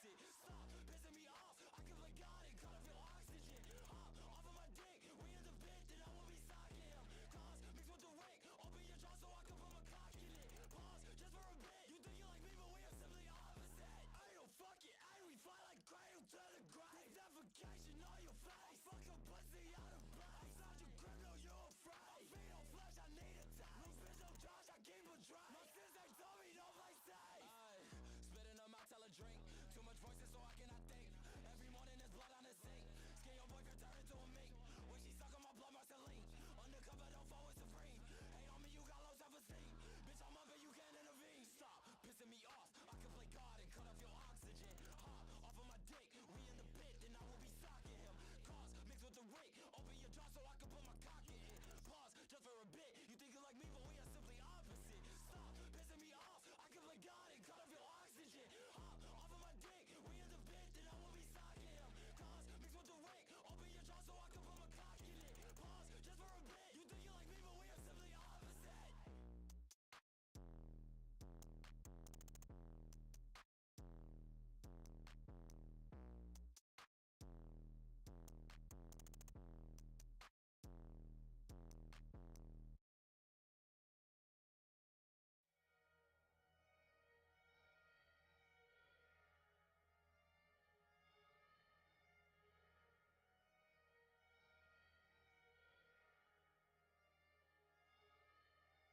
opposite. Stop pissing me off, I can play God and cut off your oxygen. Hop off of my dick, we in the bed, then I will be socking him. Cause mixed with the wake, open your jaw so I can put my cock in it. Pause, just for a bit, you think you like me but we are simply opposite. I don't fuck it, we fight like cradle to the grave. Defecation on your face, fuck a pussy out of place. Inside your crib, no you afraid. Feet on flesh, I need a taste. No bitch, no Josh, I keep a drink. My sis ain't told me don't play safe. Spitting them out, tell a drink. Too much voices so I cannot think. Every morning there's blood on the sink. Skin your boyfriend turn into a mink. When she suck on my blood, Marceline. Undercover, don't fall with supreme. Hate on me, you got low self-esteem. Bitch, I'm up and you can't intervene. Stop pissing me off, I can play God and cut off your oxygen. Hop off of my dick, we in the pit, then I will be socking him. Cause mixed with the wig, open your jaw so I can put my cock in it. Pause, just for a bit, you think you like me but we are simply opposite. Stop pissing me off, I can play God and cut off your oxygen. Hop off of my dick, we in the pit, then I will be socking him. Cause mixed with the wig, open your jaw so I can put my cock in it. Pause, just for a bit, you think you like me but we are simply opposite.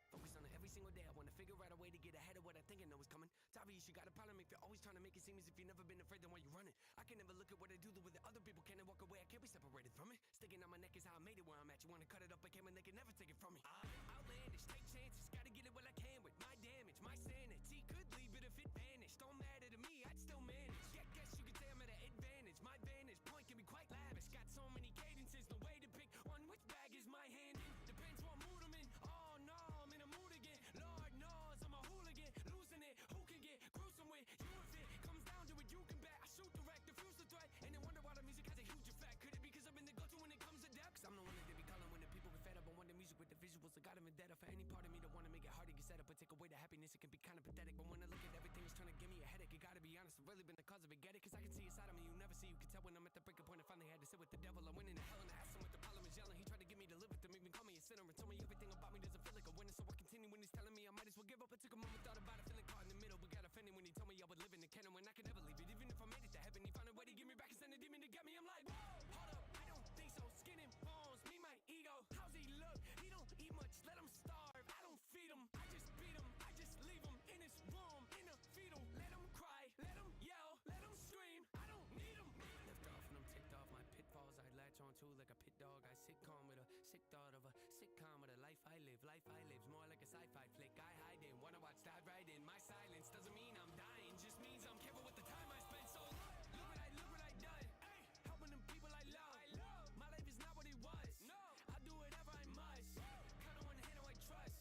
Focus on it every single day. I wanna figure out a way to get ahead of what I think I know is coming. It's obvious you got a problem if you're always trying to make it seem as if you've never been afraid, then why you running? I can never look at what I do the way that other people can and walk away. I can't be separated from it. Sticking on my neck is how I made it where I'm at. You wanna cut it up, I can, and they can never take it from me. I'm outlandish, take chances, gotta get it while I can with my damage, my sanity. Could leave it if it vanished. Don't matter to me, I'd still manage. Guess you could say I'm at an advantage. My vantage point can be quite lavish. Got so many cadences, no way to pick one. Which bag is my hand in? Depends what mood I'm in. Oh no, I'm in a mood again. Lord knows I'm a hooligan, losing it. Who can get gruesome with you if it comes down to it? You can bet I shoot direct, diffuse the threat, and then wonder why the music has a huge effect. Could it be because I've been the go-to when it comes to depth? Cause I'm the one that they be calling when the people get fed up. I want the music with the visuals. I got them in debt. For any part of me that wanna make it hard to get set up, but take away the happiness, it can be kinda pathetic. But when I look at everything, it's trying to give me a headache. You gotta be honest, I've really been the cause of it. Get it? Cause I can see a side of me you never see. You can tell when I'm at the breaking point. I finally had to sit with the devil. I'm winning the hell and I asked him what the problem is yelling. He tried to get me to live with him, even call me a sinner, and told me everything about me doesn't feel like a winner. So I continue when he's telling me I might as well give up. I took a moment, thought about it, feeling caught in the middle, but got offended when he told me I would live in the kennel when I could never leave it. Even if I made it to heaven, he found a way to get me back and send a demon to get me. I'm like, whoa, hold up, I don't think so. Skin and bones, me, my ego. How's he look? He don't eat much, let him starve. I don't feed him, I just beat him. I just leave him in his room, in a fetal. Let him cry, let him yell, let him scream. I don't need him. Lift off and I'm ticked off my pitfalls. I latch on to like a pit dog. I sit calm with a sick thought of a sitcom of the life I live. Life I live's more like a sci-fi flick. I hide in, wanna watch, dive right in. My silence doesn't mean I'm dying, just means I'm careful with the time I spend. So look what I done. Ay, helping them people I love. My life is not what it was. No, I'll do whatever I must. Count on one hand, who I trust.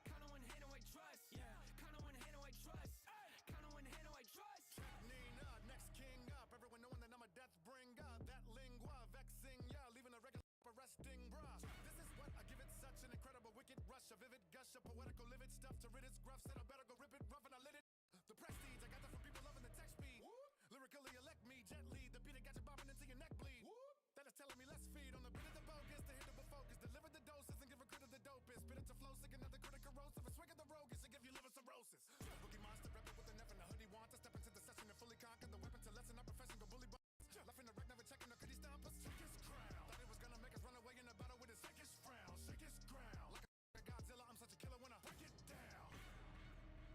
Count on one hand, who I trust. Yeah, count on one hand, who I trust. Count on one hand, who I trust. Nina, next king up. Everyone knowing that I'm a death bringer. That lingua, vexing, yeah, leaving a regular arresting, bruh. This is what I give it, such an incredible wicked rush, a vivid gush of poetical livid stuff to rid its gruff. Said I better go rip it rough and I lit it. The prestige, I got that from people loving the tech speed. Lyrically elect me gently, the beat that got you bobbing until your neck bleed. That is telling me let's feed on the bit of the bogus, the hit of a focus, deliver the doses and give a crit of the dopest. Spit it to flow, sick another critic corrosive, a swig of the roguish and give you liver cirrhosis. A boogie monster, rep it with an F and a hoodie want to step into the session and fully conquer the weapon to lessen our profession, go bully. Left in the wreck, never checking, no could he stomp us? Shake his crown. Thought he was gonna make us run away in a battle with his sickest frown. Shake his ground. Like a Godzilla, I'm such a killer when I break it down.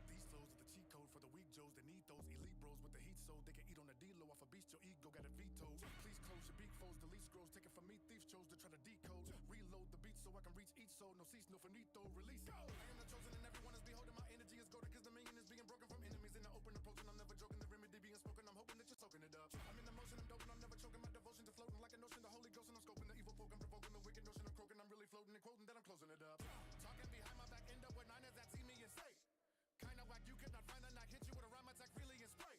These flows are the cheat code for the weak Joes that need those elite bros with the heat so they can eat on the D-low off a beast. Your ego got it vetoed. Please close your beak foes, delete scrolls. Take it from me, thief chose to try to decode. Reload the beat so I can reach each soul. No cease, no finito, release. Go! I am the chosen and everyone is beholding. My energy is golden cause the million is being broken from enemies in the open approaching. I'm never joking, the remedy being spoken. I'm hoping that you're soaking it up. I'm in the motion, I'm doping, I'm never choking. My devotion to floating like a notion. The Holy Ghost and I'm scoping the evil poke. I'm provoking the wicked notion. I'm croaking, I'm really floating and quoting that I'm closing it up. Talking behind my back, end up with niners that see me and say, kinda whack, you could not find a knock, hit you with a rhyme attack, really and spray.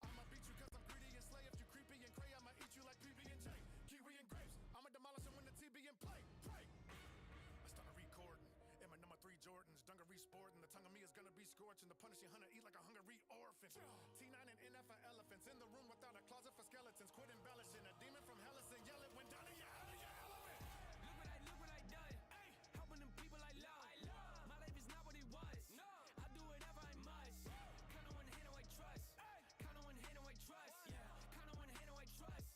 I'ma beat you cause I'm greedy and slay. If you creepy and cray, I'ma eat you like PB&J, kiwi and grapes. I'ma demolish them when the TB and play. I started recording in my number 3 Jordans, dungaree sporting. The tongue of me is gonna be scorching. The punishing hunter eat like a hungry orphan. T9 and NF for elephants. In the room without a closet for skeletons. Quit embellishing. A demon from Hellison. Yell it when down in your hell of your element. Look what I done. Ay, helping them people I love. My life is not what it was. No, I do whatever I must. Kinda one hand I trust. Kinda one hand I trust. Yeah, kinda one hand I trust.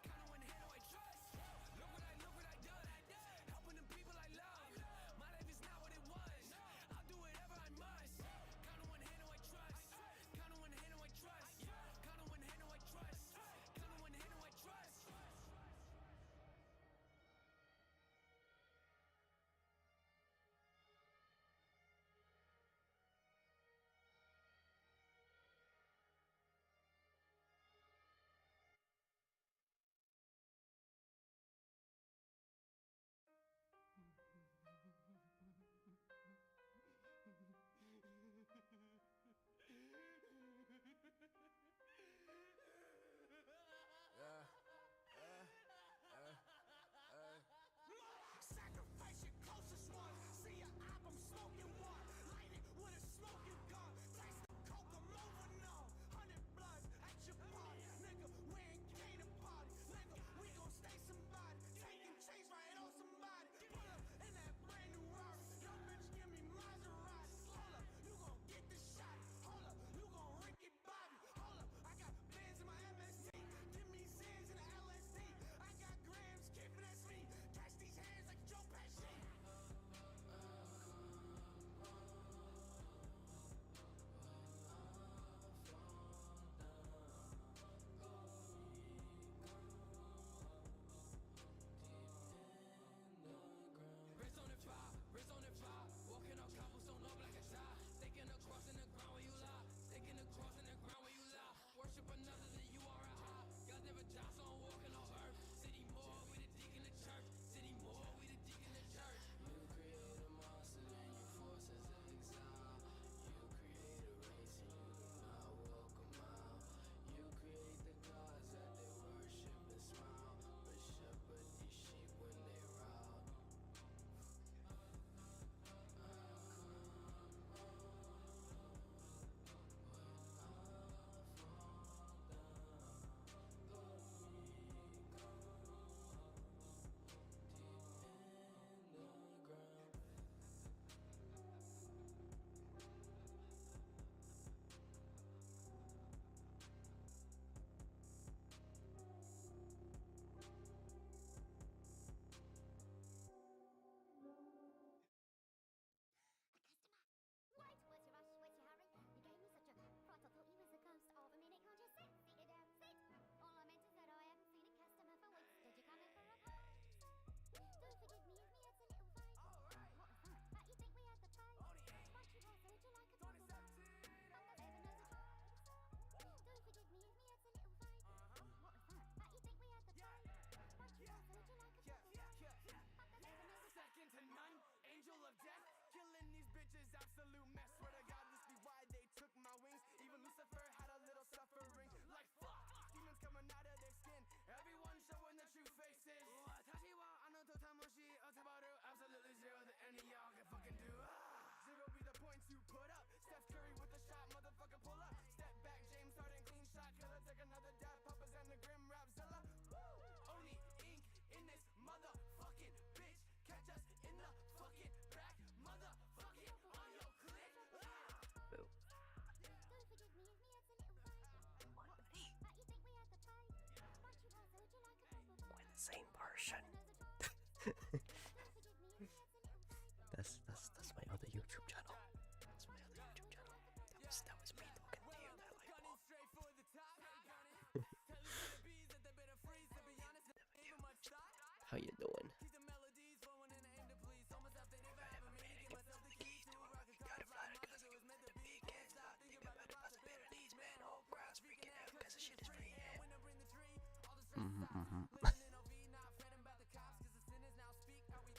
Kinda one hand I trust. Look what I done. Helping them people I love. My life is not what it was. I'll do whatever I must. Kinda one hand I trust. Kinda one hand I trust. Kinda one hand I trust. Kinda one hand I trust. Sacrifice your closest one. See your album smoking one. Light it with a smoking gun. Taste the coke, I'm over now. 100 bloods at your party. Nigga, we ain't came to party. Nigga, we gon' stay somebody. Taking chains right on somebody. Pull up in that brand new Rari. Yo, bitch, give me Maserati. Hold up, you gon' get this shot. Hold up, you gon' Ricky Bobby. Hold up, I got bands in my MST. Give me Zans in the LSD. I got grams, kid, finesse me. Catch these hands like Joe Pesci. Wrist on the fire, walking on cobblestone up like a tie. Staking a cross in the ground where you lie. Staking a cross in the ground where you lie. Worship another than you are a high. God never dies, so I'm walking on earth. City more, we the deacon in the church. City more, we the deacon in the church. You create a monster and you force us to exile. You create a race and you do not welcome out. You create the gods that they worship and smile. But shepherd these sheep when they rout. Angel of death, killing these bitches, absolute mess. Swear to God, this be why they took my wings. Even Lucifer had a little suffering. Like fuck, demons coming out of their skin. Everyone showing their true faces. Absolutely zero that any of y'all can fucking do. Zero be the points you put up. Steph Curry with the shot, motherfucker pull up. Step back, James Harden, clean shot. Killer, take another dab. Papas and the Grim Rapzilla. Woo! Oni ink in this motherfucking bitch. Catch us in the fucking back, motherfucking on your clip. Boo. We're the same person. That's my other YouTube channel. That's my other YouTube channel. That was me talking to you there like what? How you doing?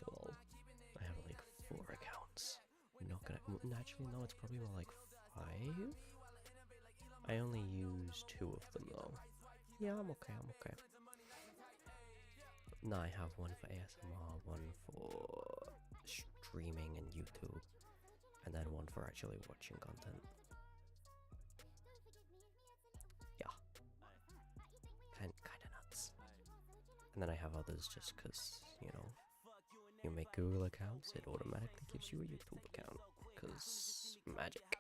Well, I have like 4 accounts. Not gonna. Actually, no, it's probably more like 5. I only use 2 of them though. Yeah, I'm okay. No, I have one for ASMR, one for streaming and YouTube, and then one for actually watching content. Yeah. And then I have others just because, you know, you make Google accounts, it automatically gives you a YouTube account. Because magic.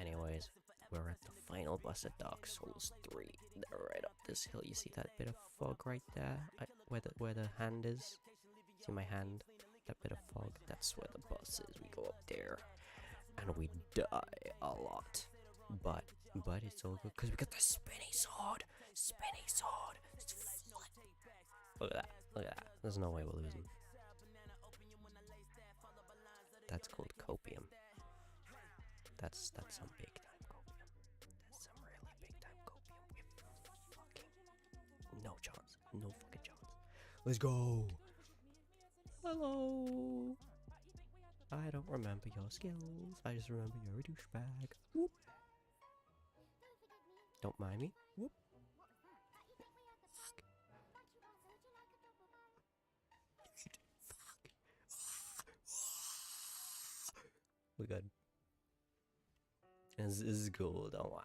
Anyways, we're at the final boss at Dark Souls 3. They're right up this hill. You see that bit of fog right there? Where the hand is? See my hand? That bit of fog? That's where the boss is. We go up there. And we die a lot. But it's all good because we got the spinny sword. Spinny sword. Look at that. Look at that. There's no way we're losing. That's called copium. That's some big time copium. That's some really big time copium. With fucking no chance. No fucking chance. Let's go. Hello. I don't remember your skills. I just remember you're a douchebag. Whoop. Don't mind me. Whoop. We're good. This is cool, don't worry.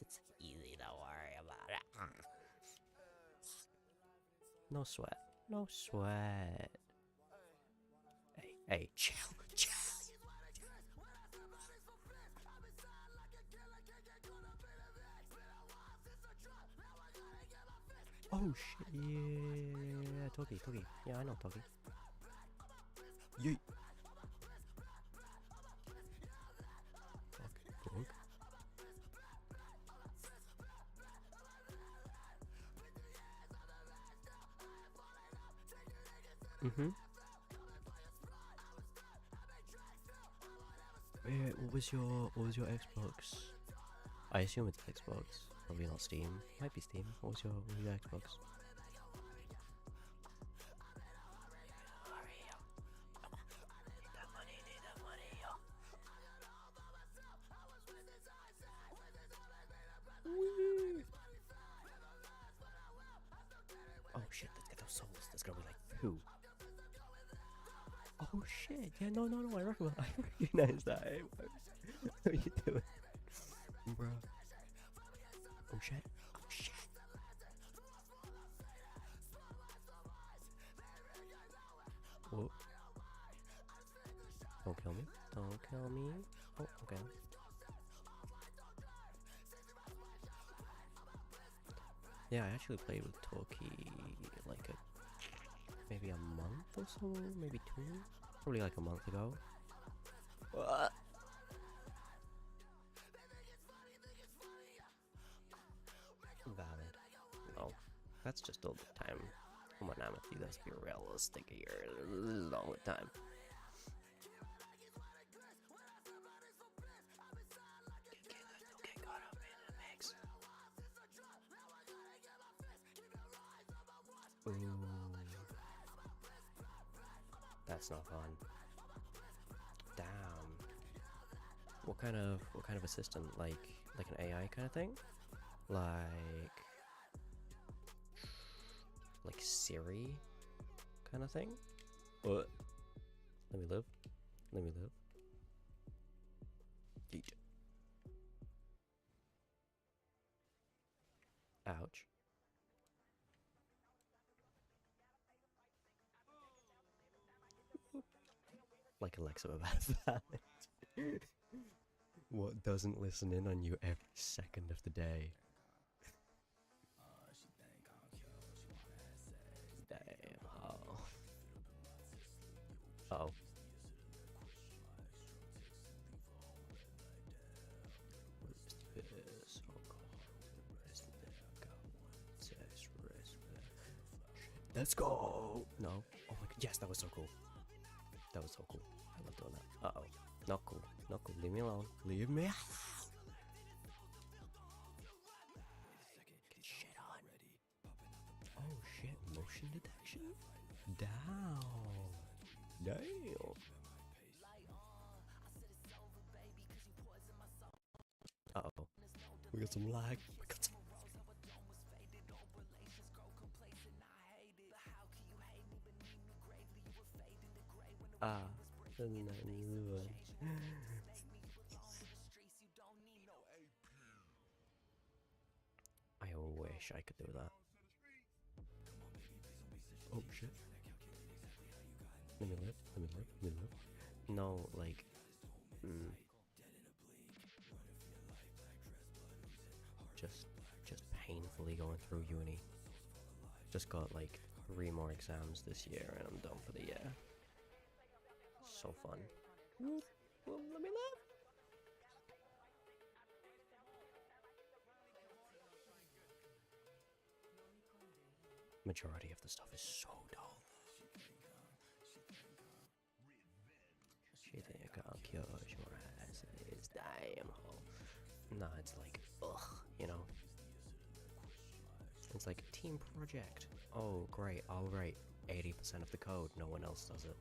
It's easy, don't worry about it. No sweat. No sweat. Hey, chill. Oh shit, yeah, Togi. Yeah, I know Togi. Yeet. Fuck. Wait, what was your Xbox? I assume it's Xbox. Probably not Steam. Might be Steam. What was your Xbox? Oh shit, let's get those souls. That's gonna be like poo. Oh shit, yeah, no, I recognize that. Hey, what are you doing? Bruh. Oh shit. Whoa. Don't kill me. Oh, okay. Yeah, I actually played with Toki like maybe a month or so, maybe 2, probably like a month ago. Valid. No, that's just all the time. Come on, Amethy, let's be realistic here. This is all the time. Get caught up in the mix. Ooh. That's not fun. Damn. What kind of assistant? Like an AI kind of thing? Like Siri kind of thing? What? Let me live. Yeet. Ouch. Like Alexa about that. What doesn't listen in on you every second of the day? Damn. Oh. Let's go! No. Oh my god, yes, that was so cool. That was so cool. I love doing that. Uh-oh. Not cool. Leave me alone. Get shit on. Oh shit, motion detection? Down. Damn. Uh-oh. We got some lag. The new one. I wish I could do that. shit. Let me live. Let me live. Let me live. No, like, just painfully going through uni. Just got like 3 more exams this year, and I'm done for the year. So fun. Well, let me live. Majority of the stuff is so dull. She think I'll cure your ass is damn hole. Nah, it's like, ugh, you know? It's like a team project. Oh, great, I'll write 80% of the code, no one else does it.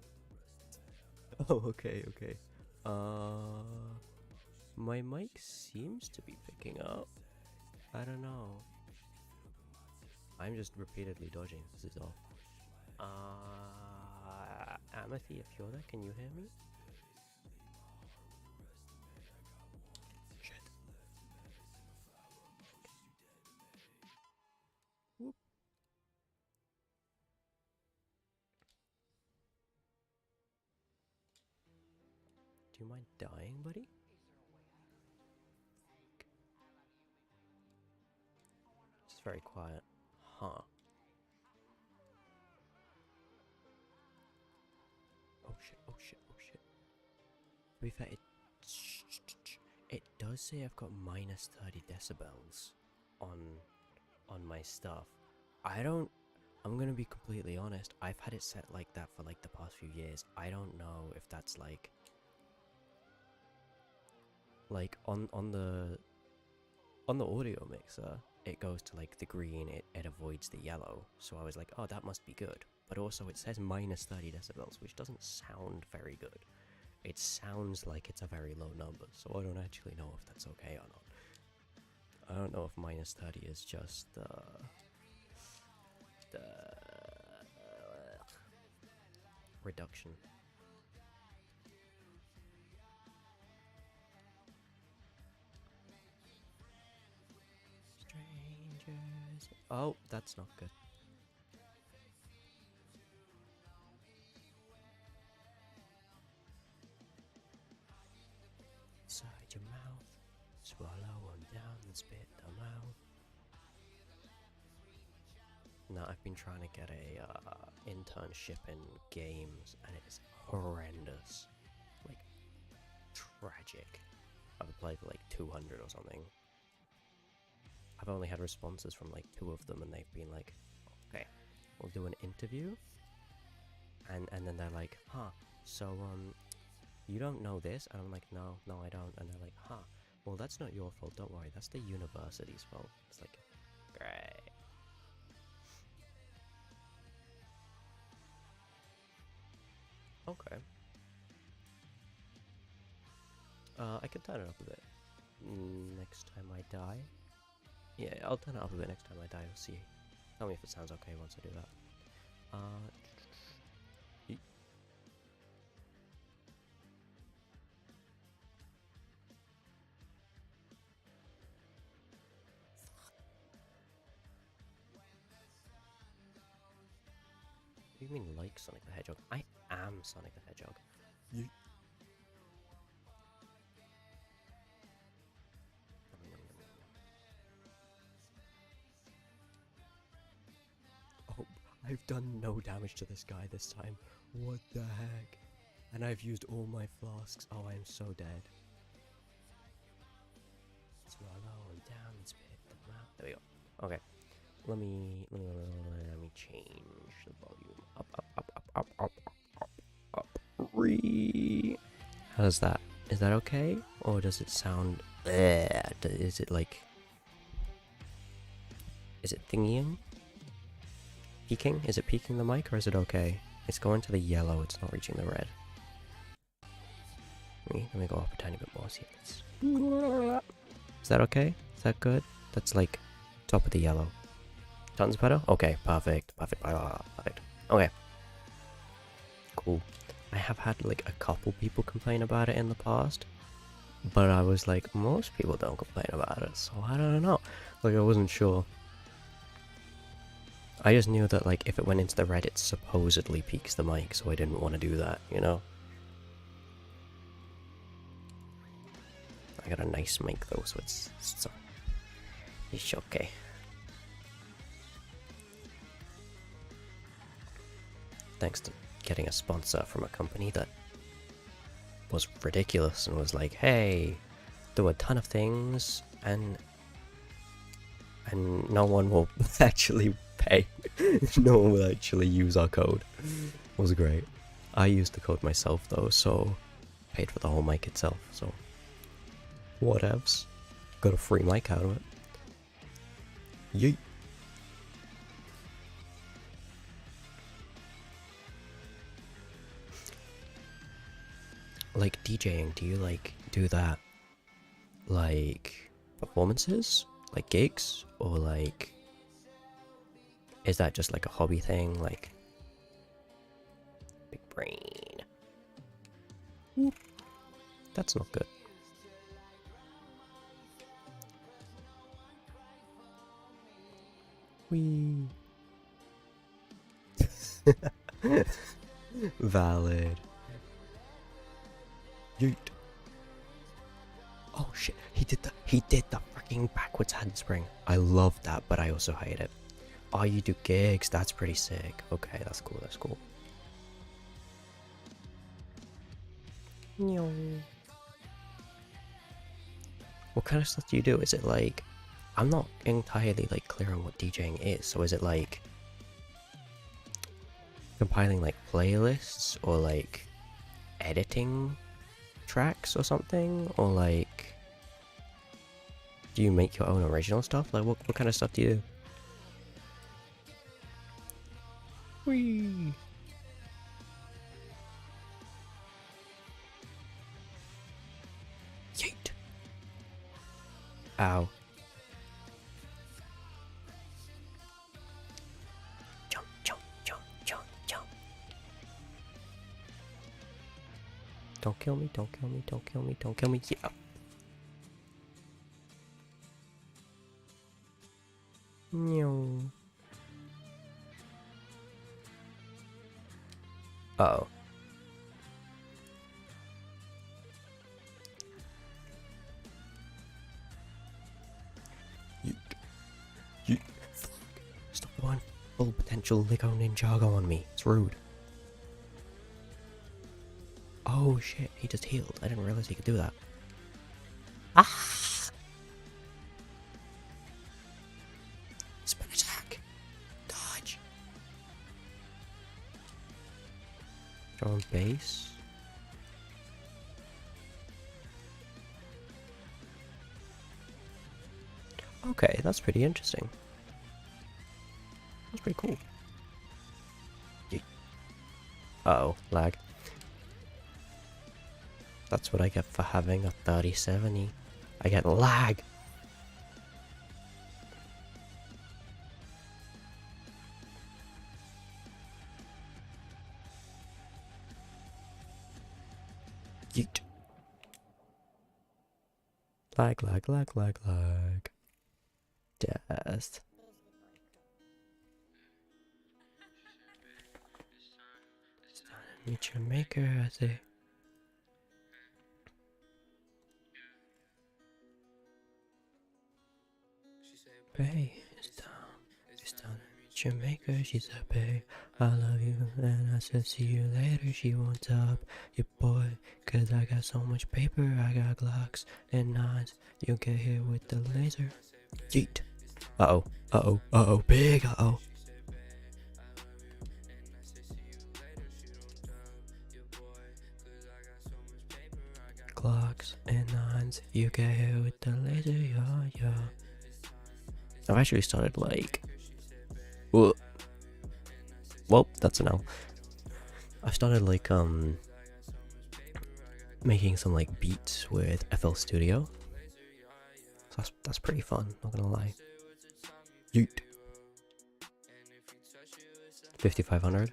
Oh, okay, okay. My mic seems to be picking up. I don't know. I'm just repeatedly dodging, this is all. Amethy, if you're there, can you hear me? Shit. Whoop. Do you mind dying, buddy? It's very quiet. Huh. Oh shit, oh shit, oh shit. To be fair, it does say I've got minus 30 decibels on my stuff. I'm gonna be completely honest, I've had it set like that for like the past few years. I don't know if that's like on the audio mixer, it goes to like the green, it avoids the yellow, so I was like, oh, that must be good. But also it says minus 30 decibels, which doesn't sound very good. It sounds like it's a very low number, so I don't actually know if that's okay or not. I don't know if minus 30 is just the reduction. Strangers. Oh, that's not good. Inside your mouth, swallow them down and spit them out. Now I've been trying to get a internship in games, and it is horrendous, like tragic. I've applied for like 200 or something. I've only had responses from like 2 of them, and they've been like, okay, we'll do an interview, and then they're like, huh, so you don't know this? And I'm like, no, I don't. And they're like, huh, well, that's not your fault, don't worry, that's the university's fault. It's like, great. Okay. I can turn it up a bit next time I die. Yeah, I'll turn it up a bit next time I die. We'll see. Tell me if it sounds okay once I do that. What do you mean like Sonic the Hedgehog? I am Sonic the Hedgehog. Yeet. Oh, I've done no damage to this guy this time. What the heck? And I've used all my flasks. Oh, I am so dead. Swallow them down and spit them out. There we go. Okay. Let me change the volume. Up. How does that? Is that okay? Or does it sound... Is it like... Is it thingying? Peaking? Is it peaking the mic, or is it okay? It's going to the yellow, it's not reaching the red. Let me go up a tiny bit more, see if it's... Is that okay? Is that good? That's like top of the yellow. Tons better? Okay, perfect. Okay. Cool. I have had like a couple people complain about it in the past, but I was like, most people don't complain about it, so I don't know. Like, I wasn't sure. I just knew that, like, if it went into the red, it supposedly peaks the mic, so I didn't want to do that, you know? I got a nice mic though, so it's okay. Thanks to getting a sponsor from a company that was ridiculous and was like, hey, do a ton of things and no one will actually pay. No one will actually use our code. It was great. I used the code myself though, so paid for the whole mic itself, so whatevs. Got a free mic out of it. Yeet. Like DJing, do you like do that like performances, like gigs, or like is that just like a hobby thing? Like big brain. Whoop. That's not good. Wee. Valid. Yeet. Oh shit, he did the freaking backwards handspring. I love that, but I also hate it. Oh, you do gigs, that's pretty sick. Okay, that's cool, that's cool. What kind of stuff do you do? Is it like, I'm not entirely like clear on what DJing is, so is it like compiling like playlists or like editing tracks or something, or like do you make your own original stuff? Like what kind of stuff do you do? Whee! Yeet! Ow. Jump, jump, jump, jump, jump. Don't kill me, don't kill me, don't kill me, don't kill me. Yeah. No. Uh-oh. Yeet. Fuck. Stop one full potential Lego Ninjago on me. It's rude. Oh shit, he just healed. I didn't realize he could do that. Ah! Spin attack! Dodge! Draw on base. Okay, that's pretty interesting. That's pretty cool. Uh-oh, lag. That's what I get for having a 3070. I get lag. Yeet. Lag, lag, lag, lag, lag. Just. Meet your maker, I say. Bae, it's time to meet your maker. She said, babe, I love you. And I said, see you later. She won't top your boy, cause I got so much paper. I got Glocks and nines. You'll get hit with the laser. Yeet. Uh-oh, uh-oh, uh-oh, big uh-oh. Glocks and nines, you get hit with the laser, yeah, yeah. I've actually started like, well, that's an L. I've started like making some like beats with FL Studio. So that's pretty fun, not gonna lie. Yeet. 5500.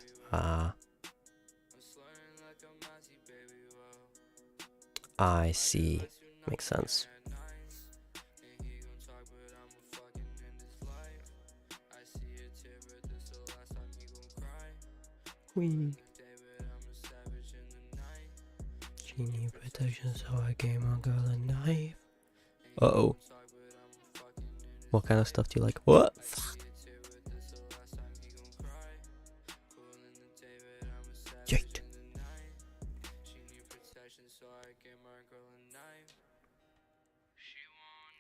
I see. Makes sense. Wee. She need protection, so I gave my girl a knife. Uh-oh. What kind of stuff do you like? What? Fuck. Yeet.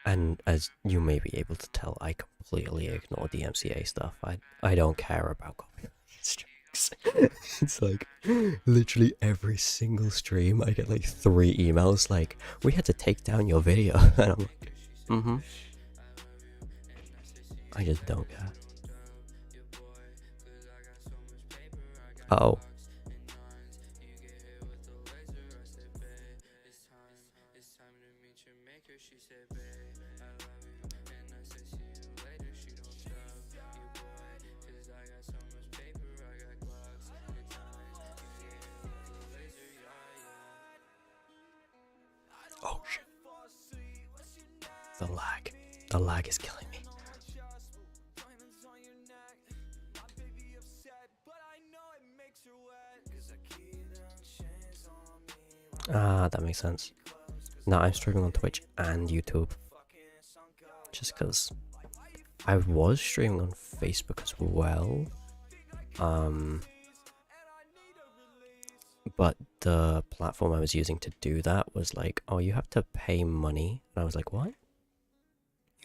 And as you may be able to tell, I completely ignore the MCA stuff. I don't care about copyright strikes. It's like literally every single stream I get like 3 emails like, we had to take down your video. And I'm like, mm-hmm. I just don't care. Uh-oh. Oh shit. The lag is killing me. Ah, that makes sense. Now I'm streaming on Twitch and YouTube. Just because I was streaming on Facebook as well. But the platform I was using to do that was like, oh, you have to pay money. And I was like, what?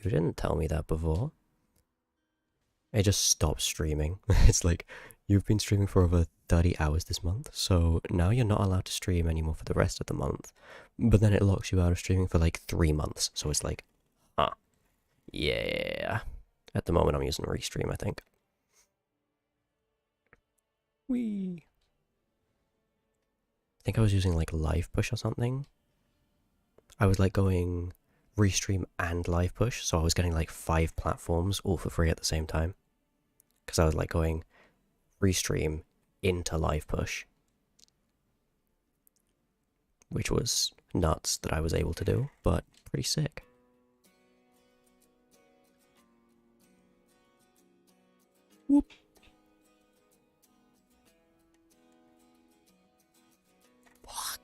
You didn't tell me that before. It just stopped streaming. It's like, you've been streaming for over 30 hours this month, so now you're not allowed to stream anymore for the rest of the month. But then it locks you out of streaming for like 3 months, so it's like, yeah. At the moment I'm using Restream, I think. Whee! I think I was using like Live Push or something. I was like going Restream and Live Push, so I was getting like 5 platforms all for free at the same time. Because I was like going Restream into Live Push, which was nuts that I was able to do, but pretty sick. Whoop. Fuck.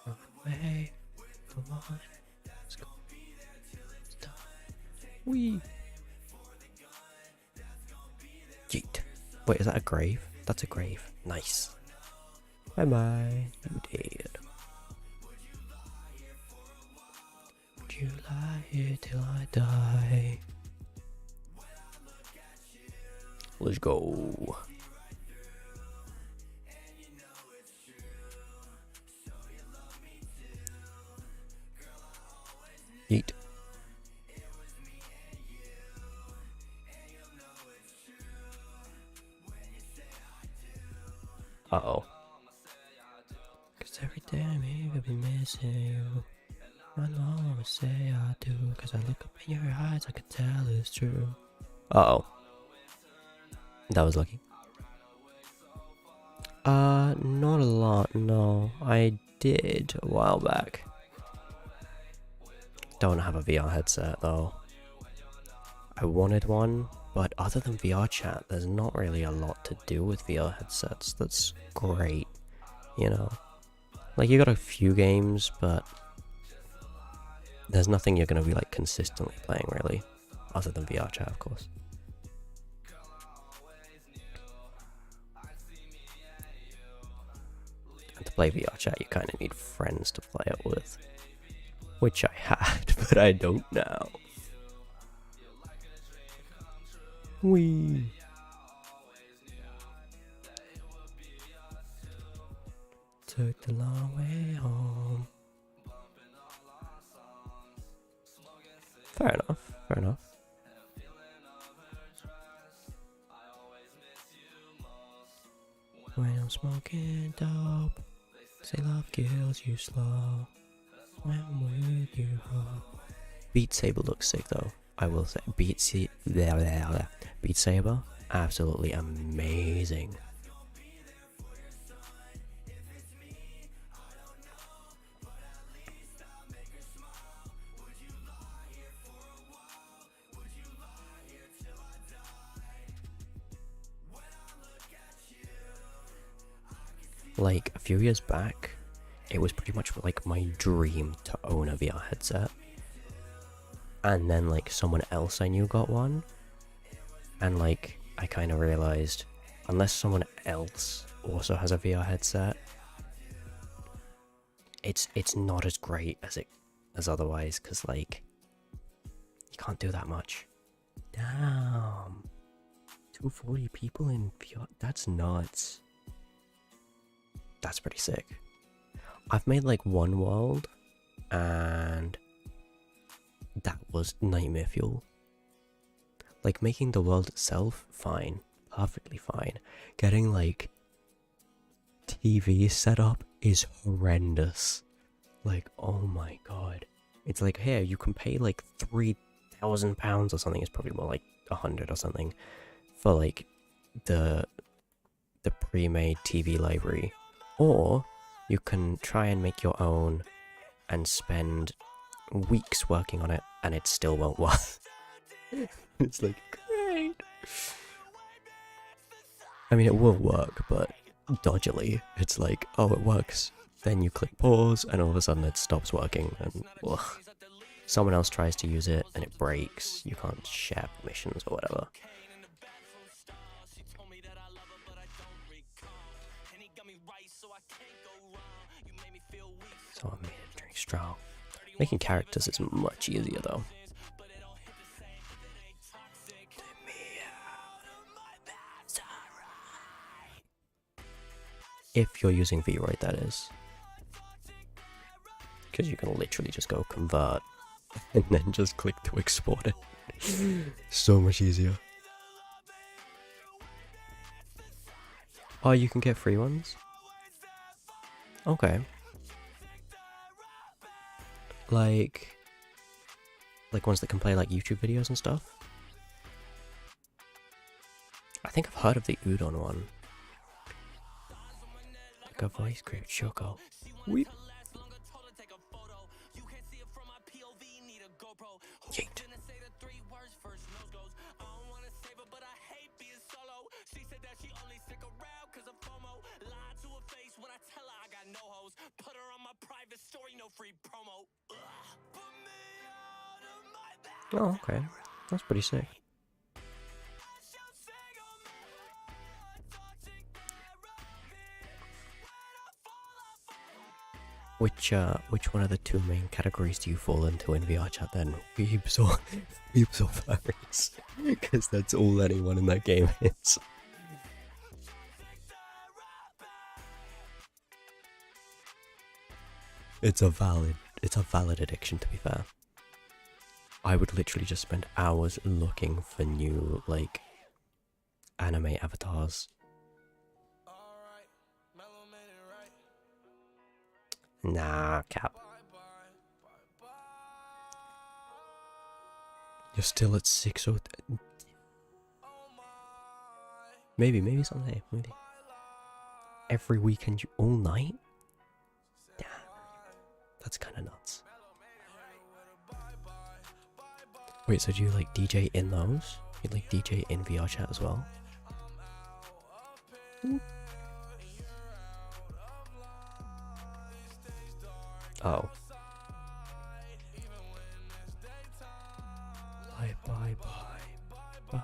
Run away, come on. Let's go. Stop. Wee. Yeet. Wait, is that a grave? That's a grave. Nice. Bye bye. You dead. Would you lie here till I die? Let's go. Yeet. Uh-oh. Cause every day I may be missing you. I know I would say I do, cause I look up in your eyes, I can tell it's true. Uh-oh. That was lucky. Not a lot, no. I did a while back. Don't have a VR headset though. I wanted one, but other than VR chat, there's not really a lot to do with VR headsets that's great, you know? Like, you got a few games, but there's nothing you're gonna be like consistently playing really, other than VR chat, of course. And to play VR chat, you kind of need friends to play it with, which I had, but I don't now. Wee. Took the long way home. Fair enough, fair enough. When I'm smoking dope, say love kills you slow. When I'm with you, hope. Beat Saber looks sick though, I will say. Beat Saber, absolutely amazing. like a few years back, it was pretty much like my dream to own a VR headset. And then like someone else I knew got one, and like I kind of realized, unless someone else also has a VR headset, it's not as great as otherwise, because like you can't do that much. Damn, 240 people in VR, that's nuts. That's pretty sick. I've made like one world, and that was nightmare fuel. Like making the world itself, fine, perfectly fine. Getting like TV set up is horrendous. Like, oh my god. It's like, here, you can pay like £3,000 or something. It's probably more like 100 or something for like the pre-made TV library. Or you can try and make your own and spend weeks working on it, and it still won't work. It's like, great. I mean, it will work, but dodgily. It's like, oh, it works. Then you click pause, and all of a sudden it stops working, and ugh. Someone else tries to use it, and it breaks. You can't share permissions or whatever. So I made it drink strong. Making characters is much easier though. If you're using VRoid, that is. Because you can literally just go convert and then just click to export it. So much easier. Oh, you can get free ones? Okay. Like ones that can play like YouTube videos and stuff? I think I've heard of the Udon one. Like a voice group, Choco. Weep. Yeet. Oh, okay. That's pretty sick. Which one of the two main categories do you fall into in VR chat then? Weebs or furries? Because that's all anyone in that game is. It's a valid addiction, to be fair. I would literally just spend hours looking for new, like, anime avatars. Nah, Cap. You're still at 6 or... Maybe someday, maybe. Every weekend, all night? Yeah, that's kind of nuts. Wait, so do you like DJ in those? You like DJ in VR chat as well? Oh. Bye bye bye bye.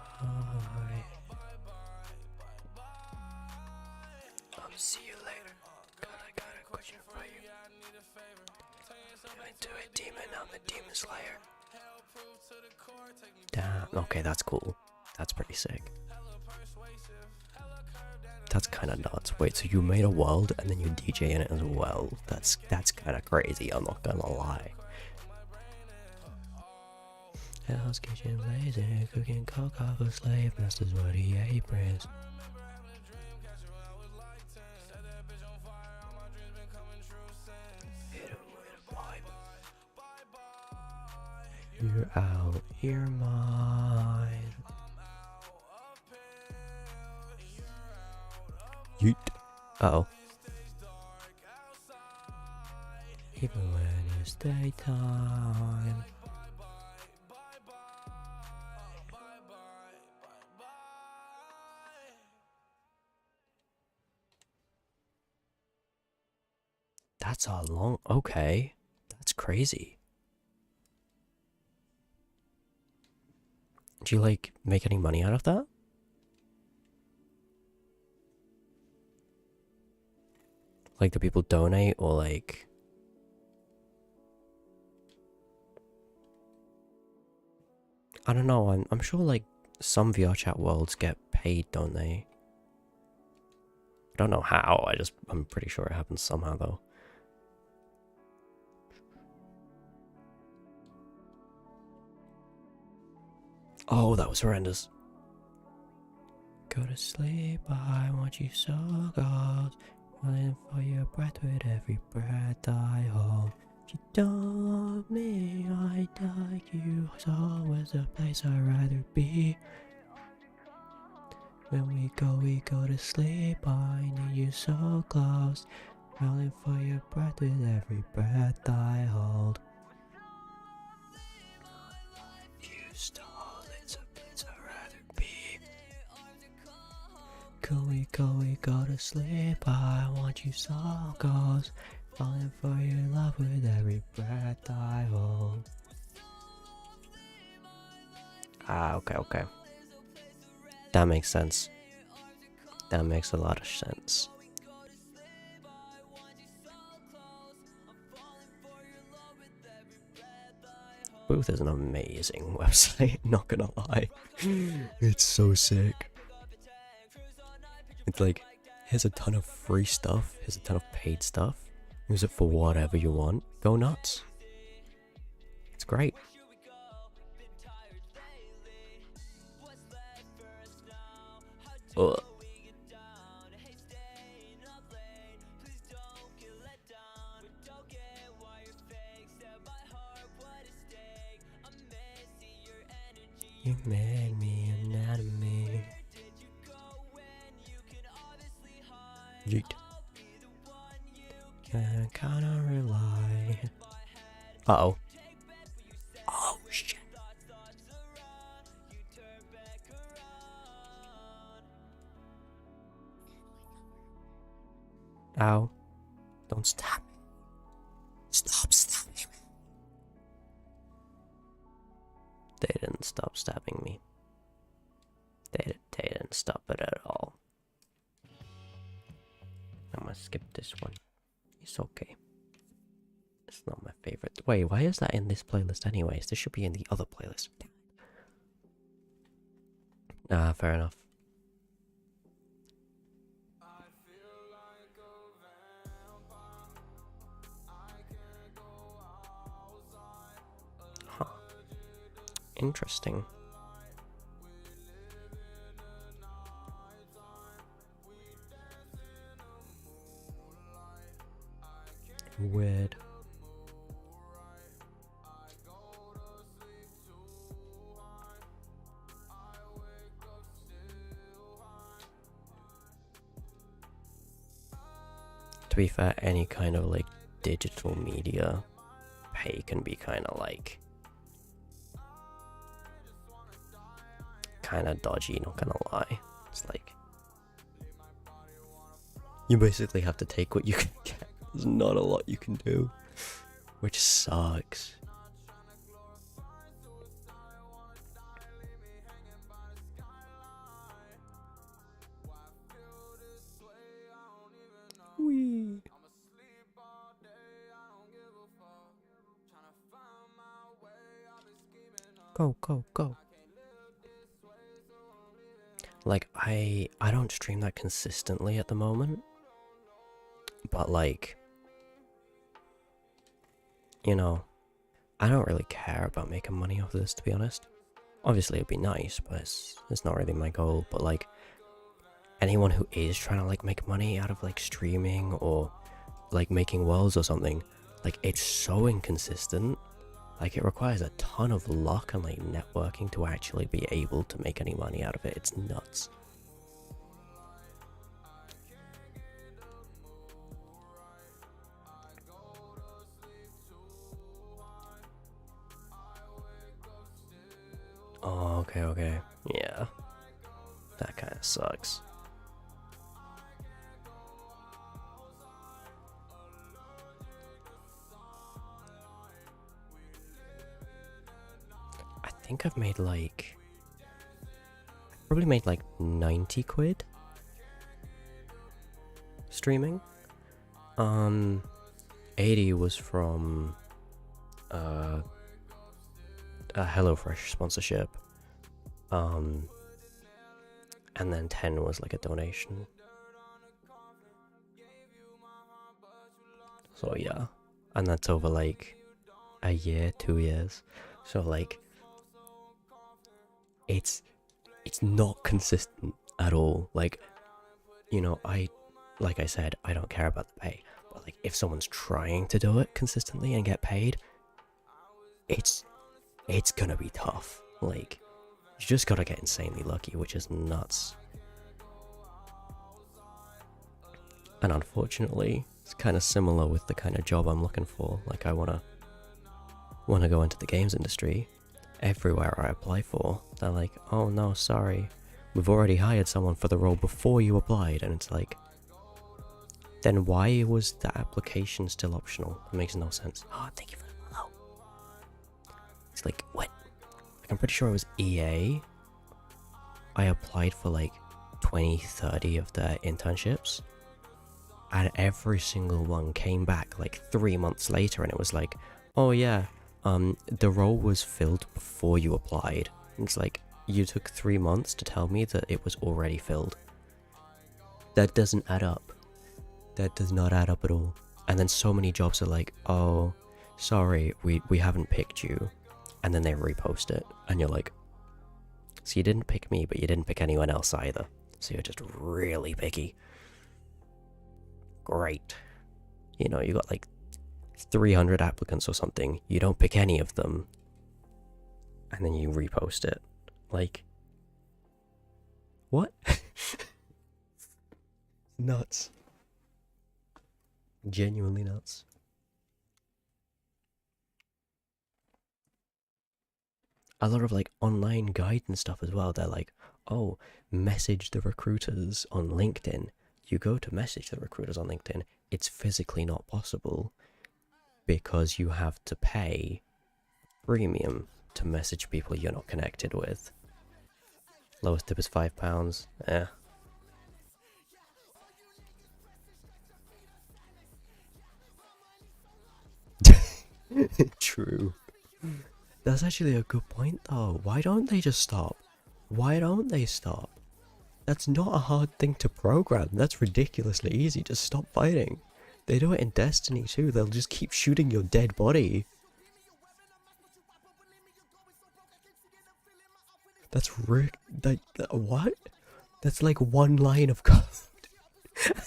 I'll see you later. God, I got a question for you. I'm into a demon, I'm a demon slayer. Damn, okay, that's cool. That's pretty sick. That's kind of nuts. Wait, so you made a world and then you DJ in it as well? That's kind of crazy, I'm not gonna lie. Hell's Kitchen blazing, cooking coke off a slave master's bloody aprons. Hit him with a pipe. You're out, you're mine. Yeet. Uh-oh. Even when it's daytime. that's a long... Okay. That's crazy. Do you, like, make any money out of that? Like, do people donate or, like... I don't know, I'm sure, like, some VR chat worlds get paid, don't they? I don't know how, I'm pretty sure it happens somehow, though. Oh, that was horrendous. Go to sleep, I want you so good. Running for your breath with every breath I hold. If you don't love me, I like you. It's always the place I'd rather be. When we go to sleep. I need you so close. Running for your breath with every breath I hold. You stole, it's a place I'd rather be. We go to sleep. I want you so close. Falling for your love with every breath I hold. Ah, okay. That makes sense. That makes a lot of sense. Booth is an amazing website, not gonna lie. It's so sick. It's like, here's a ton of free stuff, here's a ton of paid stuff. Use it for whatever you want. Go nuts. It's great. Ugh. You made me anatomy. Yeet. I kinda rely. Uh-oh. Oh, shit. Ow. Don't stab me. Stop stabbing me. They didn't stop stabbing me. They didn't stop it at all. I'm gonna skip this one. It's okay. It's not my favorite. Wait, why is that in this playlist anyways? This should be in the other playlist. Ah, fair enough. Huh. Interesting. Weird. To be fair, any kind of like digital media pay can be kind of like kind of dodgy, not gonna lie. It's like you basically have to take what you can get. There's not a lot you can do, which sucks. Wee. Go. Like I don't stream that consistently at the moment, but like, you know, I don't really care about making money off this, to be honest. Obviously it'd be nice, but it's not really my goal. But like, anyone who is trying to like make money out of like streaming or like making worlds or something, like it's so inconsistent. Like it requires a ton of luck and like networking to actually be able to make any money out of it. It's nuts. Oh, okay. Yeah. That kind of sucks. think I've made like... probably made like 90 quid streaming. 80 was from a HelloFresh sponsorship. And then 10 was like a donation. So yeah, and that's over like a year, 2 years. So like, it's not consistent at all. Like, you know, like I said, I don't care about the pay, but like if someone's trying to do it consistently and get paid, it's gonna be tough. Like, you just gotta get insanely lucky, which is nuts. And unfortunately, it's kind of similar with the kind of job I'm looking for. Like, I wanna go into the games industry. Everywhere I apply for, they're like, oh no, sorry, we've already hired someone for the role before you applied. And it's like, then why was the application still optional? It makes no sense. Oh, thank you for the follow. It's like, what? Like, I'm pretty sure it was EA. I applied for like 20, 30 of their internships, and every single one came back like 3 months later, and it was like, oh yeah, the role was filled before you applied. And it's like, you took 3 months to tell me that it was already filled. That doesn't add up. That does not add up at all. And then so many jobs are like, oh, sorry, we haven't picked you. And then they repost it, and you're like, so you didn't pick me, but you didn't pick anyone else either. So you're just really picky. Great. You know, you got like 300 applicants or something, you don't pick any of them, and then you repost it. Like, what? Nuts. Genuinely nuts. A lot of like online guide and stuff as well. They're like, oh, message the recruiters on LinkedIn. You go to message the recruiters on LinkedIn, it's physically not possible because you have to pay premium to message people you're not connected with. Lowest tip is £5. Eh. True. That's actually a good point though. Why don't they just stop? Why don't they stop? That's not a hard thing to program. That's ridiculously easy. Just stop fighting. They do it in Destiny too. They'll just keep shooting your dead body. That's what? That's like one line of code.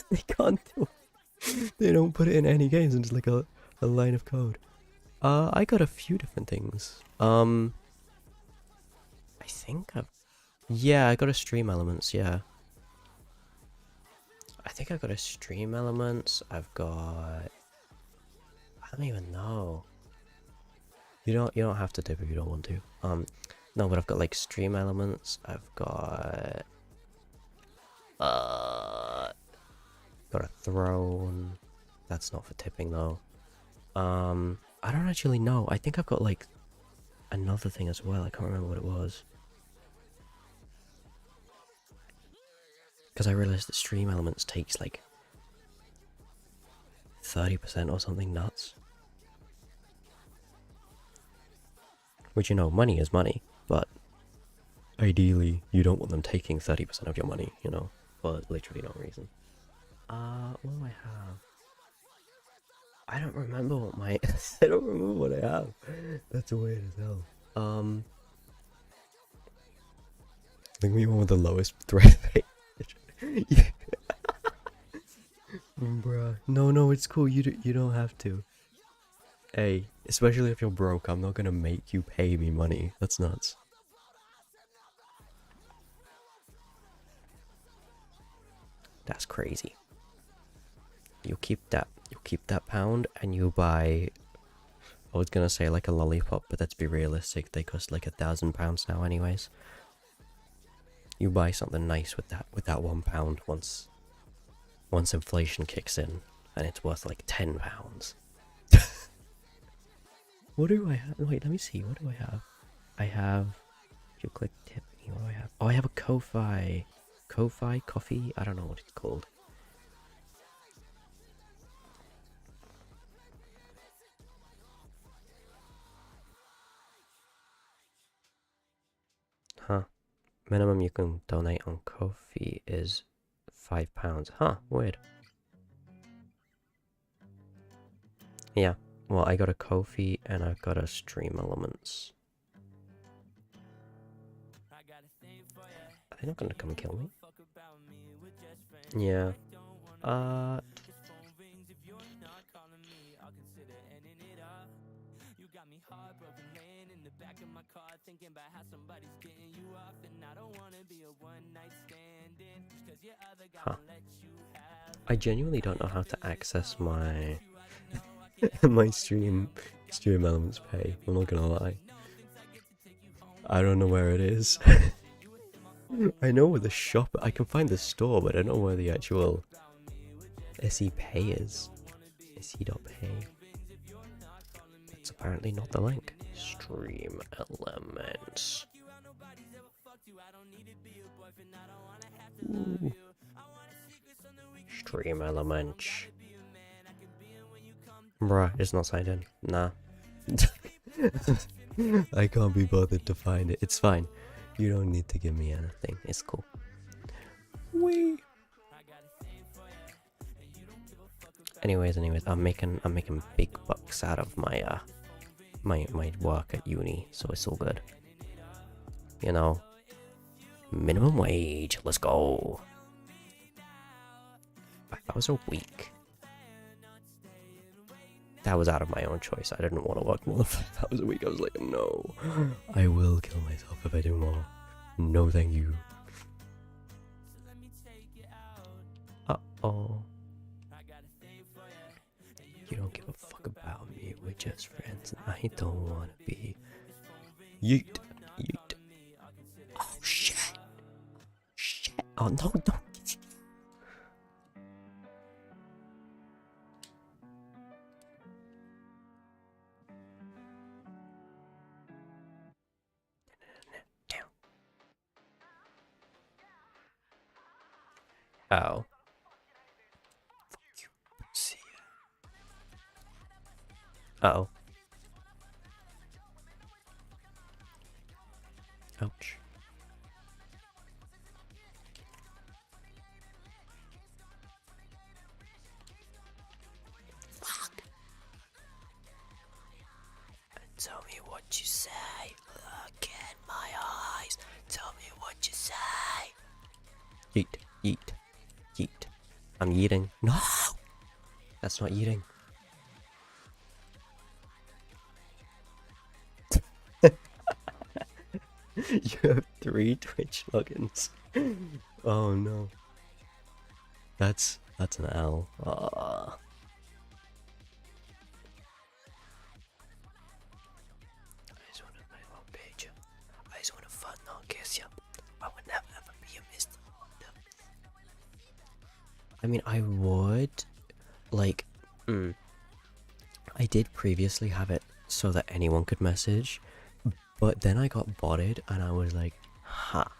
They can't do it. They don't put it in any games, and it's like a line of code. I got a few different things. I think yeah, I got a stream elements, yeah. I think I got a stream elements. I've got, I don't even know. You don't have to tip if you don't want to. No, but I've got like stream elements. I've got got a throne. That's not for tipping though. I don't actually know. I think I've got like another thing as well. I can't remember what it was. Because I realised that stream elements takes like 30% or something nuts. Which, you know, money is money, but ideally you don't want them taking 30% of your money, you know, for literally no reason. What do I have? I don't remember what my I don't remember what I have. That's weird as hell. I think we went with the lowest threat rate. Yeah. Bruh. No, it's cool. You don't have to. Hey, especially if you're broke, I'm not gonna make you pay me money. That's nuts. That's crazy. You keep that pound and you buy, I was gonna say like a lollipop, but let's be realistic, they cost like £1,000 now anyways. You buy something nice with that £1 once inflation kicks in, and it's worth like £10. What do I have? Wait, let me see, what do I have? I have. If you click tip me, what do I have? Oh, I have a Ko-Fi. Ko-Fi coffee? I don't know what it's called. Huh. Minimum you can donate on Ko-Fi is £5. Huh, weird. Yeah, well, I got a Ko-Fi and I've got a Stream Elements. Are they not gonna come and kill me? Yeah. Huh. I genuinely don't know how to access my my stream elements pay. I'm not gonna lie. I don't know where it is. I know where the shop. I can find the store, but I don't know where the actual SE Pay is. SE.pay. That's apparently not the link. Stream elements. Ooh. Stream elements. Bruh, it's not signed in. Nah. I can't be bothered to find it. It's fine. You don't need to give me anything. It's cool. Wee. Anyways, I'm making big bucks out of my my work at uni, so it's all good. You know, minimum wage. Let's go. That was a week. That was out of my own choice. I didn't want to work more than 5 hours a week. I was like, no, I will kill myself if I do more. No, thank you. Uh-oh. You don't give a fuck about me. We're just friends, and I don't want to be. Yeet. Yeet. Oh, shit. Shit. Oh, no, don't. Oh. Fuck you. See ya. Uh-oh. Ouch. Fuck. Tell me what you say. Look in my eyes. Tell me what you say. Yeet. Yeet. Yeet. I'm yeeting. No! That's not yeeting. You have 3 Twitch logins. Oh no. That's an L. I just wanna play one page. I just wanna fun on kiss you. I would never ever be a Mr. I mean, I would, like, I did previously have it so that anyone could message, but then I got botted and I was like, ha,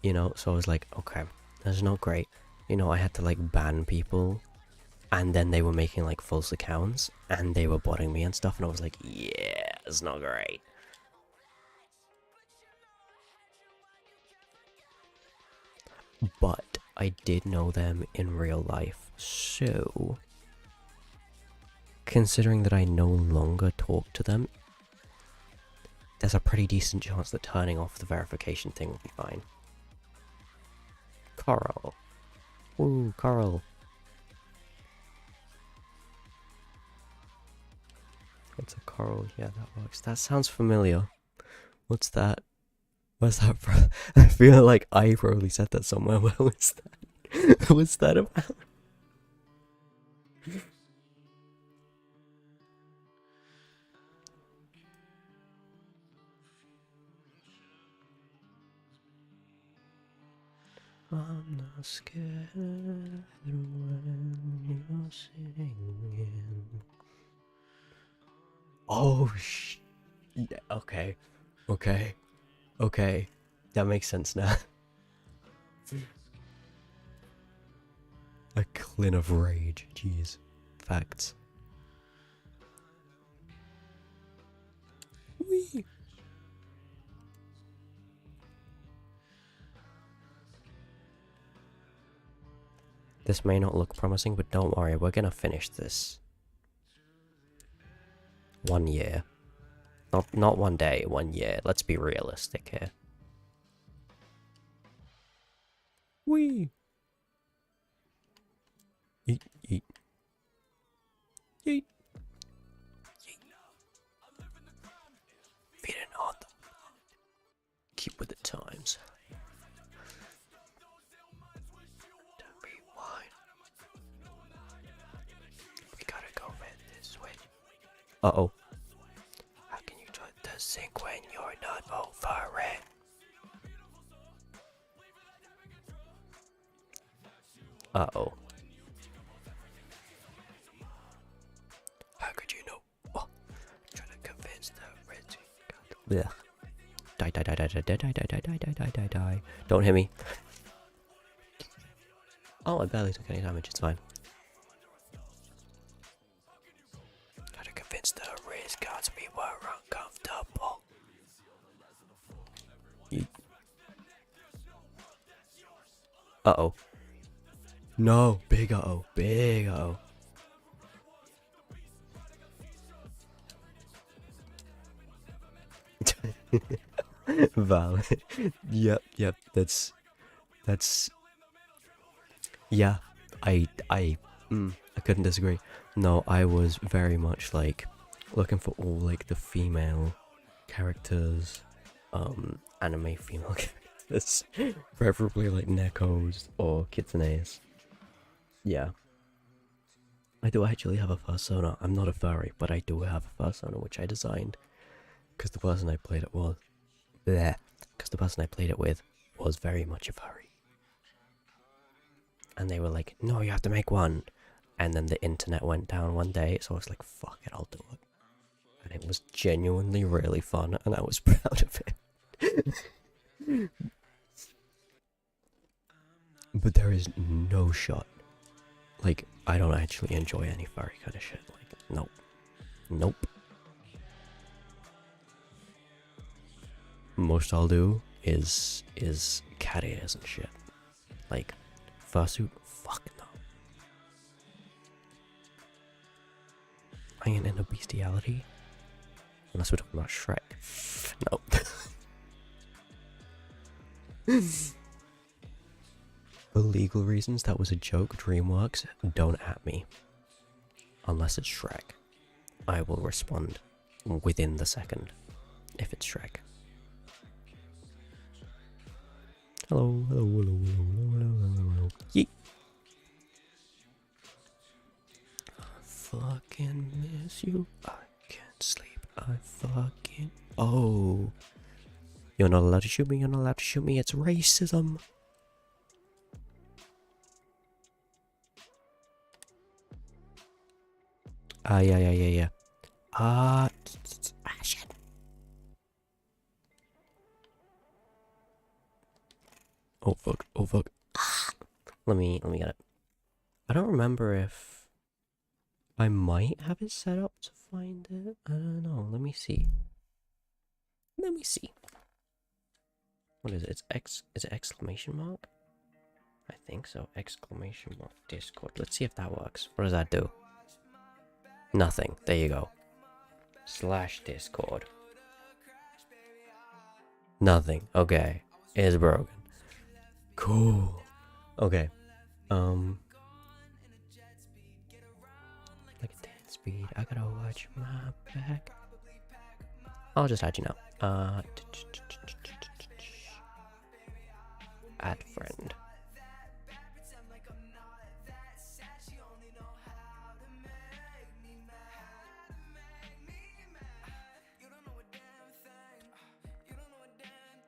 you know, so I was like, okay, that's not great. You know, I had to like ban people, and then they were making like false accounts and they were botting me and stuff, and I was like, yeah, it's not great. But I did know them in real life, so considering that I no longer talk to them, there's a pretty decent chance that turning off the verification thing will be fine. Coral. Ooh, Coral. It's a coral, yeah, that works. That sounds familiar. What's that? What's that from? I feel like I probably said that somewhere. Where was that? What's that about? I'm not scared when you're singing. Oh, yeah, okay. Okay. Okay. That makes sense now. A clin of rage. Jeez. Facts. Whee! This may not look promising, but don't worry, we're gonna finish this. 1 year. Not 1 day, 1 year. Let's be realistic here. Whee! Yeet, yeet. Yeet. Yeet. Feeding on the keep with the times. Don't rewind. We gotta go in this way. Uh-oh. How can you try to sink when you're not over it? Uh-oh. How could you know? Oh, trying to convince the rich. Blech. Die, die, die, die, die, die, die, die, die, die, die, die, die. Don't hit me. Oh, I barely took any damage, it's fine. Try to convince the race gods we were uncomfortable. Uh-oh. No, big uh-oh, big uh-oh. Valid. Yep, that's yeah, I couldn't disagree. No, I was very much like looking for all like the female characters, anime female characters, preferably like Nekos or Kitsunes. Yeah. I do actually have a fursona. I'm not a furry, but I do have a fursona which I designed because the person I played it was because the person I played it with was very much a furry. And they were like, no, you have to make one. And then the internet went down one day, so I was like, fuck it, I'll do it. And it was genuinely really fun, and I was proud of it. But there is no shot. Like, I don't actually enjoy any furry kind of shit. Like, nope. Nope. Most I'll do is cat ears and shit. Like, fursuit? Fuck no. I ain't into bestiality. Unless we're talking about Shrek. Nope. For legal reasons, that was a joke. DreamWorks, don't at me. Unless it's Shrek. I will respond within the second if it's Shrek. Hello, hello, hello, hello, hello, hello, hello. Yeet. I fucking miss you. I can't sleep. I fucking... Oh. You're not allowed to shoot me. You're not allowed to shoot me. It's racism. Yeah. Shit. Oh fuck. Let me get it. I don't remember if I might have it set up to find it. I don't know. Let me see. What is it? Is it exclamation mark? I think so. Exclamation mark Discord. Let's see if that works. What does that do? Nothing. There you go. /Discord. Nothing. Okay. It is broken. Cool. Okay. Like a 10 speed. I gotta watch my back. I'll just add you now. Add friend.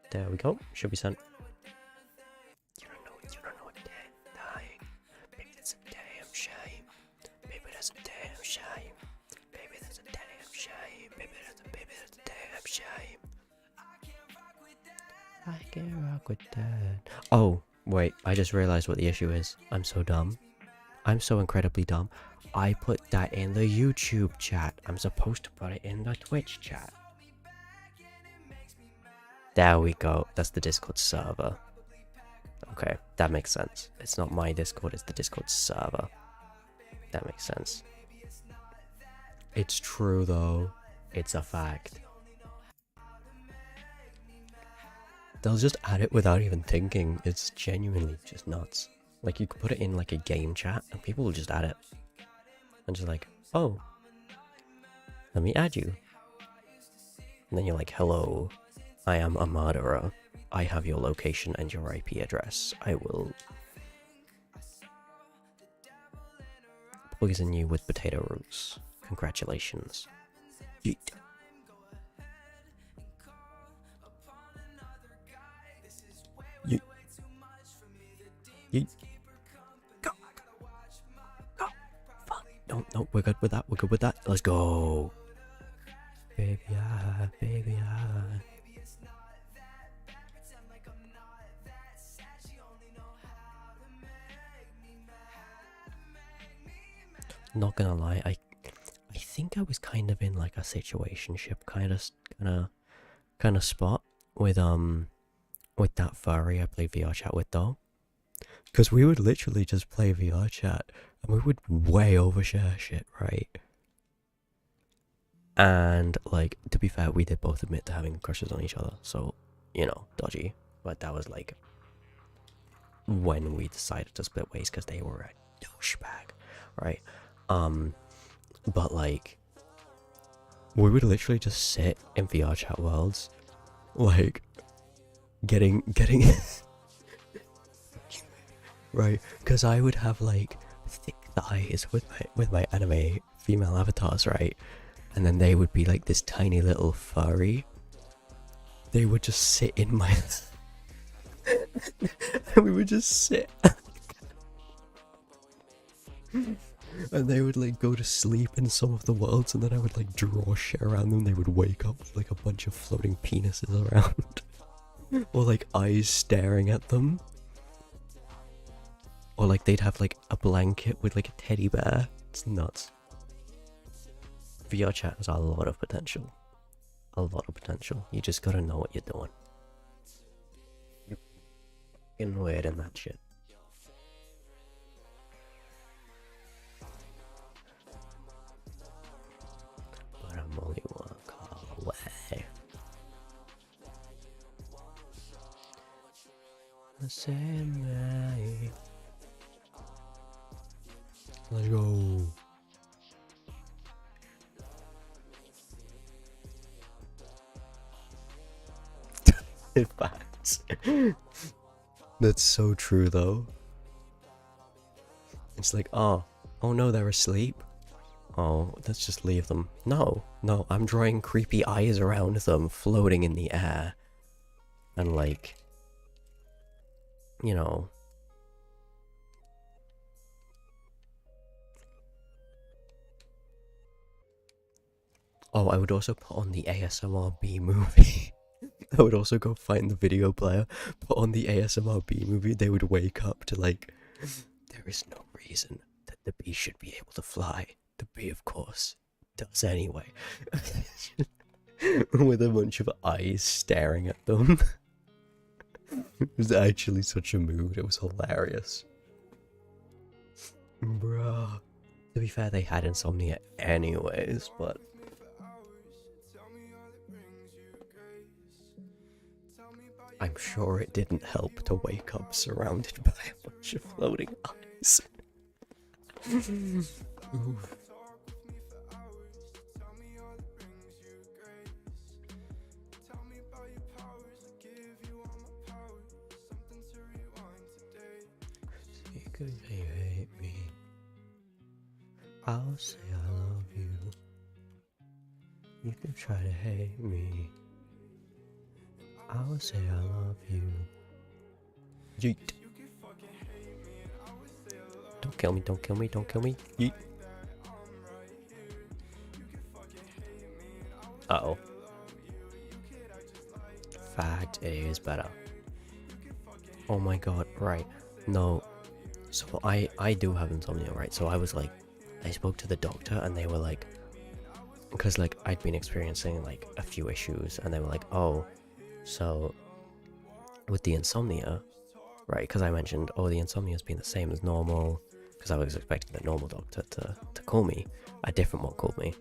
There we go. Should be sent. You don't know a damn thing. Baby, that's a damn shame. Baby, that's a damn shame. Baby, that's a damn shame. Baby, that's a damn shame. get rock with that. Oh, wait, I just realized what the issue is. I'm so dumb. I'm so incredibly dumb. I put that in the YouTube chat. I'm supposed to put it in the Twitch chat. There we go. That's the Discord server. Okay, that makes sense. It's not my Discord, it's the Discord server. That makes sense. It's true though. It's a fact. They'll just add it without even thinking. It's genuinely just nuts. Like, you could put it in like a game chat and people will just add it. And just like, oh, let me add you. And then you're like, hello, I am a murderer. I have your location and your IP address. I will poison you with potato roots. Congratulations. Yeet. Yeet. Yeet. Go. Go. Fuck. No, we're good with that. We're good with that. Let's go. Baby, baby, Not gonna lie, I think I was kind of in like a situationship kind of spot with that furry I played VR chat with though, because we would literally just play VR chat and we would way overshare shit, right? And like, to be fair, we did both admit to having crushes on each other, so you know, dodgy. But that was like when we decided to split ways because they were a douchebag, right? But like, we would literally just sit in VR chat worlds, like, getting right, because I would have like thick thighs with my anime female avatars, right, and then they would be like this tiny little furry. They would just sit in my and we would just sit and they would like go to sleep in some of the worlds, and then I would like draw shit around them. They would wake up with like a bunch of floating penises around or like eyes staring at them, or like they'd have like a blanket with like a teddy bear. It's nuts. VR chat has a lot of potential. A lot of potential. You just gotta know what you're doing. You're fucking weird in that shit. But I'm only one call away. The same way. Let's go. Facts. That's so true though. It's like, oh no, they're asleep. Oh, let's just leave them. No, I'm drawing creepy eyes around them floating in the air. And like, you know. Oh, I would also put on the ASMR B movie. I would also go find the video player, put on the ASMR B movie. They would wake up to like, there is no reason that the bee should be able to fly. The bee, of course, does anyway. With a bunch of eyes staring at them. It was actually such a mood. It was hilarious. Bruh. To be fair, they had insomnia anyways, but I'm sure it didn't help to wake up surrounded by a bunch of floating eyes. Because you hate me, I'll say I love you. You can try to hate me, I will say I love you. Yeet. Don't kill me, don't kill me, don't kill me. Yeet. Uh-oh. Fact is better. Oh my god, right. No. So I do have insomnia, right? So I was like, I spoke to the doctor and they were like, because like I'd been experiencing like a few issues and they were like, oh, so with the insomnia, right? Because I mentioned, oh, the insomnia has been the same as normal, because I was expecting the normal doctor to call me. A different one called me.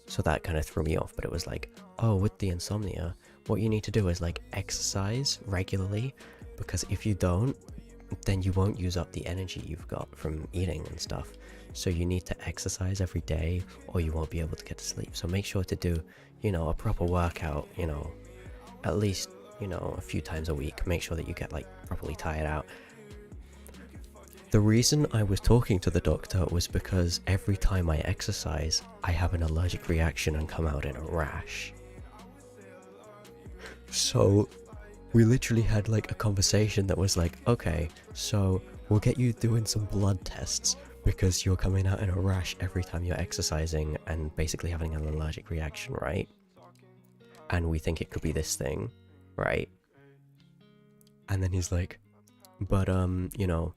So that kind of threw me off, but it was like, oh, with the insomnia, what you need to do is like exercise regularly, because if you don't, then you won't use up the energy you've got from eating and stuff. So you need to exercise every day or you won't be able to get to sleep. So make sure to do, you know, a proper workout, you know, at least, you know, a few times a week. Make sure that you get like properly tired out. The reason I was talking to the doctor was because every time I exercise, I have an allergic reaction and come out in a rash. So we literally had like a conversation that was like, okay, so we'll get you doing some blood tests because you're coming out in a rash every time you're exercising and basically having an allergic reaction, right? And we think it could be this thing, right? And then he's like, but you know,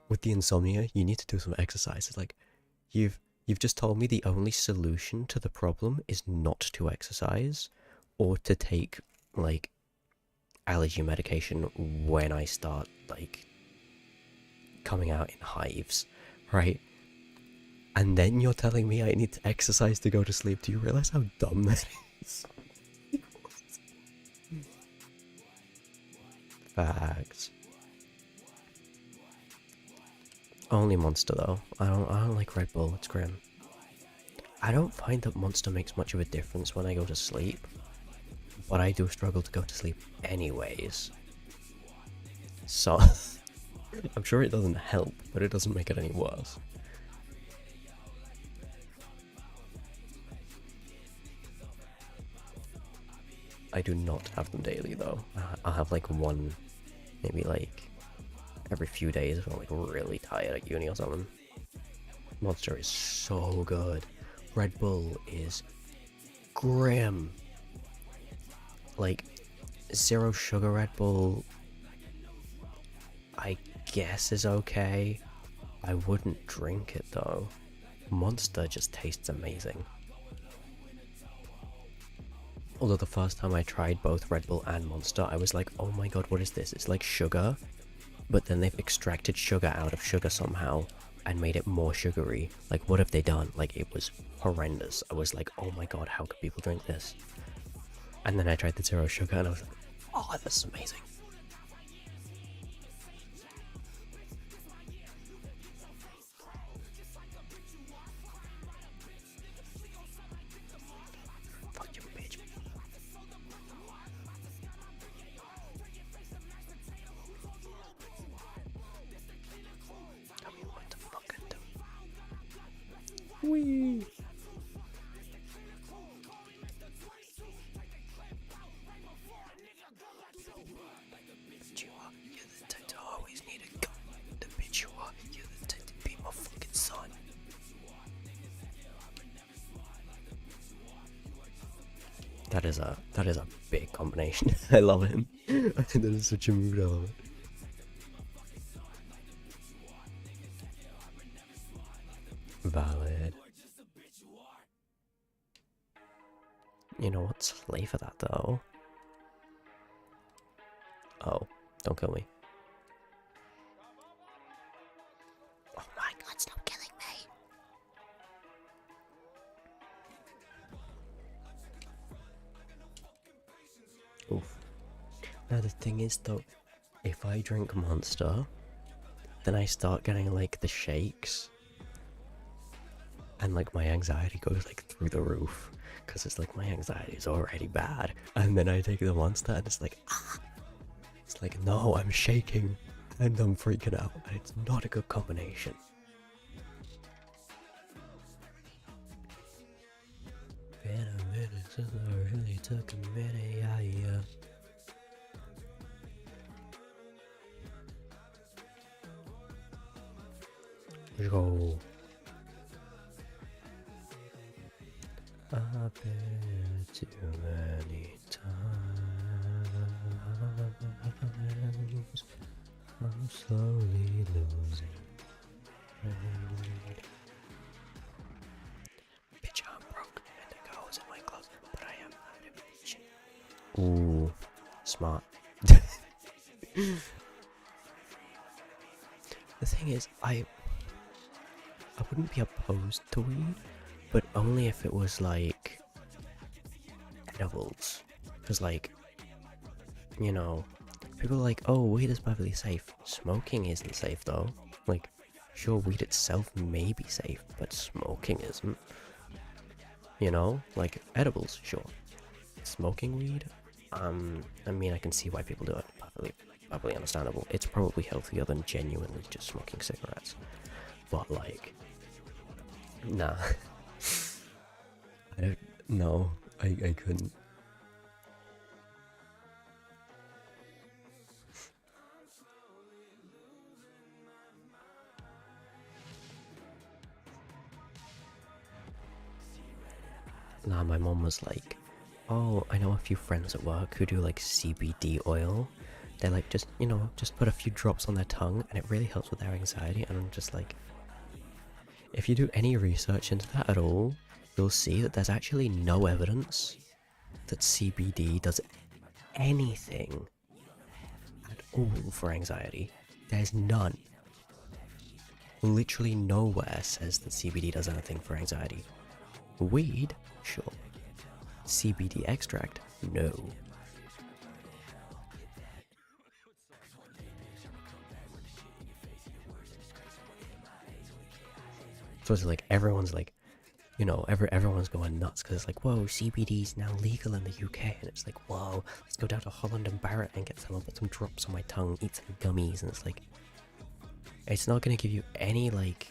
with the insomnia, you need to do some exercise. It's like, you've just told me the only solution to the problem is not to exercise or to take like allergy medication when I start like coming out in hives, right? And then you're telling me I need to exercise to go to sleep. Do you realize how dumb that is? Facts. Only Monster though. I don't like Red Bull, it's grim. I don't find that Monster makes much of a difference when I go to sleep, but I do struggle to go to sleep anyways. So, I'm sure it doesn't help, but it doesn't make it any worse. I do not have them daily though. I'll have like one, maybe like every few days if I'm like really tired at uni or something. Monster is so good. Red Bull is grim. Like, zero sugar Red Bull, I guess is okay. I wouldn't drink it though. Monster just tastes amazing. Although the first time I tried both Red Bull and Monster, I was like, oh my god, what is this? It's like sugar, but then they've extracted sugar out of sugar somehow and made it more sugary. Like, what have they done? Like, it was horrendous. I was like, oh my god, how could people drink this? And then I tried the zero sugar and I was like, oh, that's amazing. Fuck you, bitch. Tell me what to fucking do. Whee! That is a big combination. I love him. I think that is such a mood element. Valid. You know what? Slay for that though. Oh, don't kill me. Oh my god, stop killing me. Oof. Now the thing is though, if I drink Monster, then I start getting like the shakes. And like my anxiety goes like through the roof. Cause it's like my anxiety is already bad. And then I take the Monster and it's like, ah! It's like, no, I'm shaking and I'm freaking out. And it's not a good combination. Been a minute since I really took a minute, yeah. Let's go. I've been too many times. I'm slowly losing. Bitch, I'm broke and the girl's in my clothes, but I am out of bitch. Ooh, smart. The thing is, I wouldn't be opposed to weed, but only if it was like edibles. Because like, you know, people are like, oh, weed is perfectly safe. Smoking isn't safe though. Like, sure, weed itself may be safe, but smoking isn't. You know, like edibles, sure. Smoking weed, I mean, I can see why people do it. Perfectly understandable. It's probably healthier than genuinely just smoking cigarettes. But like, nah. I don't know. I couldn't. Nah, my mom was like, oh, I know a few friends at work who do like CBD oil. They're like, just, you know, just put a few drops on their tongue and it really helps with their anxiety. And I'm just like, if you do any research into that at all, you'll see that there's actually no evidence that CBD does anything at all for anxiety. There's none. Literally nowhere says that CBD does anything for anxiety. Weed, sure. CBD extract, no. So it's like everyone's like, you know, everyone's going nuts because it's like, whoa, CBD's now legal in the UK, and it's like, whoa, let's go down to Holland and Barrett and get some, put some drops on my tongue, eat some gummies, and it's like, it's not gonna give you any like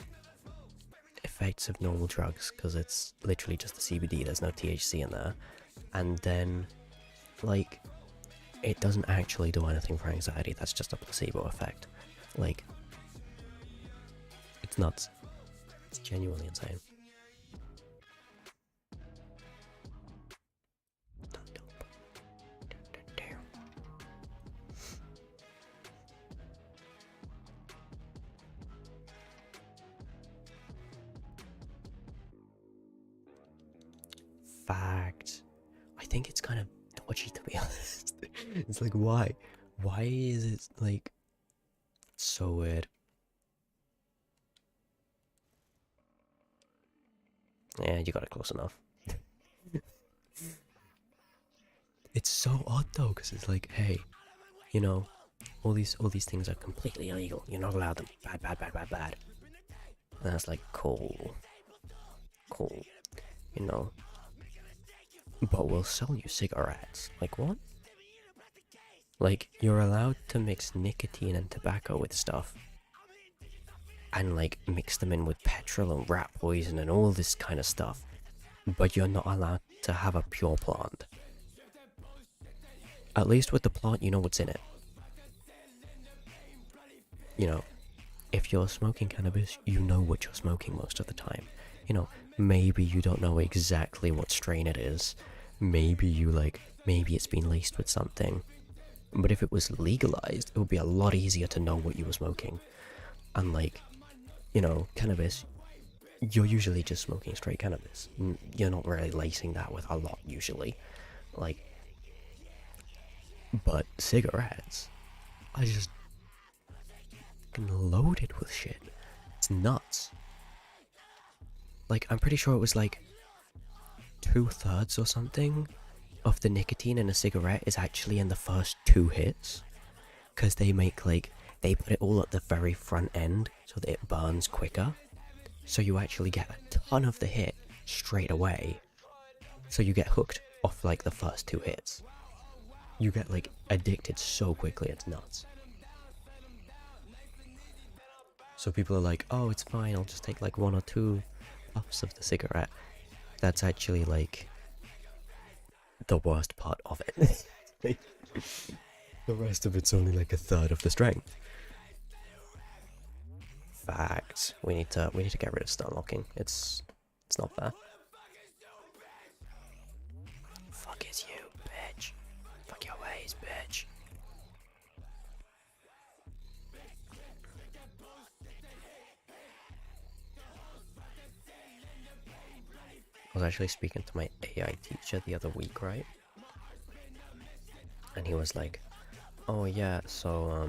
effects of normal drugs because it's literally just the CBD. There's no THC in there, and then like, it doesn't actually do anything for anxiety. That's just a placebo effect. Like, it's nuts. It's genuinely insane. Fact. I think it's kind of dodgy, to be honest. It's like, why? Why is it like so weird? Yeah, you got it close enough. It's so odd though, because it's like, hey, you know, all these things are completely illegal. You're not allowed them. Bad. And that's like, cool, you know. But we'll sell you cigarettes. Like, what? Like, you're allowed to mix nicotine and tobacco with stuff. And, like, mix them in with petrol and rat poison and all this kind of stuff. But you're not allowed to have a pure plant. At least with the plant, you know what's in it. You know, if you're smoking cannabis, you know what you're smoking most of the time. You know, maybe you don't know exactly what strain it is. Maybe maybe it's been laced with something. But if it was legalized, it would be a lot easier to know what you were smoking. And like, you know, cannabis, you're usually just smoking straight cannabis. You're not really lacing that with a lot usually. Like, but cigarettes are just loaded with shit. It's nuts. Like, I'm pretty sure it was like 2/3 or something of the nicotine in a cigarette is actually in the first 2 hits. Because they make like, they put it all at the very front end so that it burns quicker. So you actually get a ton of the hit straight away. So you get hooked off like the first 2 hits. You get like addicted so quickly, it's nuts. So people are like, oh, it's fine, I'll just take like 1 or 2 puffs of the cigarette. That's actually like the worst part of it. The rest of it's only like 1/3 of the strength. Facts. We need to get rid of stun locking. It's not fair. Fuck is you, bitch. Fuck your ways, bitch. was actually speaking to my AI teacher the other week, right? And he was like, oh yeah, so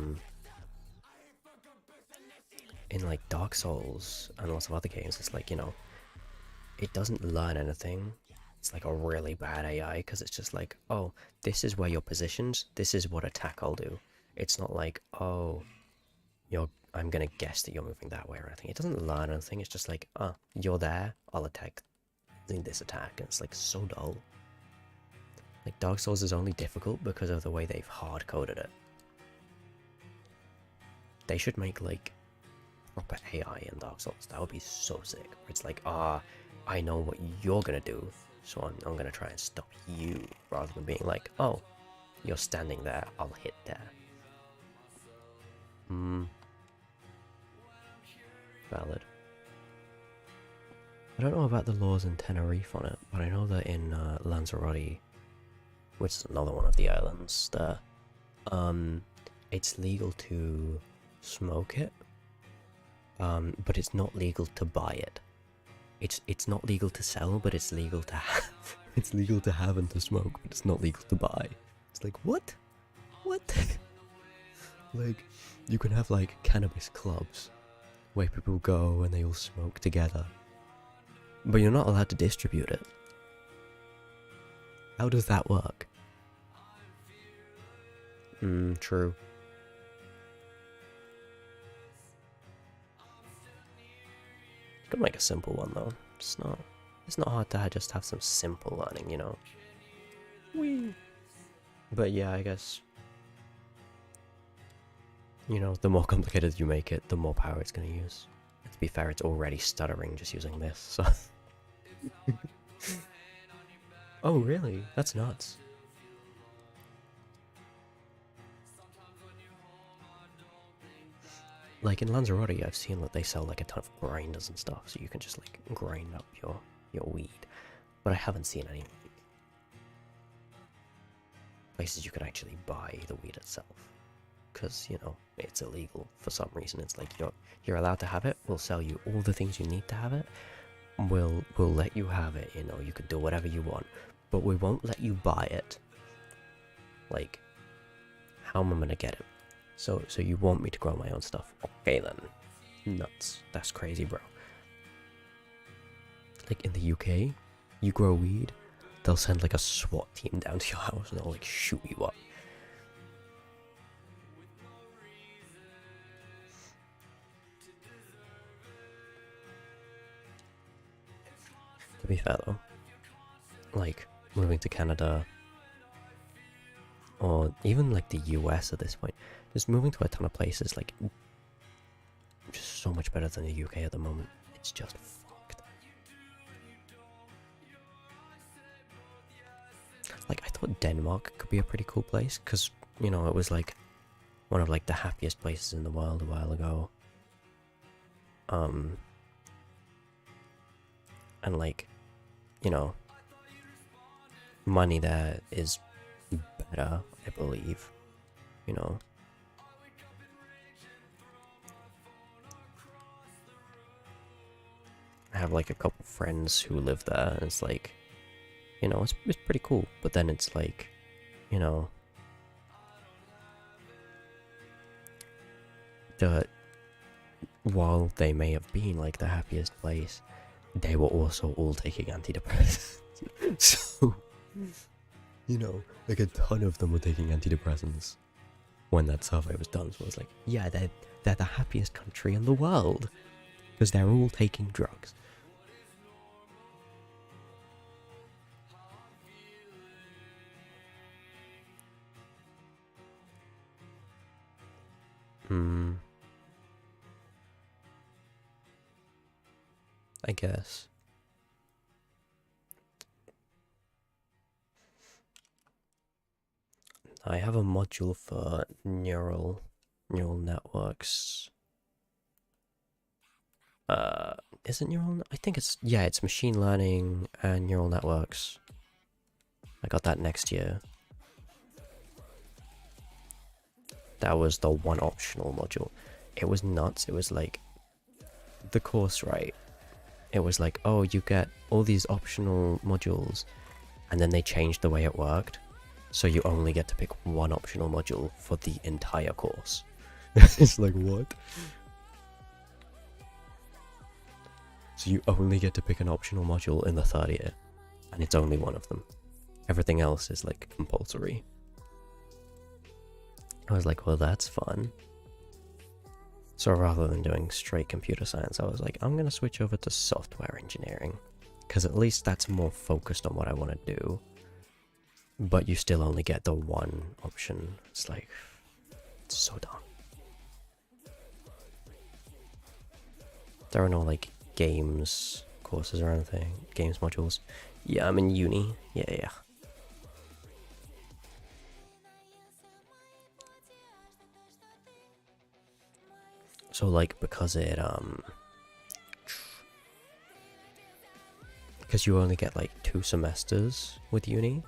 in like Dark Souls and lots of other games, it's like, you know, it doesn't learn anything. It's like a really bad AI because it's just like, oh, this is where you're positioned, this is what attack I'll do. It's not like, oh, I'm gonna guess that you're moving that way or anything. It doesn't learn anything, it's just like, oh, you're there, I'll attack this attack, and it's like so dull. Like Dark Souls is only difficult because of the way they've hard-coded it. They should make like proper AI in Dark Souls. That would be so sick. It's like, I know what you're gonna do, so I'm gonna try and stop you, rather than being like, oh, you're standing there, I'll hit there. Valid. I don't know about the laws in Tenerife on it, but I know that in Lanzarote, which is another one of the islands there, it's legal to smoke it, but it's not legal to buy it. It's not legal to sell, but it's legal to have. It's legal to have and to smoke, but it's not legal to buy. It's like, what? What? Like, you can have like cannabis clubs where people go and they all smoke together, but you're not allowed to distribute it. How does that work? True. Could make a simple one though. It's not hard to just have some simple learning, you know. Whee! But yeah, I guess, you know, the more complicated you make it, the more power it's gonna use. And to be fair, it's already stuttering just using this, so. Oh really? That's nuts. Like in Lanzarote, I've seen that they sell like a ton of grinders and stuff, so you can just like grind up your weed. But I haven't seen any places you can actually buy the weed itself, because, you know, it's illegal for some reason. It's like, you're allowed to have it, we'll sell you all the things you need to have it, we'll let you have it, you know, you can do whatever you want, but we won't let you buy it. Like, how am I gonna get it? So you want me to grow my own stuff? Okay then. Nuts. That's crazy, bro. Like in the UK, you grow weed, they'll send like a SWAT team down to your house and they'll like shoot you up. To be fair though, like moving to Canada, or even like the US at this point, just moving to a ton of places, like, just so much better than the UK at the moment. It's just fucked. Like, I thought Denmark could be a pretty cool place, because, you know, it was like one of like the happiest places in the world a while ago. And like, you know, money there is better, I believe, you know. I have like a couple friends who live there, and it's like, you know, it's pretty cool, but then it's like, you know, while they may have been like the happiest place, they were also all taking antidepressants. So, you know, like a ton of them were taking antidepressants when that survey was done. So I was like, yeah, they're the happiest country in the world because they're all taking drugs. I guess. I have a module for neural networks. Is it neural? I think it's, yeah, it's machine learning and neural networks. I got that next year. That was the one optional module. It was nuts. It was like, the course, right? it was like, oh, you get all these optional modules, and then they changed the way it worked, so you only get to pick one optional module for the entire course. It's like, what? So you only get to pick an optional module in the third year, and it's only one of them. Everything else is like compulsory. I was like, well, that's fun. So rather than doing straight computer science, I was like, I'm going to switch over to software engineering, because at least that's more focused on what I want to do. But you still only get the one option. It's like, it's so dumb. There are no like games courses or anything, games modules. Yeah, I'm in uni. Yeah. So like, because you only get like 2 semesters with uni.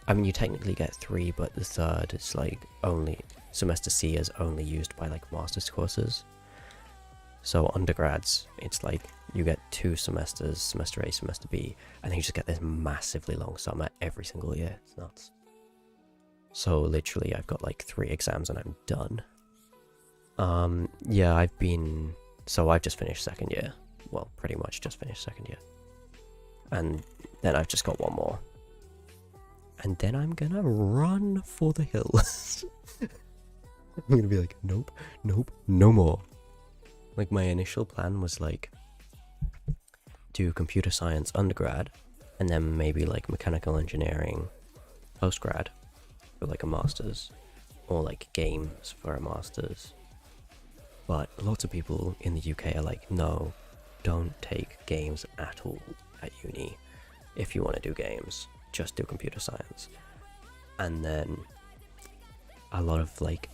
I mean, you technically get 3, but the third is like only semester C is only used by like master's courses. So undergrads, it's like you get 2 semesters, semester A, semester B, and then you just get this massively long summer every single year. It's nuts. So literally I've got like 3 exams and I'm done. Yeah, I've just finished second year. Well, pretty much just finished second year. And then I've just got 1 more. And then I'm gonna run for the hills. I'm gonna be like, nope, no more. Like, my initial plan was like, do computer science undergrad, and then maybe like mechanical engineering postgrad for like a master's, or like games for a master's. But lots of people in the UK are like, no, don't take games at all at uni. If you want to do games, just do computer science. And then a lot of like,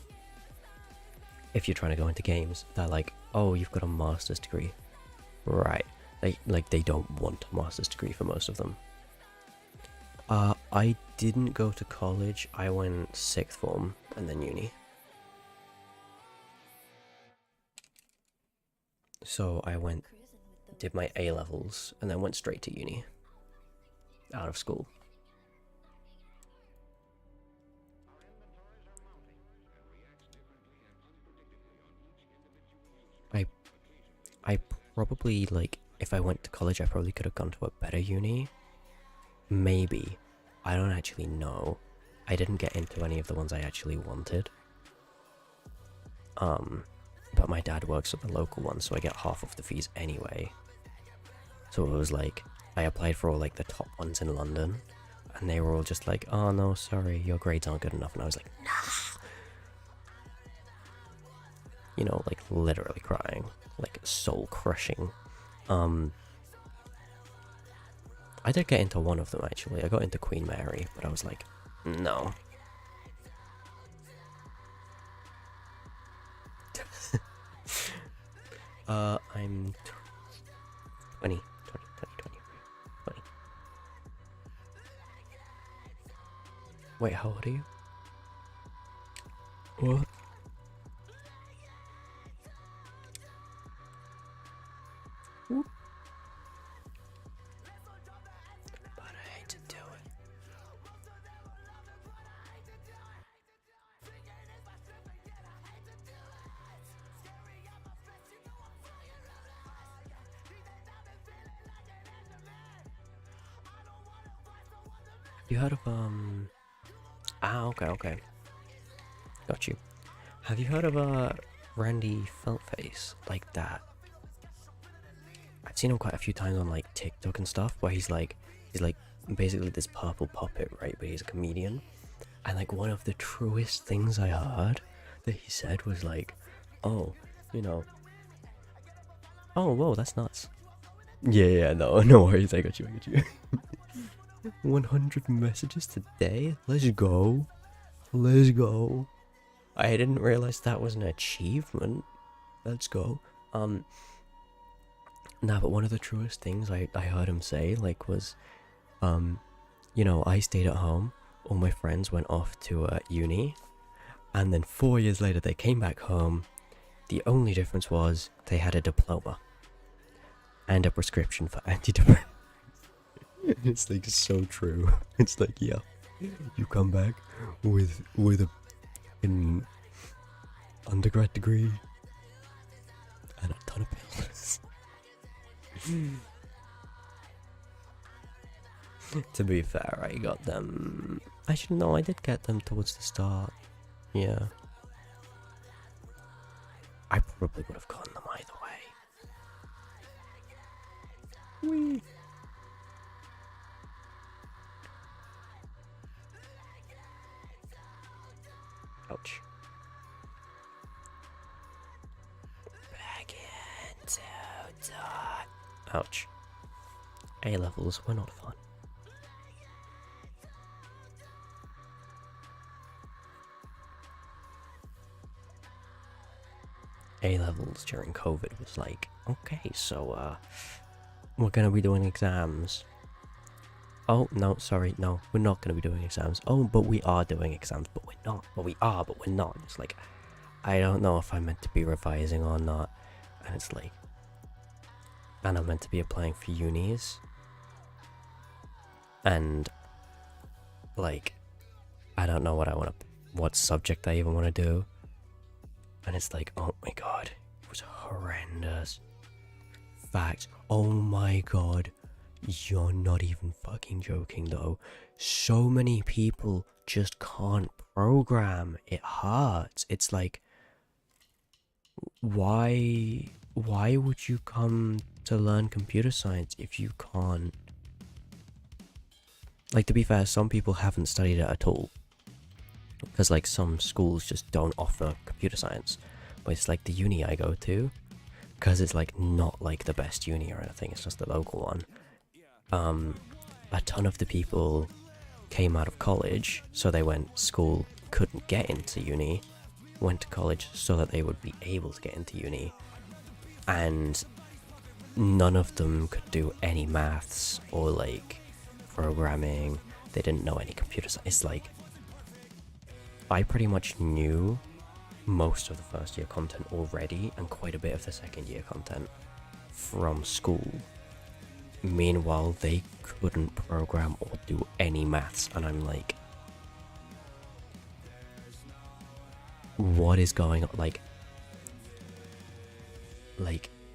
if you're trying to go into games, they're like, oh, you've got a master's degree. Right. They don't want a master's degree for most of them. I didn't go to college. I went 6th form and then uni. So I did my A-levels, and then went straight to uni. Out of school. I probably, like, if I went to college, I probably could have gone to a better uni. Maybe. I don't actually know. I didn't get into any of the ones I actually wanted. But my dad works at the local one, so I get half of the fees anyway. So it was like, I applied for all like the top ones in London, and they were all just like, oh no, sorry, your grades aren't good enough. And I was like, nah. You know, like literally crying, like soul crushing. I did get into one of them actually. I got into Queen Mary, but I was like, no. I'm 20. Wait, how old are you? What? Whoop. But I hate to do it. You heard of okay. Got you. Have you heard of Randy Feltface? Like that. I've seen him quite a few times on like TikTok and stuff, where he's like basically this purple puppet, right? But he's a comedian. And like one of the truest things I heard that he said was like, oh, you know, oh whoa, that's nuts. Yeah, no worries, I got you. 100 messages today? Let's go. I didn't realize that was an achievement. Let's go. Nah, but one of the truest things I heard him say, like, was, you know, I stayed at home, all my friends went off to uni, and then 4 years later they came back home. The only difference was they had a diploma. and a prescription for antidepressant. It's like so true. It's like, yeah, you come back with an undergrad degree and a ton of pills. To be fair, I got them. Actually, no, I did get them towards the start. Yeah. I probably would have gotten them either way. Whee! Ouch. Back into dot. Ouch. A levels were not fun. A levels during COVID was like, okay, so we're gonna be doing exams. Oh no, sorry, no, we're not gonna be doing exams. Oh, but we are doing exams, but we're not. But we are, but we're not. It's like, I don't know if I'm meant to be revising or not. And it's like, and I'm meant to be applying for unis. And like, I don't know what subject I even want to do. And it's like, oh my god, it was horrendous. Fact, oh my god, you're not even fucking joking though. So many people just can't program. It hurts. It's like, why would you come to learn computer science if you can't? Like, to be fair, some people haven't studied it at all. Because like some schools just don't offer computer science. But it's like the uni I go to, because it's like not like the best uni or anything, it's just the local one. A ton of the people came out of college, so they went school, couldn't get into uni, went to college so that they would be able to get into uni. And none of them could do any maths or like programming. They didn't know any computer science. It's like, I pretty much knew most of the first year content already and quite a bit of the second year content from school. Meanwhile, they couldn't program or do any maths, and I'm like, what is going on? Like,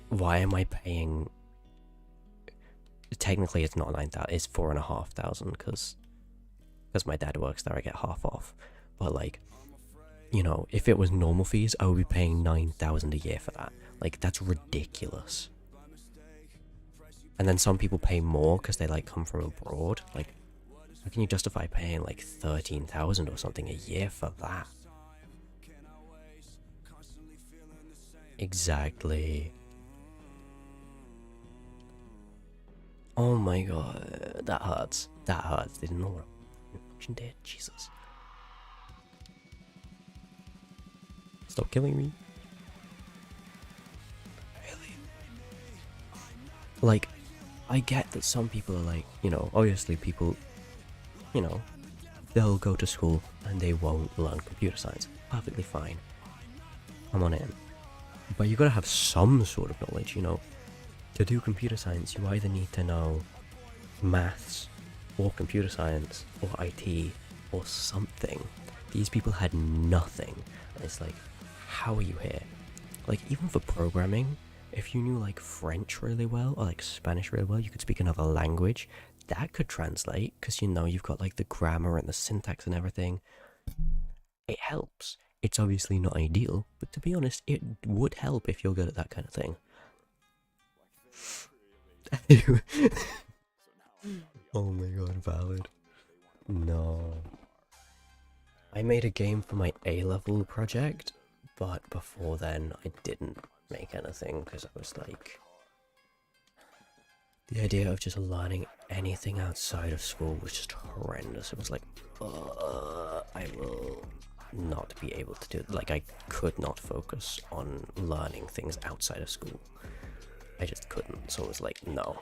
why am I paying? Technically, it's not 9,000, it's 4,500 because my dad works there, I get half off. But like, you know, if it was normal fees, I would be paying 9,000 a year for that. Like, that's ridiculous. And then some people pay more because they like come from abroad. Like, how can you justify paying like 13,000 or something a year for that? Exactly. Oh my god, that hurts. That hurts. Didn't know what I did. Jesus. Stop killing me. Really? Like, I get that some people are like, you know, obviously people, you know, they'll go to school and they won't learn computer science. Perfectly fine. I'm on in. But you gotta have some sort of knowledge, you know. To do computer science, you either need to know maths, or computer science, or IT, or something. These people had nothing. And it's like, how are you here? Like, even for programming, if you knew like French really well, or like Spanish really well, you could speak another language, that could translate, because you know, you've got like the grammar and the syntax and everything. It helps. It's obviously not ideal, but to be honest, it would help if you're good at that kind of thing. Oh my god, valid. No. I made a game for my A-level project, but before then I didn't make anything because I was like, the idea of just learning anything outside of school was just horrendous. It was like, I will not be able to do it. Like, I could not focus on learning things outside of school. I just couldn't, so it was like, no.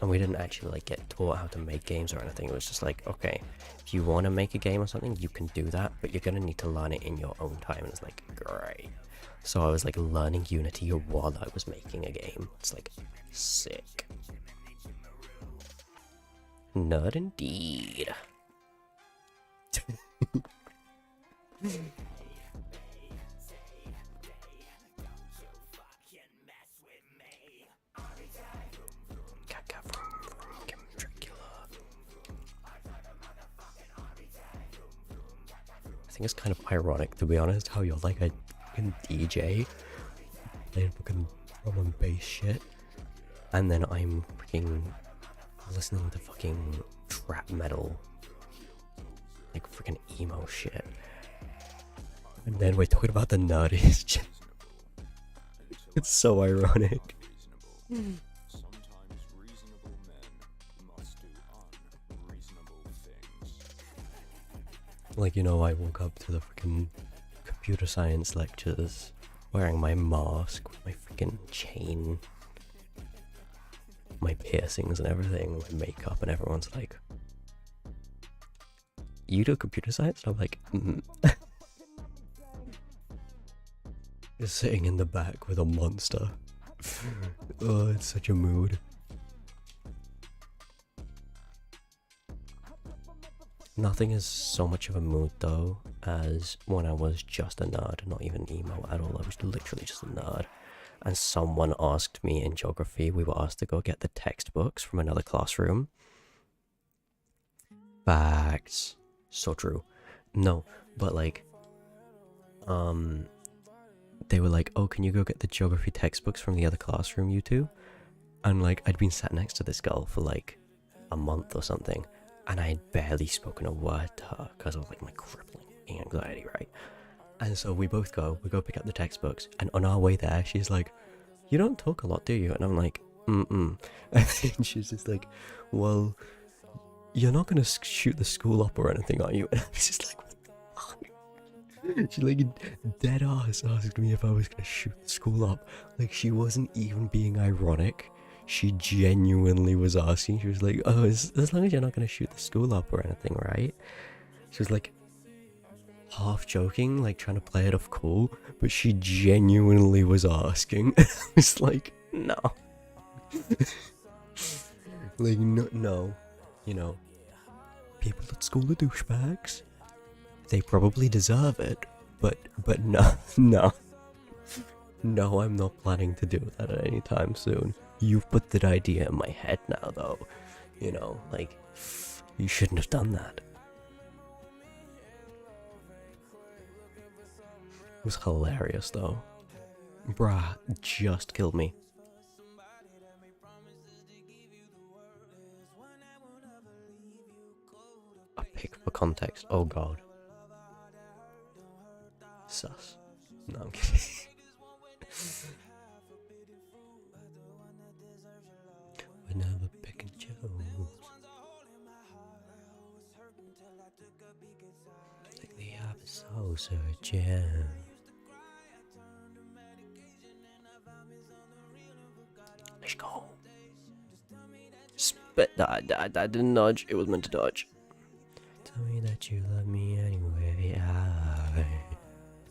And we didn't actually like get taught how to make games or anything. It was just like, okay, if if you want to make a game or something, you can do that, but you're gonna need to learn it in your own time. And it's like, great. So I was like learning Unity while I was making a game. It's like sick. Nerd indeed. I think it's kind of ironic, to be honest, how you're like a fucking DJ playing fucking drum and bass shit, and then I'm freaking listening to fucking trap metal, like freaking emo shit, and then we're talking about the nerdiest shit. It's so ironic. Sometimes reasonable men must do unreasonable things. Like, you know, I woke up to the freaking computer science lectures wearing my mask with my freaking chain, my piercings and everything, my makeup, and everyone's like, you do computer science? I'm like, Just sitting in the back with a monster. Oh, it's such a mood. Nothing is so much of a mood though as when I was just a nerd, not even emo at all. I was literally just a nerd. And someone asked me in geography, we were asked to go get the textbooks from another classroom. Facts. So true. No, but like, they were like, oh, can you go get the geography textbooks from the other classroom, you two? And like, I'd been sat next to this girl for like a month or something, and I had barely spoken a word to her because of like my crippling anxiety, right? And so we go pick up the textbooks, and on our way there, she's like, you don't talk a lot, do you? And I'm like, and she's just like, well, you're not gonna shoot the school up or anything, are you? And I was just like, what the fuck? She like dead ass asked me if I was gonna shoot the school up. Like, she wasn't even being ironic. She genuinely was asking. She was like, oh, as long as you're not gonna shoot the school up or anything, right? She was like half joking, like trying to play it off cool, but she genuinely was asking. I was like, no. Like, no, you know, people at school are douchebags. They probably deserve it, but no, I'm not planning to do that at any time soon. You've put that idea in my head now, though. You know, like, you shouldn't have done that. It was hilarious, though. Bruh, just killed me. A pic for context, oh god. Sus. No, I'm kidding. We're never picking Joes. Like the episode surgeon. Let's go. Spit. I didn't nudge. It was meant to dodge. Tell me that you love me anyway.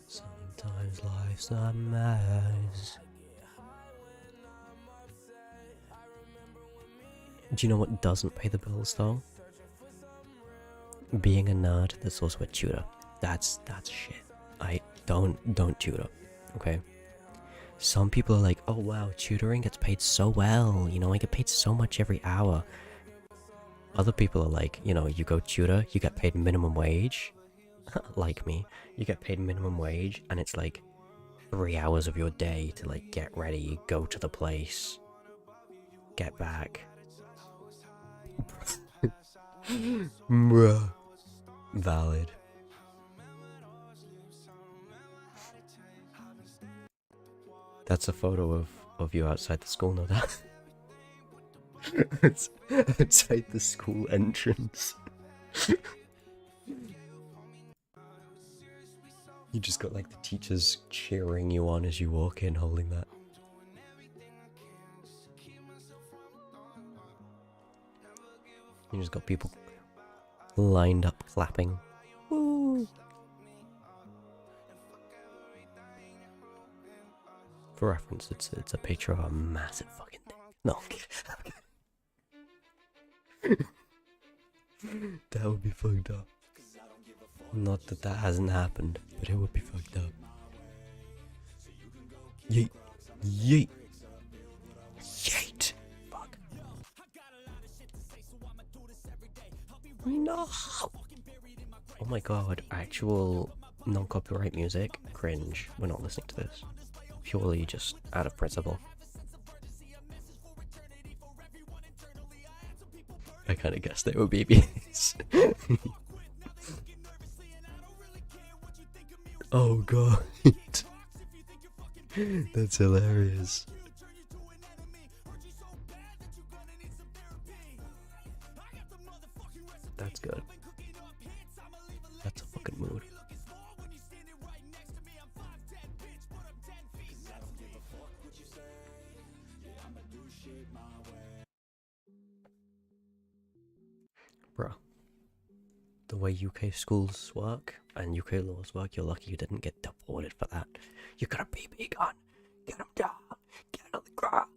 Sometimes life's a mess. Do you know what doesn't pay the bills though? Being a nerd that's also a tutor. That's shit. Don't tutor. Okay? Some people are like, oh wow, tutoring gets paid so well, you know, I get paid so much every hour. Other people are like, you know, you go tutor, you get paid minimum wage. Like me, you get paid minimum wage, and it's like 3 hours of your day to like get ready, go to the place, get back. Bruh. Valid. That's a photo of you outside the school, no doubt. It's outside the school entrance. You just got like the teachers cheering you on as you walk in holding that. You just got people lined up clapping. Woo! For reference, it's a picture of a massive fucking dick. No, that would be fucked up. Not that that hasn't happened, but it would be fucked up. Yeet. Yeet. Yeet. Fuck. No. Oh my god, actual non-copyright music? Cringe. We're not listening to this. Purely just out of principle. I kinda guessed they were BBs. Oh god. That's hilarious. That's good. That's a fucking mood. Bro, the way UK schools work and UK laws work, you're lucky you didn't get deported for that. You got a BB gun. Get him down. Get on the ground.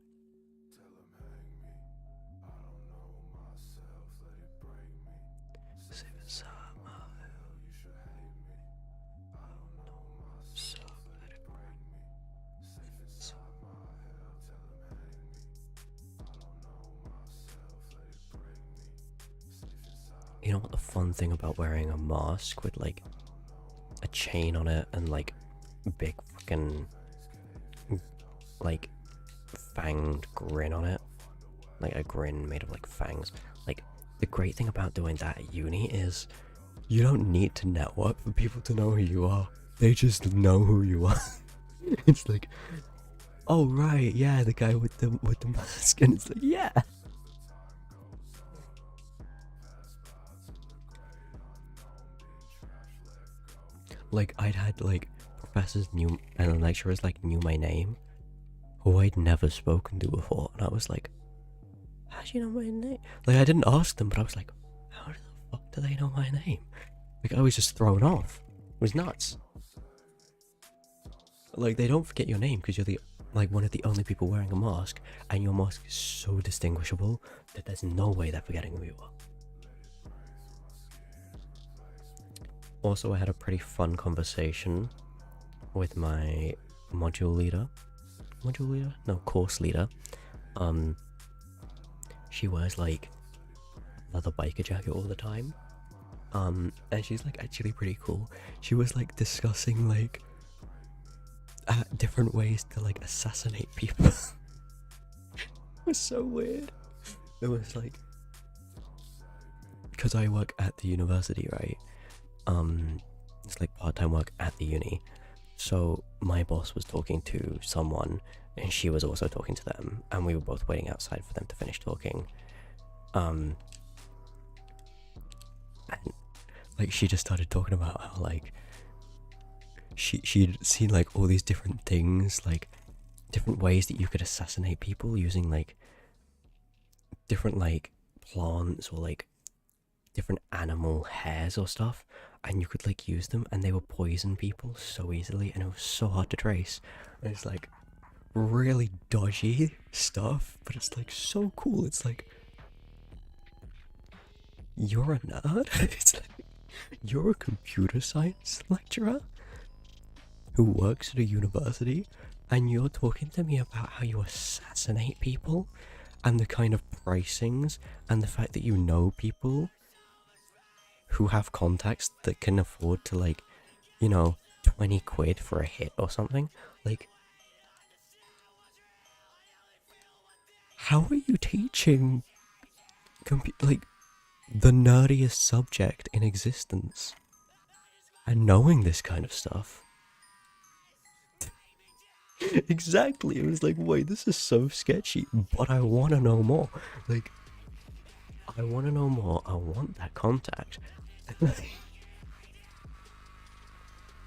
You know what the fun thing about wearing a mask with like a chain on it and like big fucking like fanged grin on it, like a grin made of like fangs. Like the great thing about doing that at uni is you don't need to network for people to know who you are. They just know who you are. It's like, oh right, yeah, the guy with the mask, and it's like, yeah. Like I'd had like professors knew and lecturers like knew my name who I'd never spoken to before, and I was like, how do you know my name? Like I didn't ask them, but I was like, how the fuck do they know my name? Like I was just thrown off. It was nuts. Like they don't forget your name because you're the like one of the only people wearing a mask, and your mask is so distinguishable that there's no way they're forgetting who you are. Also, I had a pretty fun conversation with my module leader. Module leader? No, course leader. She wears like leather biker jacket all the time. And she's like actually pretty cool. She was like discussing like different ways to like assassinate people. It was so weird. It was like, because I work at the university, right? It's like part-time work at the uni. So my boss was talking to someone and she was also talking to them, and we were both waiting outside for them to finish talking. And like she just started talking about how like she'd seen like all these different things, like different ways that you could assassinate people using like different like plants or like different animal hairs or stuff, and you could like use them and they would poison people so easily, and it was so hard to trace. And it's like really dodgy stuff, but it's like so cool. It's like, you're a nerd. It's like, you're a computer science lecturer who works at a university, and you're talking to me about how you assassinate people and the kind of pricings and the fact that you know people who have contacts that can afford to like, you know, 20 quid for a hit or something. Like, how are you teaching like the nerdiest subject in existence and knowing this kind of stuff? Exactly. It was like, wait, this is so sketchy, but I want to know more. Like, I want to know more. I want that contact.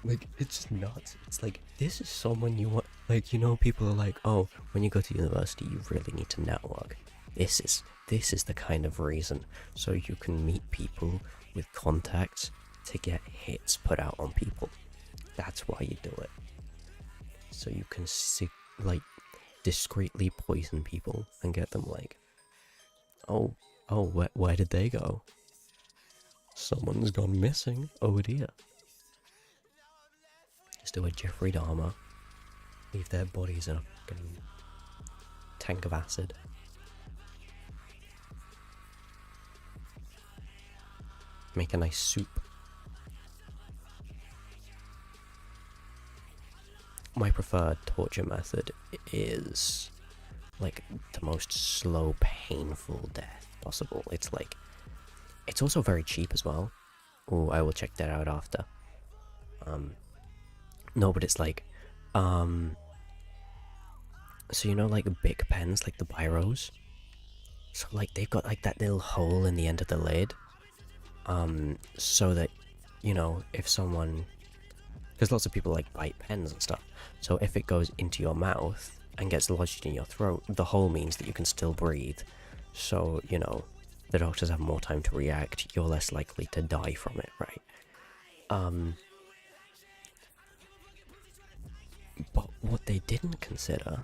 Like, it's nuts. It's like, this is someone you want. Like, you know, people are like, oh, when you go to university, you really need to network. This is this is the kind of reason. So you can meet people with contacts to get hits put out on people. That's why you do it. So you can discreetly poison people and get them like, oh, where did they go? Someone's gone missing. Oh dear. Just do a Jeffrey Dahmer. Leave their bodies in a fucking tank of acid. Make a nice soup. My preferred torture method is like the most slow, painful death possible. It's also very cheap as well. Oh, I will check that out after. No, but it's like, so you know, like big pens, like the biros. So like they've got like that little hole in the end of the lid, so that, you know, if someone, because lots of people like bite pens and stuff. So if it goes into your mouth and gets lodged in your throat, the hole means that you can still breathe. So, you know, the doctors have more time to react. You're less likely to die from it, right? But what they didn't consider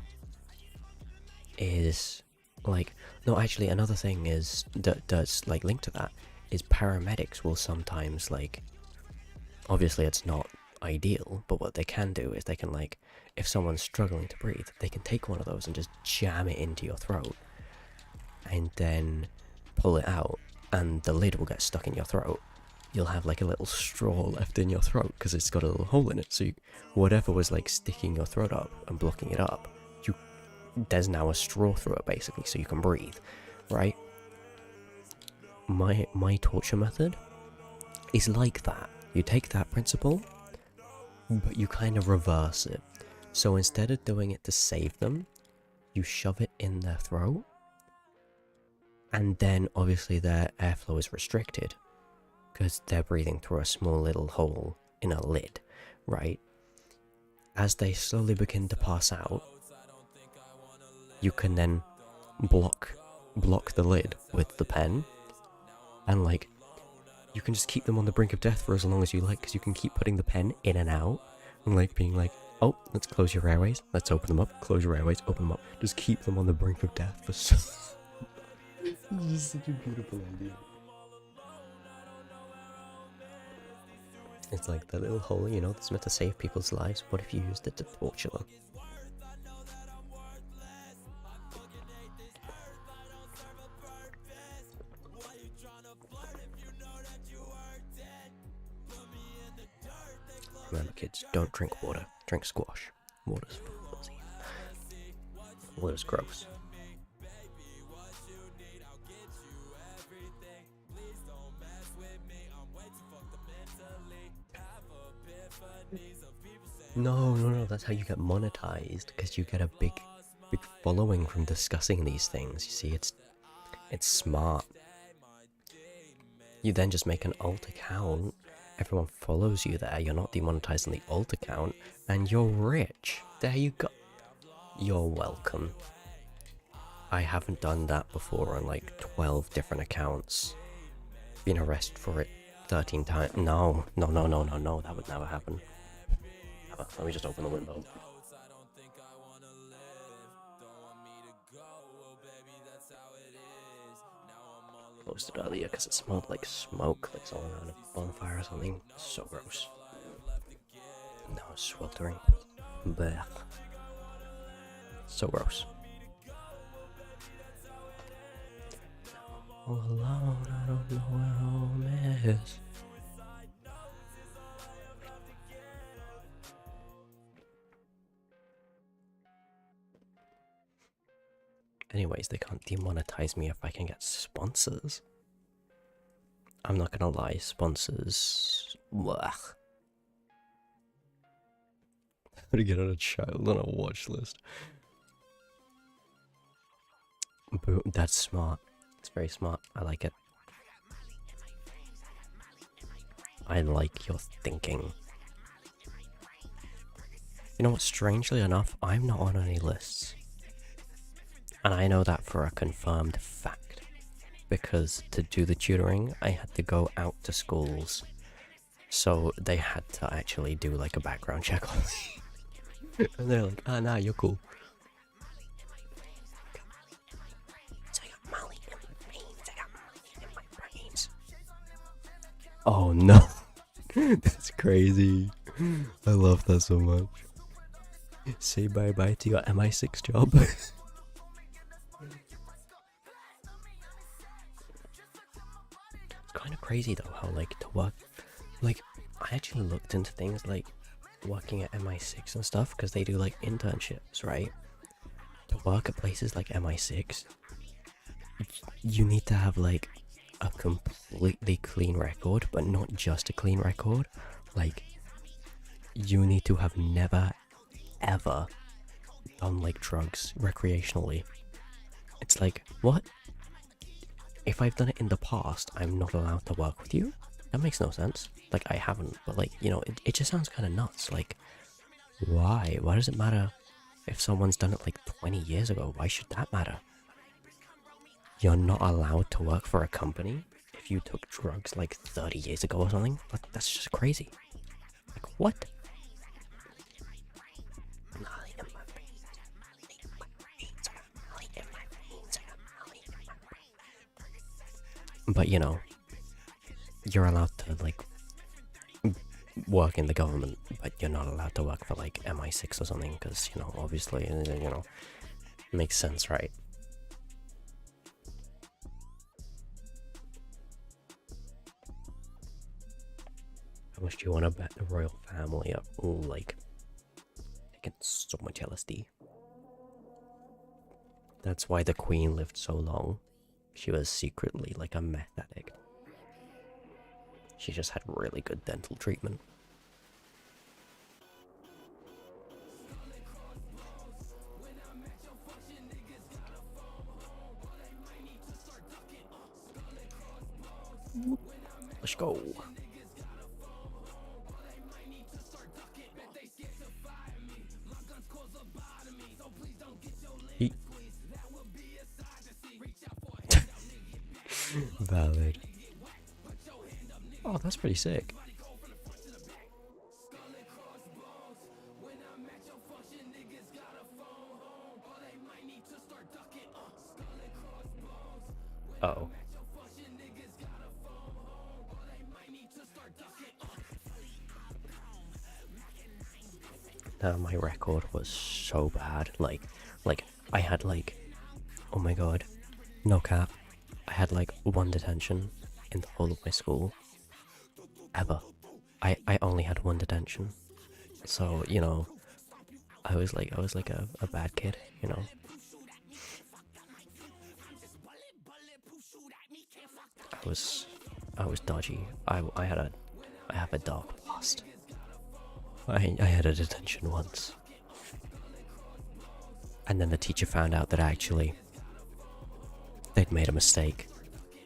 is, like, no, actually, another thing is that does like link to that is paramedics will sometimes, like, obviously it's not ideal, but what they can do is they can, like, if someone's struggling to breathe, they can take one of those and just jam it into your throat and then pull it out, and the lid will get stuck in your throat. You'll have like a little straw left in your throat because it's got a little hole in it, so whatever was like sticking your throat up and blocking it up, there's now a straw through it basically, so you can breathe, right? My torture method is like that. You take that principle, but you kind of reverse it. So instead of doing it to save them, you shove it in their throat, and then obviously their airflow is restricted because they're breathing through a small little hole in a lid, right? As they slowly begin to pass out, you can then block the lid with the pen, and like, you can just keep them on the brink of death for as long as you like, because you can keep putting the pen in and out, and like being like, oh, let's close your airways, let's open them up, close your airways, open them up. Just keep them on the brink of death for so... This is such a beautiful idea. It's like the little hole, you know, that's meant to save people's lives. What if you used it to torture them? Remember, kids, don't drink water. Drink squash. Water's fuzzy. Water's gross. No, that's how you get monetized, because you get a big following from discussing these things. You see, it's smart. You then just make an alt account, everyone follows you there, you're not demonetized on the alt account, and you're rich. There you go. You're welcome. I haven't done that before on like 12 different accounts. Been arrested for it 13 times. No, that would never happen. Let me just open the window. Closed it earlier because it smelled like smoke, like someone had a bonfire or something. So gross. Now it's sweltering. Blech. So gross. All alone, I don't know where home is. Anyways, they can't demonetize me if I can get sponsors. I'm not gonna lie, sponsors... Blech. I'm gonna get on a child on a watch list. Boom, that's smart. It's very smart. I like it. I like your thinking. You know what, strangely enough, I'm not on any lists. And I know that for a confirmed fact. because to do the tutoring, I had to go out to schools. So they had to actually do like a background check on me. And they're like, ah, nah, you're cool. So I got Molly in my veins, I got Molly in my brains. Oh no. That's crazy. I love that so much. Say bye-bye to your MI6 job. It's kind of crazy though how like to work, like I actually looked into things like working at MI6 and stuff because they do like internships, right? To work at places like MI6, you need to have like a completely clean record, but not just a clean record. Like you need to have never ever done like drugs recreationally. It's like, what? If I've done it in the past, I'm not allowed to work with you? That makes no sense. Like, I haven't, but like, you know, it just sounds kind of nuts. Like, why? Why does it matter if someone's done it like 20 years ago? Why should that matter? You're not allowed to work for a company if you took drugs like 30 years ago or something? Like, that's just crazy. Like, what? But you know, you're allowed to like work in the government, but you're not allowed to work for like MI6 or something because, you know, obviously, you know, makes sense, right? How much do you want to bet the royal family are all like taking so much LSD? That's why the queen lived so long. She was secretly like a meth addict. She just had really good dental treatment. Let's go. Eat. Valid. Oh, that's pretty sick. Uh-oh. My record was so bad. Like I had like, oh my god, no cap. I had like one detention in the whole of my school. Ever. I only had one detention. So, you know, I was like a bad kid, you know. I was dodgy. I have a dark past. I had a detention once. And then the teacher found out that actually they'd made a mistake.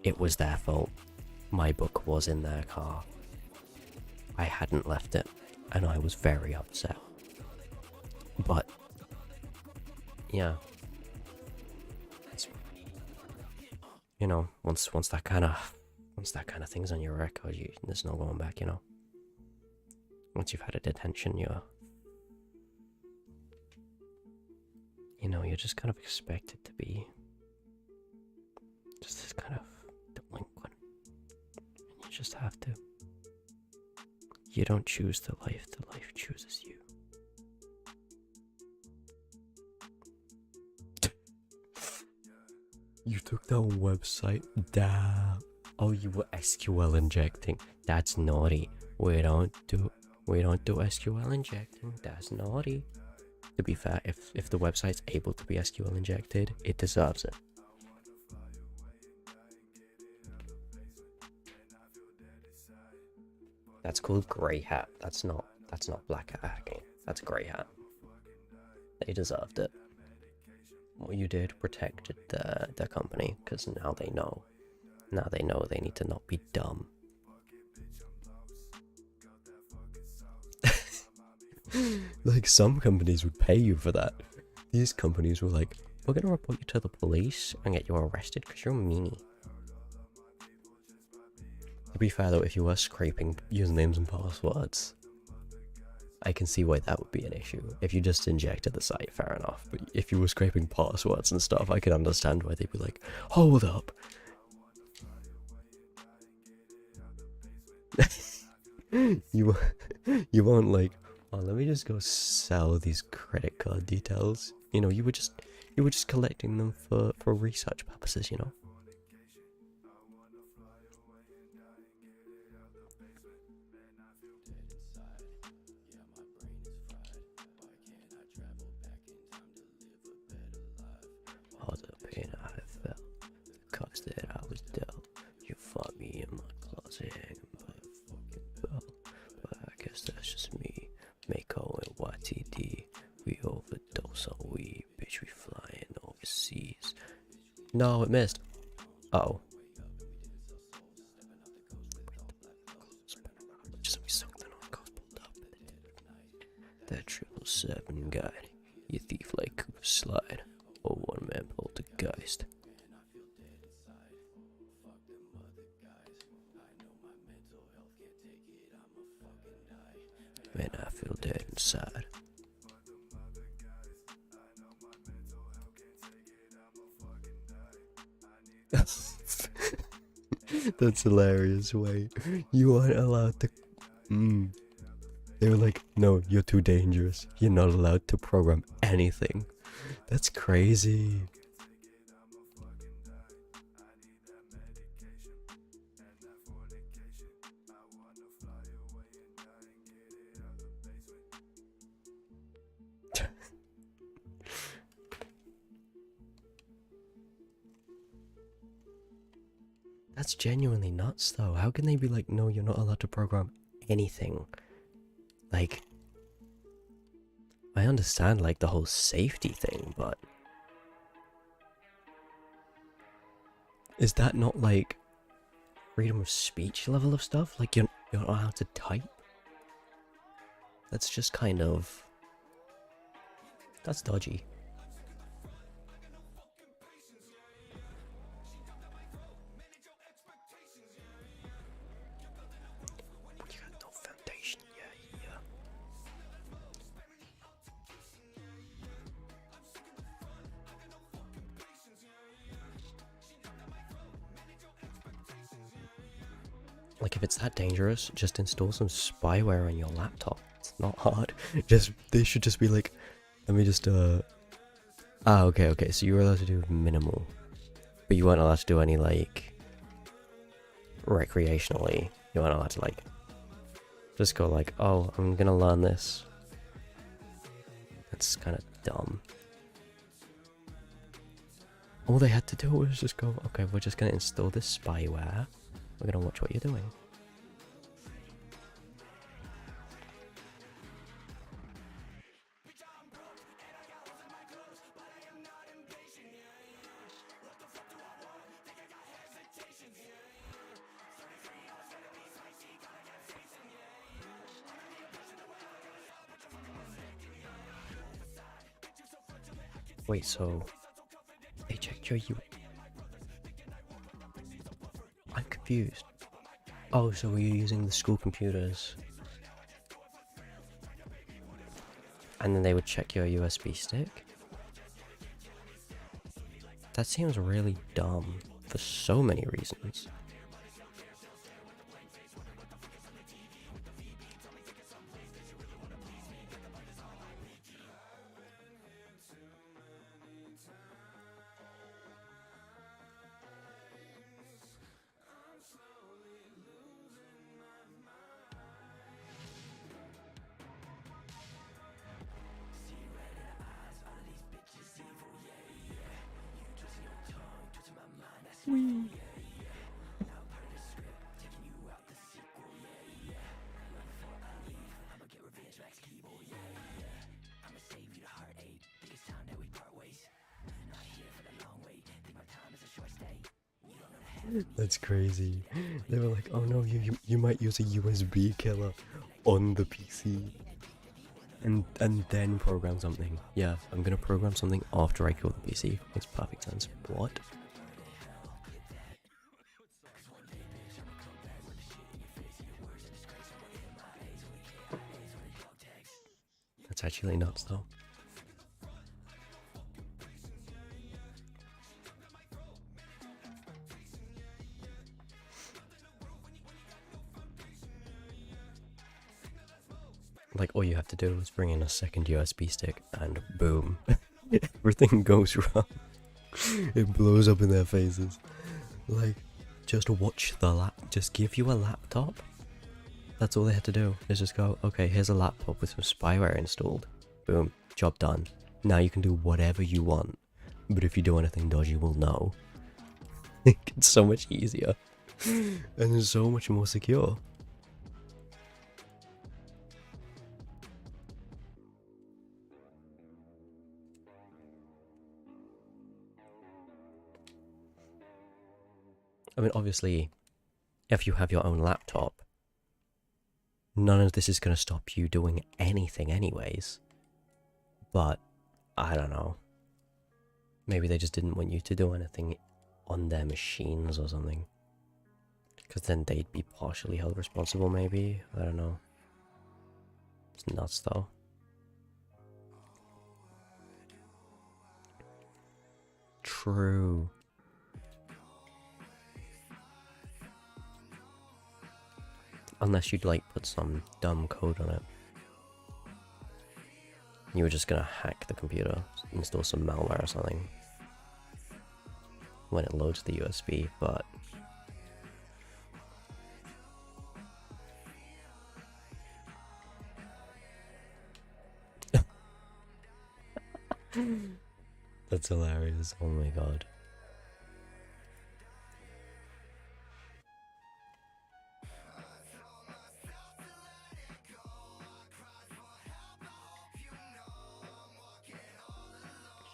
It was their fault. My book was in their car. I hadn't left it, and I was very upset. But yeah, you know, once that kind of thing's on your record, there's no going back. You know, once you've had a detention, you're just kind of expected to be just this kind of delinquent, and you just have to. You don't choose the life chooses you. You took down website? Damn. Oh, you were SQL injecting. That's naughty. We don't do SQL injecting. That's naughty. To be fair, if the website's able to be SQL injected, it deserves it. That's called grey hat. That's not black hat hacking. That's grey hat. They deserved it. What you did protected the company, because now they know. Now they know they need to not be dumb. Like, some companies would pay you for that. These companies were like, we're gonna report you to the police and get you arrested because you're a meanie. be fair though, if you were scraping usernames and passwords, I can see why that would be an issue. If you just injected the site, fair enough. But if you were scraping passwords and stuff, I can understand why they'd be like, hold up. you won't like, oh, let me just go sell these credit card details. You know, you were just collecting them for research purposes, you know. All the pain I felt, the cards that I was dealt. You fought me in my closet hanging by a fucking bell. But I guess that's just me. Mako and YTD. We overdose on weed, bitch. We flying overseas. No, it missed. Oh. That 777 guy. You thief like Cooper Slide. Or one man poltergeist. Man, I feel dead inside. That's hilarious. Wait, you aren't allowed to. They were like, no, you're too dangerous. You're not allowed to program anything. That's crazy. That's genuinely nuts though. How can they be like, no, you're not allowed to program anything? Like, I understand like the whole safety thing, but is that not like freedom of speech level of stuff? Like you're not allowed to type? That's just kind of, that's dodgy. Like if it's that dangerous, just install some spyware on your laptop. It's not hard. They should just be like, let me just okay, so you were allowed to do minimal. But you weren't allowed to do any like recreationally. You weren't allowed to like just go like, oh, I'm gonna learn this. That's kinda dumb. All they had to do was just go, okay, we're just gonna install this spyware. We're gonna watch what you're doing. Wait, so they checked your I'm confused. Oh, so were you using the school computers? And then they would check your USB stick? That seems really dumb for so many reasons. That's crazy. They were like, oh no, you might use a USB killer on the PC. And then program something. Yeah, I'm gonna program something after I kill the PC. Makes perfect sense. What? It's actually nuts though. Like, all you have to do is bring in a second USB stick and boom, everything goes wrong. It blows up in their faces. Like, just watch just give you a laptop. That's all they had to do, is just go, okay, here's a laptop with some spyware installed. Boom, job done. Now you can do whatever you want, but if you do anything dodgy, we'll know. It's so much easier, and it's so much more secure. I mean, obviously, if you have your own laptop, none of this is going to stop you doing anything anyways. But, I don't know. Maybe they just didn't want you to do anything on their machines or something. Because then they'd be partially held responsible, maybe? I don't know. It's nuts, though. True. Unless you'd like put some dumb code on it. You were just gonna hack the computer, install some malware or something when it loads the USB, but that's hilarious. Oh my god.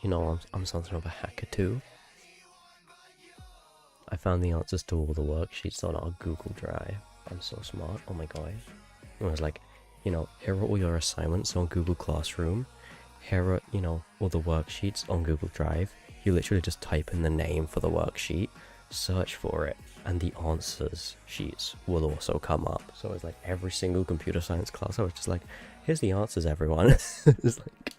You know, I'm something of a hacker too. I found the answers to all the worksheets on our Google Drive. I'm so smart. Oh my god. It was like, you know, here are all your assignments on Google Classroom. Here are, you know, all the worksheets on Google Drive. You literally just type in the name for the worksheet, search for it, and the answers sheets will also come up. So it's like every single computer science class, I was just like, here's the answers, everyone. It's like,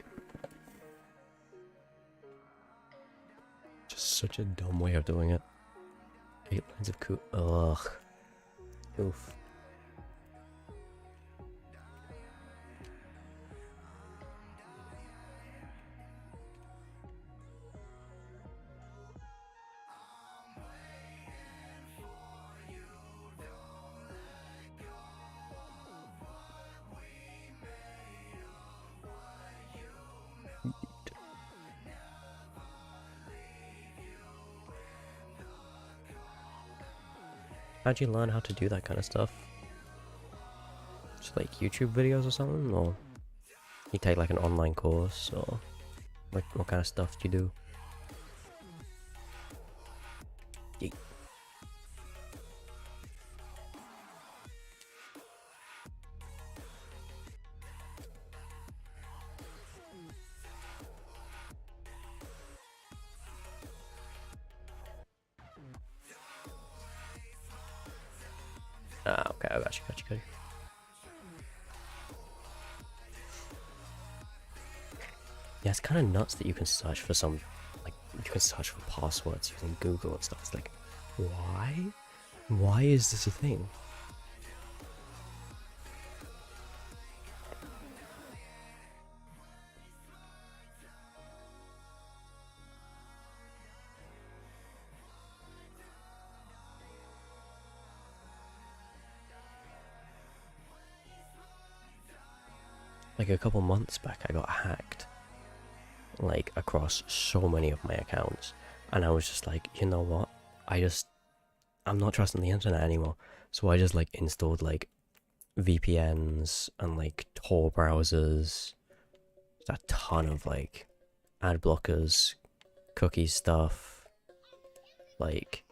just such a dumb way of doing it. 8 lines of code. Ugh. Oof. How'd you learn how to do that kind of stuff? Just like YouTube videos or something? Or you take like an online course? Or like what kind of stuff do you do? Yeet. Ah, okay, I got you. Yeah, it's kind of nuts that you can search for some, like, you can search for passwords using Google and stuff. It's like, why? Why is this a thing? Like a couple months back, I got hacked, like across so many of my accounts, and I was just like, you know what? I'm not trusting the internet anymore. So I just like installed like VPNs and like Tor browsers, a ton of like ad blockers, cookie stuff, like,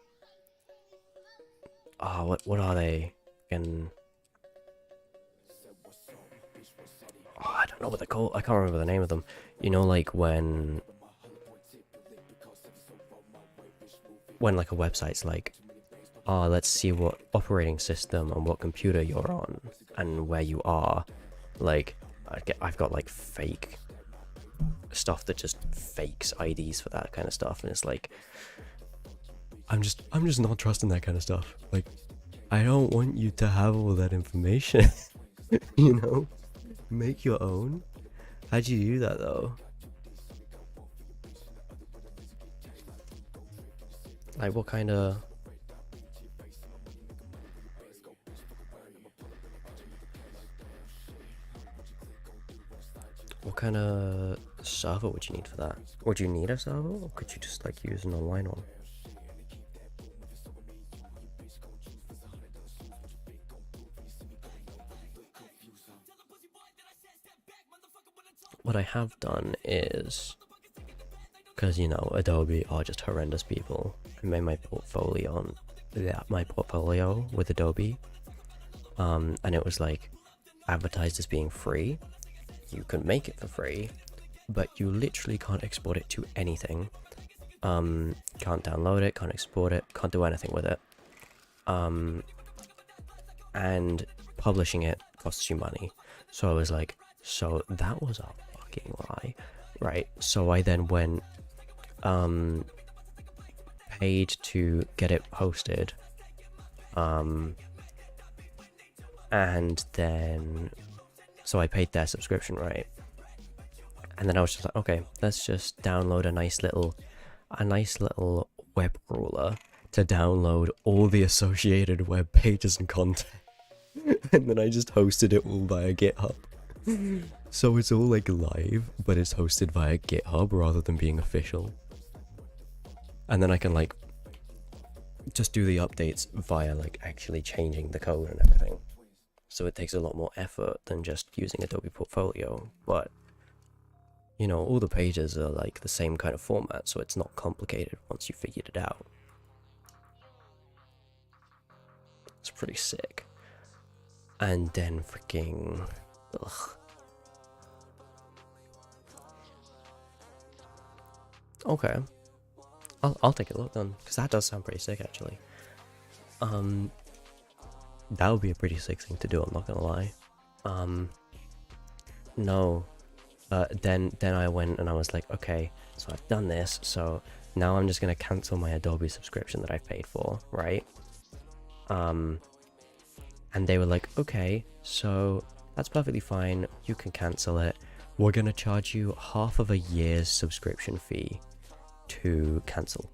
what are they? And I don't know what they're called. I can't remember the name of them. You know, like when like a website's like, oh, let's see what operating system and what computer you're on and where you are. Like, I've got like fake stuff that just fakes IDs for that kind of stuff, and it's like I'm just not trusting that kind of stuff. Like, I don't want you to have all that information. You know, make your own. How'd you do that though? Like, what kind of server would you need for that? Would you need a server, or could you just like use an online one? What I have done is, because you know Adobe are just horrendous people, I made my portfolio with Adobe, and it was like advertised as being free. You can make it for free, but you literally can't export it to anything. Can't download it, can't export it, can't do anything with it. And publishing it costs you money. So I was like, so that was a fucking lie, right? So I then went paid to get it hosted, and then so I paid their subscription, right? And then I was just like, okay, let's just download a nice little web crawler to download all the associated web pages and content. And then I just hosted it all via GitHub. So it's all like live, but it's hosted via GitHub rather than being official. And then I can like just do the updates via like actually changing the code and everything. So it takes a lot more effort than just using Adobe Portfolio, but you know, all the pages are like the same kind of format, so it's not complicated once you figured it out. It's pretty sick. And then freaking, ugh. Okay, I'll take a look then, because that does sound pretty sick actually. That would be a pretty sick thing to do, I'm not gonna lie. Then I went and I was like, okay, so I've done this, so now I'm just gonna cancel my Adobe subscription that I paid for, right? And they were like, okay, so that's perfectly fine, you can cancel it. We're gonna charge you half of a year's subscription fee to cancel.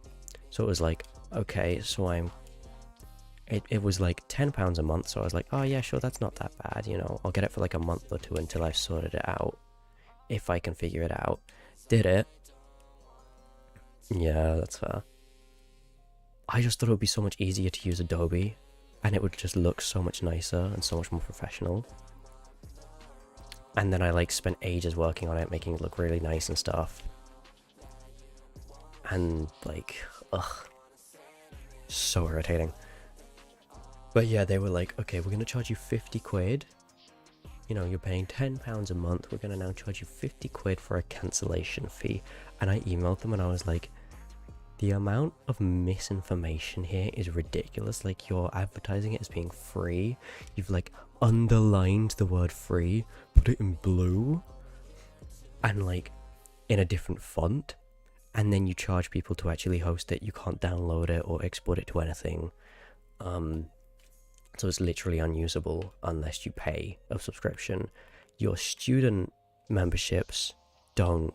So it was like, okay, so it was like £10 a month, so I was like, oh yeah, sure, that's not that bad, you know, I'll get it for like a month or two until I've sorted it out, if I can figure it out. Did it. Yeah, that's fair. I just thought it would be so much easier to use Adobe, and it would just look so much nicer and so much more professional. And then I like spent ages working on it, making it look really nice and stuff. And like, ugh, so irritating. But yeah, they were like, okay, we're gonna charge you 50 quid. You know, you're paying £10 a month, we're gonna now charge you 50 quid for a cancellation fee. And I emailed them and I was like, the amount of misinformation here is ridiculous. Like, you're advertising it as being free. You've like underlined the word free, put it in blue, and like in a different font. And then you charge people to actually host it. You can't download it or export it to anything. So it's literally unusable unless you pay a subscription. Your student memberships don't,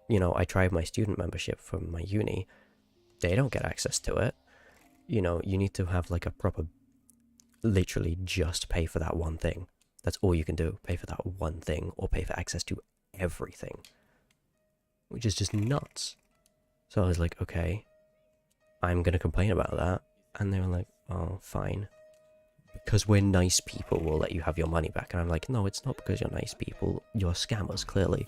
you know, I tried my student membership from my uni. They don't get access to it. You know, you need to have like a proper, literally just pay for that one thing. That's all you can do. Pay for that one thing, or pay for access to everything. Which is just nuts. So I was like, okay, I'm gonna complain about that. And they were like, oh, fine. Because we're nice people, we'll let you have your money back. And I'm like, no, it's not because you're nice people. You're scammers, clearly.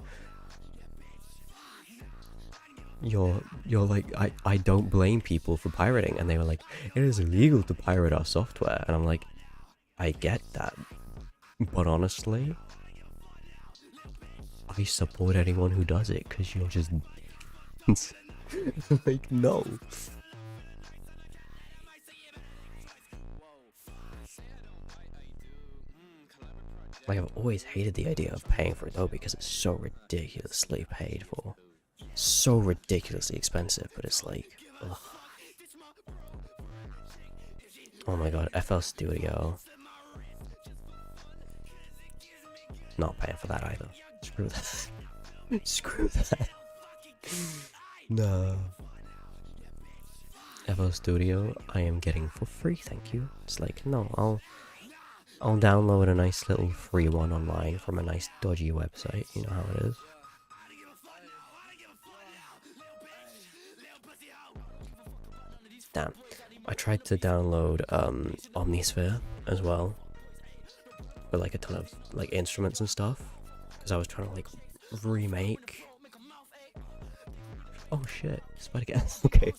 You're like, I don't blame people for pirating. And they were like, it is illegal to pirate our software. And I'm like, I get that. But honestly, I support anyone who does it, because you're just like, no. Like, I've always hated the idea of paying for Adobe because it's so ridiculously paid for. So ridiculously expensive, but it's like, ugh. Oh my god, FL Studio. Not paying for that either. Screw that. Screw that. No. FL Studio, I am getting for free, thank you. It's like, no, I'll download a nice little free one online from a nice dodgy website, you know how it is. Damn, I tried to download Omnisphere as well, with like a ton of like instruments and stuff, because I was trying to like remake. Oh shit, Spider again. Okay.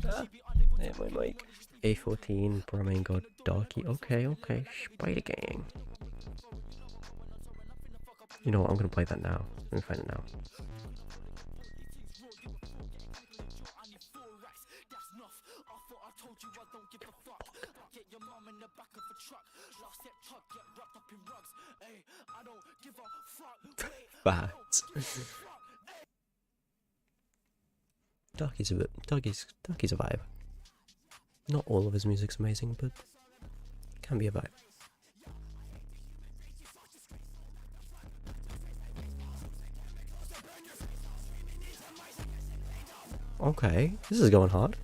Yeah, my mic. A14, Brahmin God Darky. Okay, okay, Spider Gang. You know what, I'm gonna play that now. Let me find it now. Facts. Darky's a vibe. Not all of his music's amazing, but can be a vibe. Okay, this is going hard.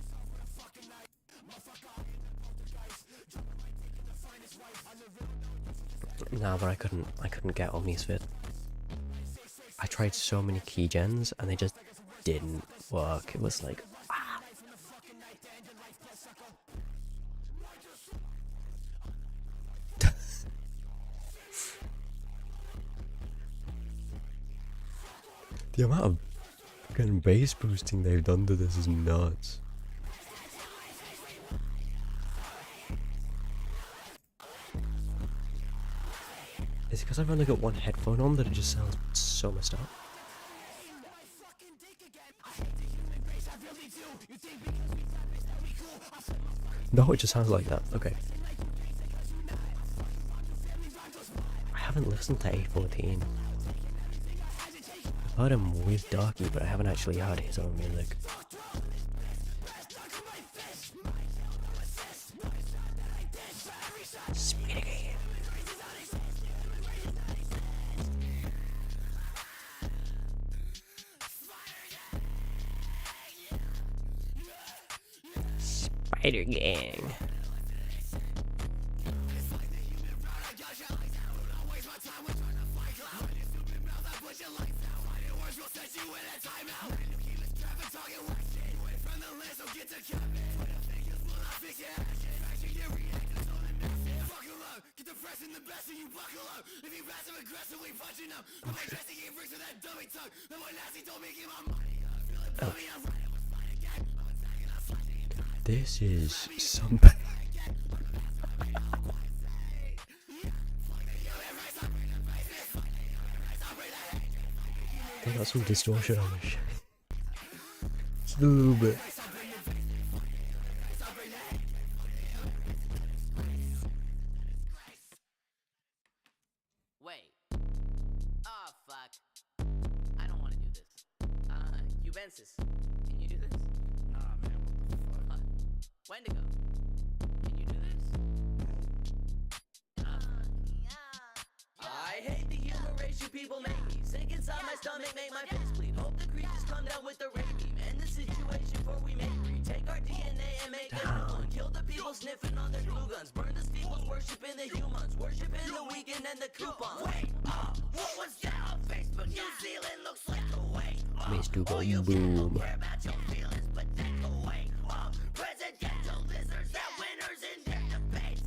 Nah, but I couldn't get Omnisphere. I tried so many keygens and they just didn't work. It was like, ah. The amount of fucking bass boosting they've done to this is nuts. Is it because I've only got one headphone on that it just sounds so messed up? No, it just sounds like that. Okay. I haven't listened to A14. I've heard him with Darky, but I haven't actually heard his own music. Spider Gang. Oh. This is some. They got some distortion on this shit. Just a little bit. Wait. Oh, fuck. I don't want to do this. Cubensis, can you do this? Nah, man, what the fuck? Wendigo, can you do this? I hate the human race you people make me. Sink inside my stomach, make my face bleed. Hope the creatures come down with the rain beam. End the situation before we make greed. Take our DNA and make a new one. Kill the people sniffing on their glue guns. Burn the steeples, worshiping the humans. Worshiping the weekend and the coupons. Wait, what was that on Facebook? New Zealand looks like Kuwait. Mr. All you Boom. people care about your feelings, but then Kuwait. Presidential lizards that winners in their debates.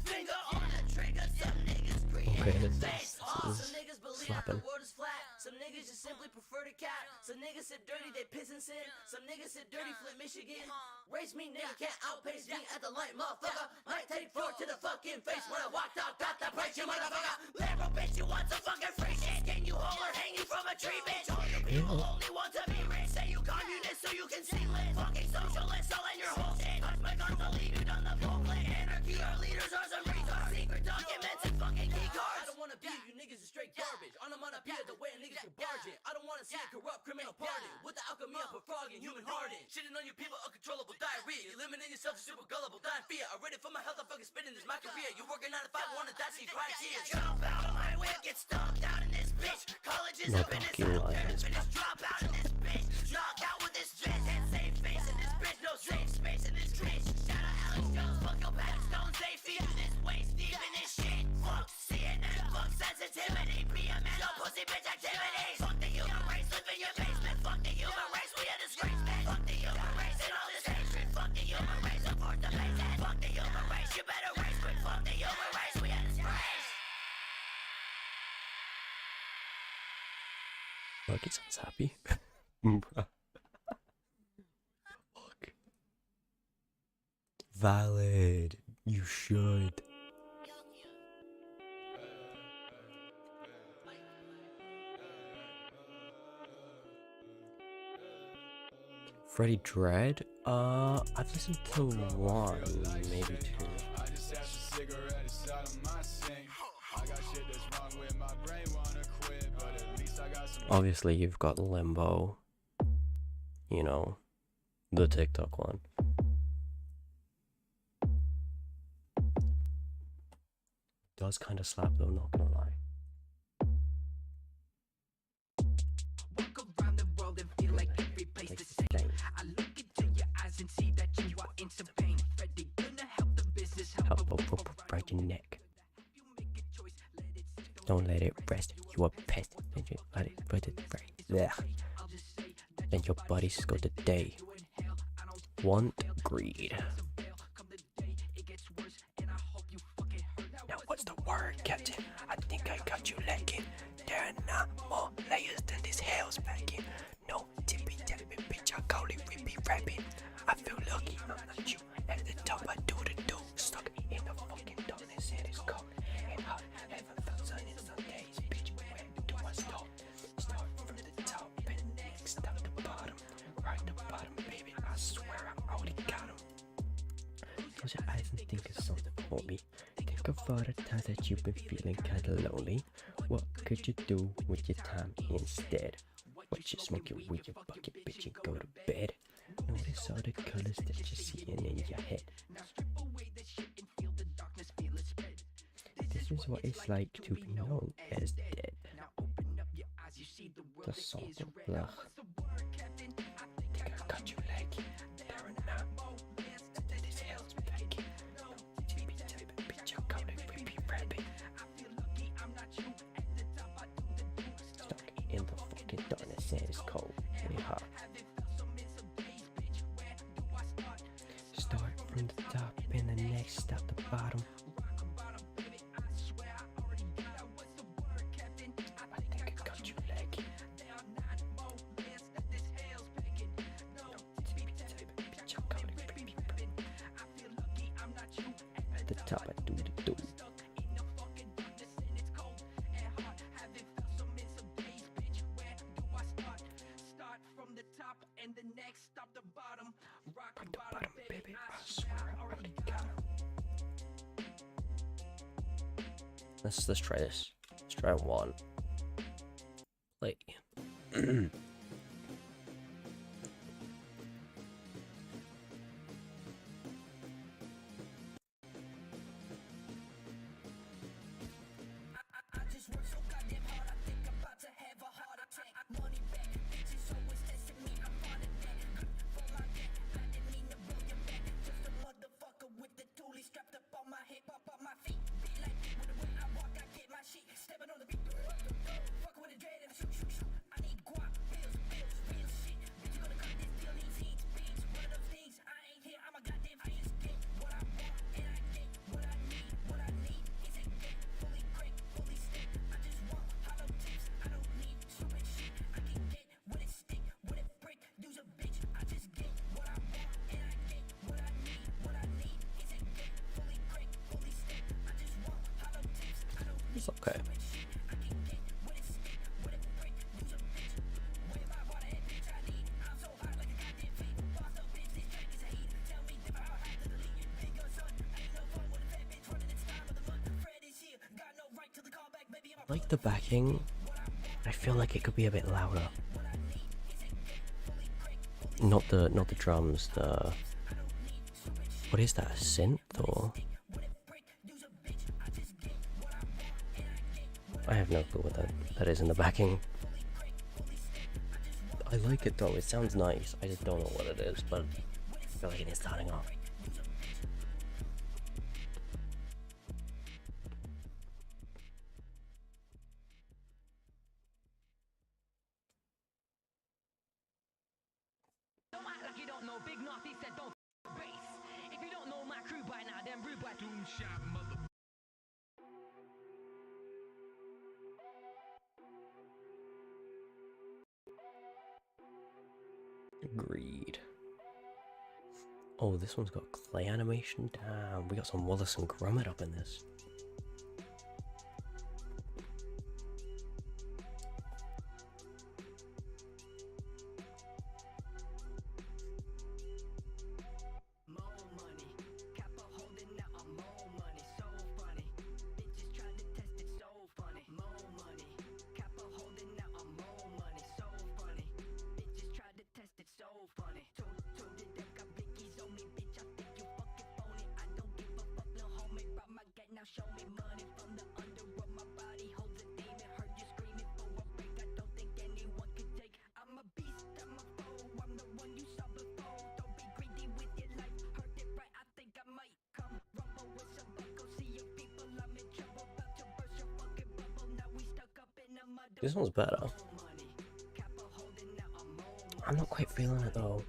Finger on the trigger, some niggas create Okay, the this face. is Some niggas believe slapping. the world is flat. Some niggas just simply prefer to cat. Some niggas sit dirty, they piss and sin. Some niggas sit dirty, flip Michigan. Race me, nigga, can't outpace me at the light, motherfucker. Might take four to the fucking face when I walked out, got the price, you motherfucker. Liberal bitch, you want some fucking free shit? Can you hold her hanging from a tree, bitch? All you people only want to be rich. Say you communist so you can see lit. Fucking socialist, all in your whole shit. Touch my guns, I'll leave you on the booklet. Anarchy, our leaders are some reason. on you people, uncontrollable diarrhea. You limiting yourself to super gullible, dying fear. I'm ready for my health, I'm fucking spinning this my career. You working 9 to 5, wanna die, see cry tears. Jump out of my whip, get stuck out in this bitch. College is No up in this talking house, lines. finish drop out in this bitch. Knock out with this stress, and save face in this bitch. No safe space in this bitch. Shout out Alex Jones, fuck your Patrick Stones. They feed you this waist deep in this shit. Fuck CNN, fuck sensitivity. PMS, no pussy bitch activities. Fuck the human race, live in your basement. Fuck the human race, we a disgrace, man. Fuck the human race and all this hatred. Fuck the human race, afford the base. Fuck the human race, you better race quick. Fuck the human race, we a disgrace. Look, it sounds happy. Fuck. Valid. You should. Freddie Dread? I've listened to one, maybe two. I just asked a cigarette inside of my sink. I got shit that's wrong with my brain, wanna quit, but at least I got some. Obviously, you've got Limbo. You know, the TikTok one. Does kind of slap though, not gonna lie. Walk around the world and feel like every place the same. I look into your eyes and see that you are in some pain. Freddie, gonna help the business, help Break your neck. Don't let it rest. You are pest. Let it put it right there. Then your body's got the day. Want greed. Now what's the word, Captain? I think I got you lacking. There are not more layers than this hell's packing. No tippy tapping, bitch, I call it rippy rapping. I feel lucky, I'm not you. At the top, I do the do. Stuck in the fucking darkness, and it's cold and hot. Haven't felt sun in some days, bitch. Where do I start? Start from the top and next up the bottom. Right the bottom, baby. I swear I already got him. Close your eyes and think of something for me. Think of all the times that you've been feeling kinda lonely. What could you do with your time instead? What you smoking with your bucket, bitch, and go to bed? Notice all the colors that you're seeing in your head. This is what it's like to be known as dead. The song of blood. Think I got you lacking. There are not more lands that this hell's packing. No tippy tapping, bitch, I call it rippy rapping. Stuck in the fucking darkness and it's cold and hot. Start from the top and the next stop the bottom. I think I got you lacking. Bitch, I call it rippy rapping. At the top I do the do. From the bottom, baby, I swear I already got him. Let's try this. Let's try one. Play. It's okay. Like the backing, I feel like it could be a bit louder. Not the drums, what is that, a synth or? I have no clue what that is in the backing. I like it though, it sounds nice. I just don't know what it is, but I feel like it is starting off. Don't act like you don't know. Big Naughty said don't race. If you don't know my crew by now, then rude by Doom Shot mother. Agreed. Oh, this one's got clay animation. Damn, we got some Wallace and Gromit up in this. This one's better. I'm not quite feeling it though.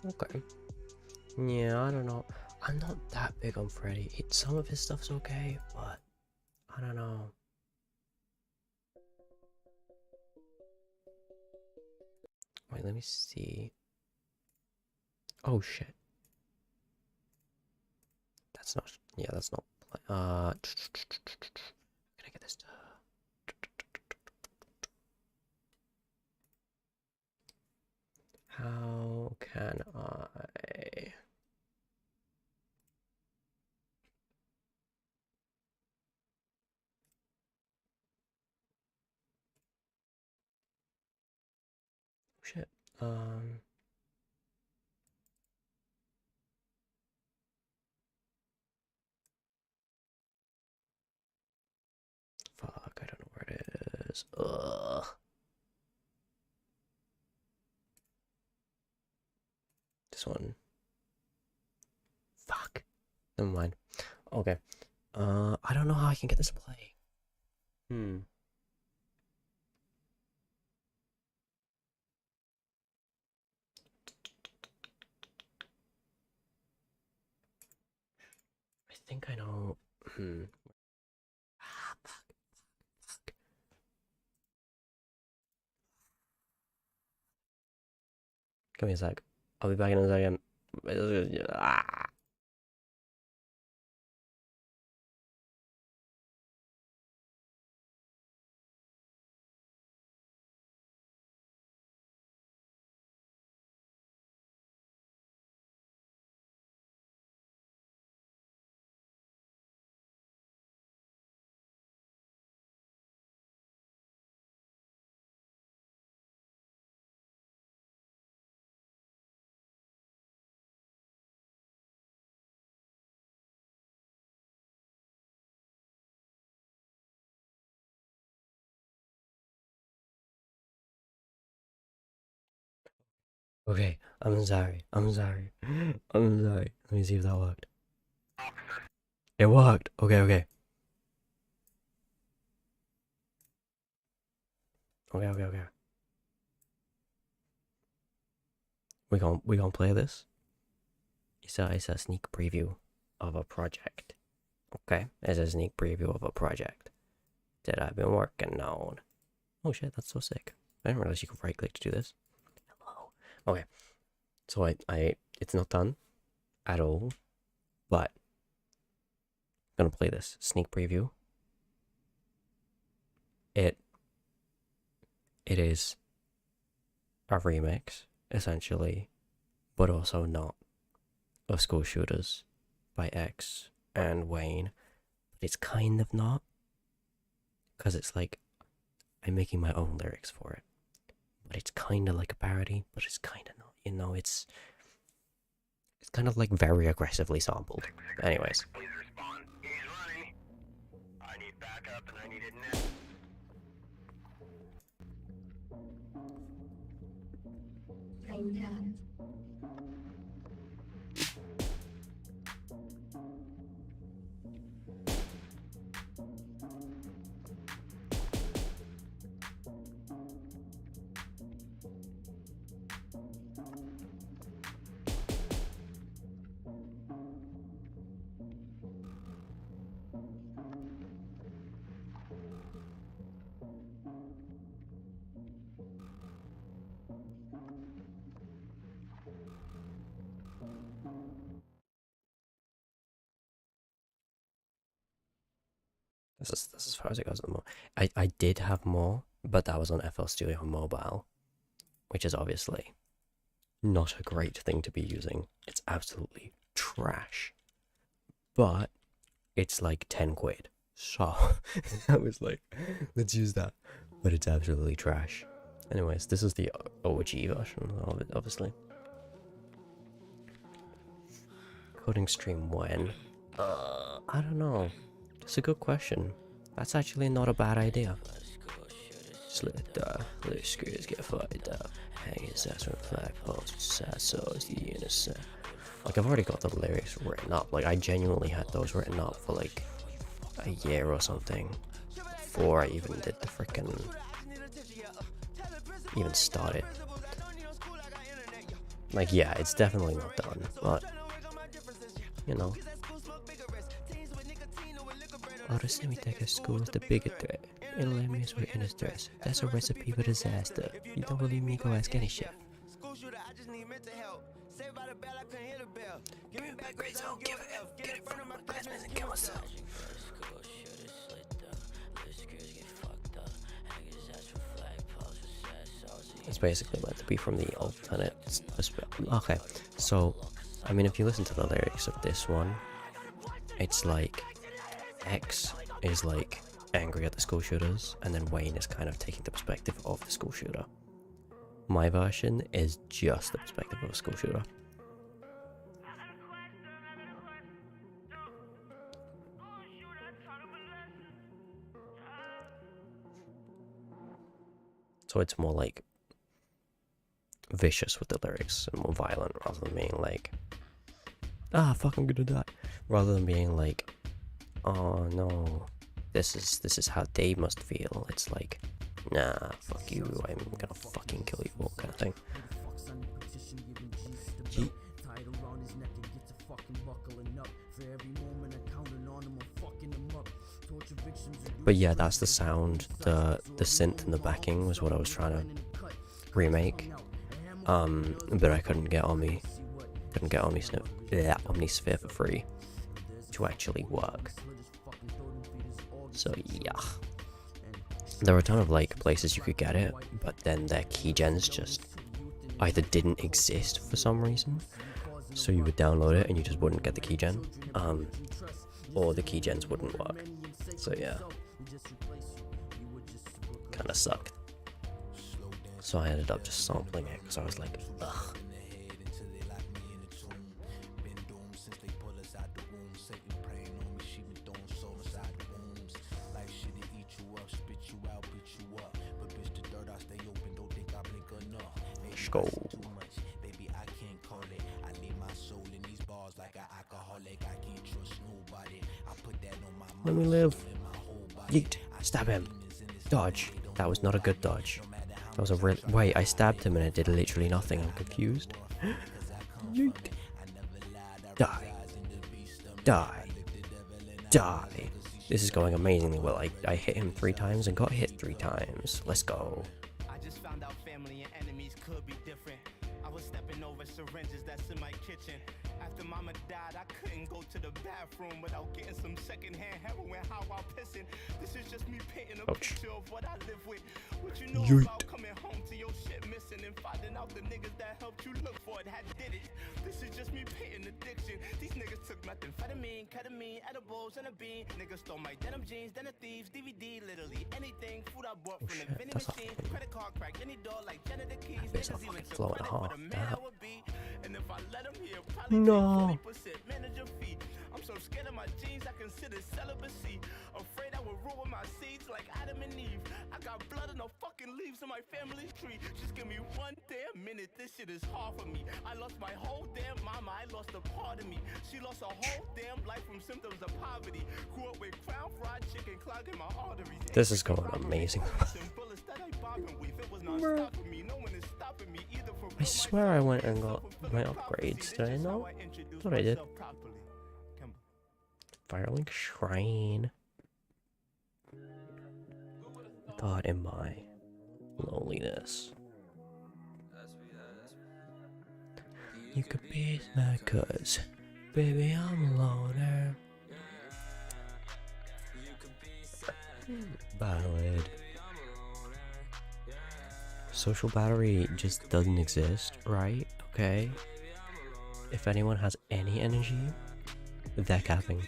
Okay. Yeah, I don't know. I'm not that big on Freddy. Some of his stuff's okay, but I don't know. Wait, let me see. Oh shit. That's not. Yeah, that's not. Can I get this? How can I? Shit. Fuck, I don't know where it is. Ugh. This one. Fuck. Never mind. Okay. I don't know how I can get this to play. I think I know. Fuck. Give me a sec. I'll be back in a second. Okay, I'm sorry. I'm sorry. I'm sorry. Let me see if that worked. It worked. Okay. Okay. We gonna play this. It's a sneak preview of a project. Okay, it's a sneak preview of a project that I've been working on. Oh shit, that's so sick. I didn't realize you could right click to do this. Hello. Okay. So I it's not done at all, but I'm gonna play this sneak preview. It is a remix, essentially, but also not, of School Shooters by X and Wayne. But it's kind of not, because it's like I'm making my own lyrics for it. But it's kind of like a parody, but it's kind of not. You know, it's kind of like very aggressively sampled. Anyways. Please respond. He's running. I need backup and I need it now. This is as far as it goes at the moment. I did have more, but that was on FL Studio Mobile, which is obviously not a great thing to be using. It's absolutely trash. But it's like 10 quid. So I was like, let's use that. But it's absolutely trash. Anyways, this is the OG version of it, obviously. Coding stream when? I don't know. That's a good question. That's actually not a bad idea. Slit little screws get fired up. Hang his ass from flagpoles, sad souls, the innocent. Like, I've already got the lyrics written up. Like, I genuinely had those written up for like a year or something before I even did the freaking even started. Like, yeah, it's definitely not done, but you know. Oh, the semi-tech at school is the bigger threat. It'll let me sweat in the stress. That's a recipe for disaster. You don't believe me? Go ask any chef. Give me back grade zone, give it F, get it from my classmates and kill myself. It's basically meant to be from the alternate perspective. Okay, so, I mean, if you listen to the lyrics of this one, it's like X is like angry at the school shooters, and then Wayne is kind of taking the perspective of the school shooter. My version is just the perspective of a school shooter. So it's more like vicious with the lyrics and more violent, rather than being like, ah, fuck, I'm gonna die, rather than being like, oh no, this is how they must feel. It's like, nah, fuck you, I'm gonna fucking kill you, all kind of thing. But yeah, that's the sound. The synth in the backing was what I was trying to remake. But I couldn't get Omnisphere for free to actually work. So yeah, there were a ton of like places you could get it, but then their keygens just either didn't exist for some reason, so you would download it and you just wouldn't get the keygen, or the keygens wouldn't work. So yeah, kind of sucked. So I ended up just sampling it because I was like, ugh. Go. Let me live. Yeet. Stab him. Dodge. That was not a good dodge. That was a real. Wait, I stabbed him and it did literally nothing. I'm confused. Yeet. Die. Die. Die. This is going amazingly well. I hit him 3 times and got hit 3 times. Let's go. I just found out family and enemies could be different. I was stepping over syringes that's in my kitchen. After mama died, I couldn't go to the bathroom without getting some secondhand heroin. How I'm pissing. This is just me painting a picture of what I live with. What you know about coming home to your shit missing and finding out the niggas that helped you look for it had did it. This is just me painting addiction. These niggas took methamphetamine, ketamine, edibles, and a bean. Niggas stole my denim jeans, then a thieves, DVD, literally anything. Food I bought from the vending machine. Credit card crack, any door like Jenna the keys. Niggas even took credit for the man I would be. And if I let him here, probably take 40% manager fee. I'm so scared of my jeans, I consider celibacy. Afraid I will ruin my seeds like Adam and Eve. I got blood and no fucking leaves in my family's tree. Just give me one damn minute, this shit is hard for me. I lost my whole damn mama, I lost a part of me. She lost a whole damn life from symptoms of poverty. Grew up with crown fried chicken clogging my arteries. This is going amazing. I swear I went and got my upgrades. Did I not? I thought I did. Firelink Shrine. God, in my loneliness. You could be my cuz, baby, I'm a loner. Ballad. Social battery just doesn't exist, right? Okay. If anyone has any energy, they're capping.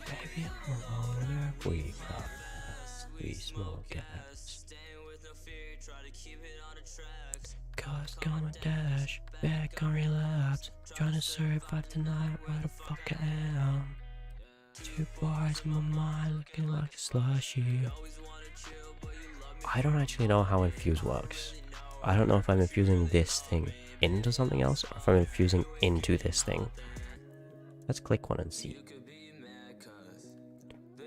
Baby, I'm a loner. We got gas. We smoke gas. Cars gonna dash. Back on relapse. Trying to survive tonight. Where the fuck I am? 2 bars in my mind, looking like a slushy. I don't actually know how infuse works. I don't know if I'm infusing this thing into something else or if I'm infusing into this thing. Let's click one and see.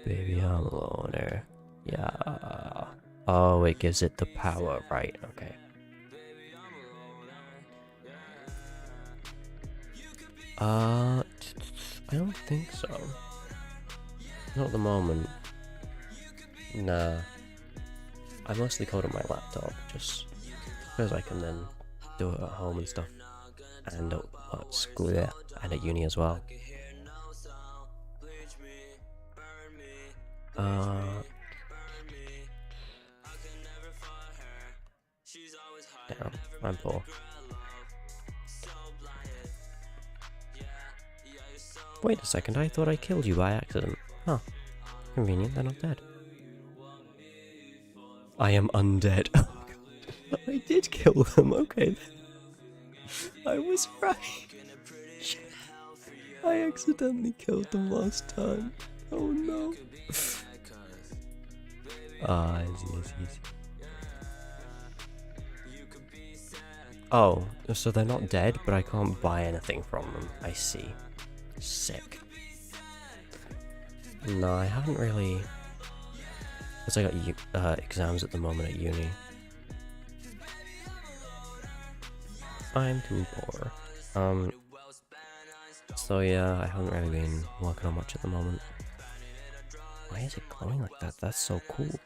Baby, I'm a loner. Yeah. Oh, it gives it the power, right? Okay. I don't think so. Not at the moment. Nah. I mostly code on my laptop, just because I can then do it at home and stuff. And at school, yeah, and at uni as well. Damn, I'm poor. Wait a second, I thought I killed you by accident. Huh. Convenient, they're not dead. I am undead. I did kill them, okay. I was right. I accidentally killed them last time. Oh no. Easy. Oh, so they're not dead, but I can't buy anything from them. I see. Sick. No, I haven't really... Because I got exams at the moment at uni. I'm too poor. So yeah, I haven't really been working on much at the moment. Why is it glowing like that? That's so cool.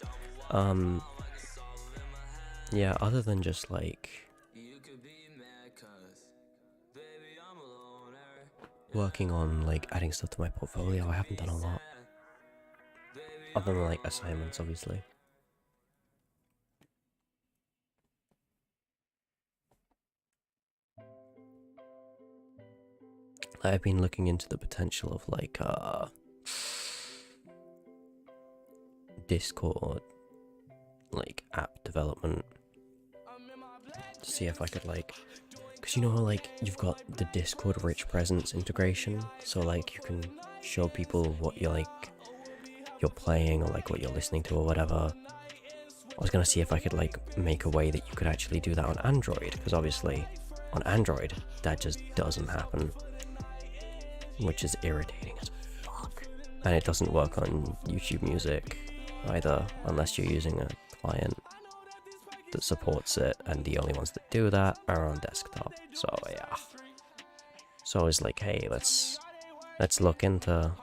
Yeah, other than just like... working on like adding stuff to my portfolio, I haven't done a lot. Other than like assignments, obviously. I've been looking into the potential of like Discord like app development to see if I could like, because you know how like you've got the Discord rich presence integration, so like you can show people what you're playing or like what you're listening to or whatever. I was gonna see if I could like make a way that you could actually do that on Android, because obviously on Android that just doesn't happen. which is irritating as fuck. And it doesn't work on YouTube Music either, unless you're using a client that supports it, and the only ones that do that are on desktop. So yeah. So I was like, hey, let's look into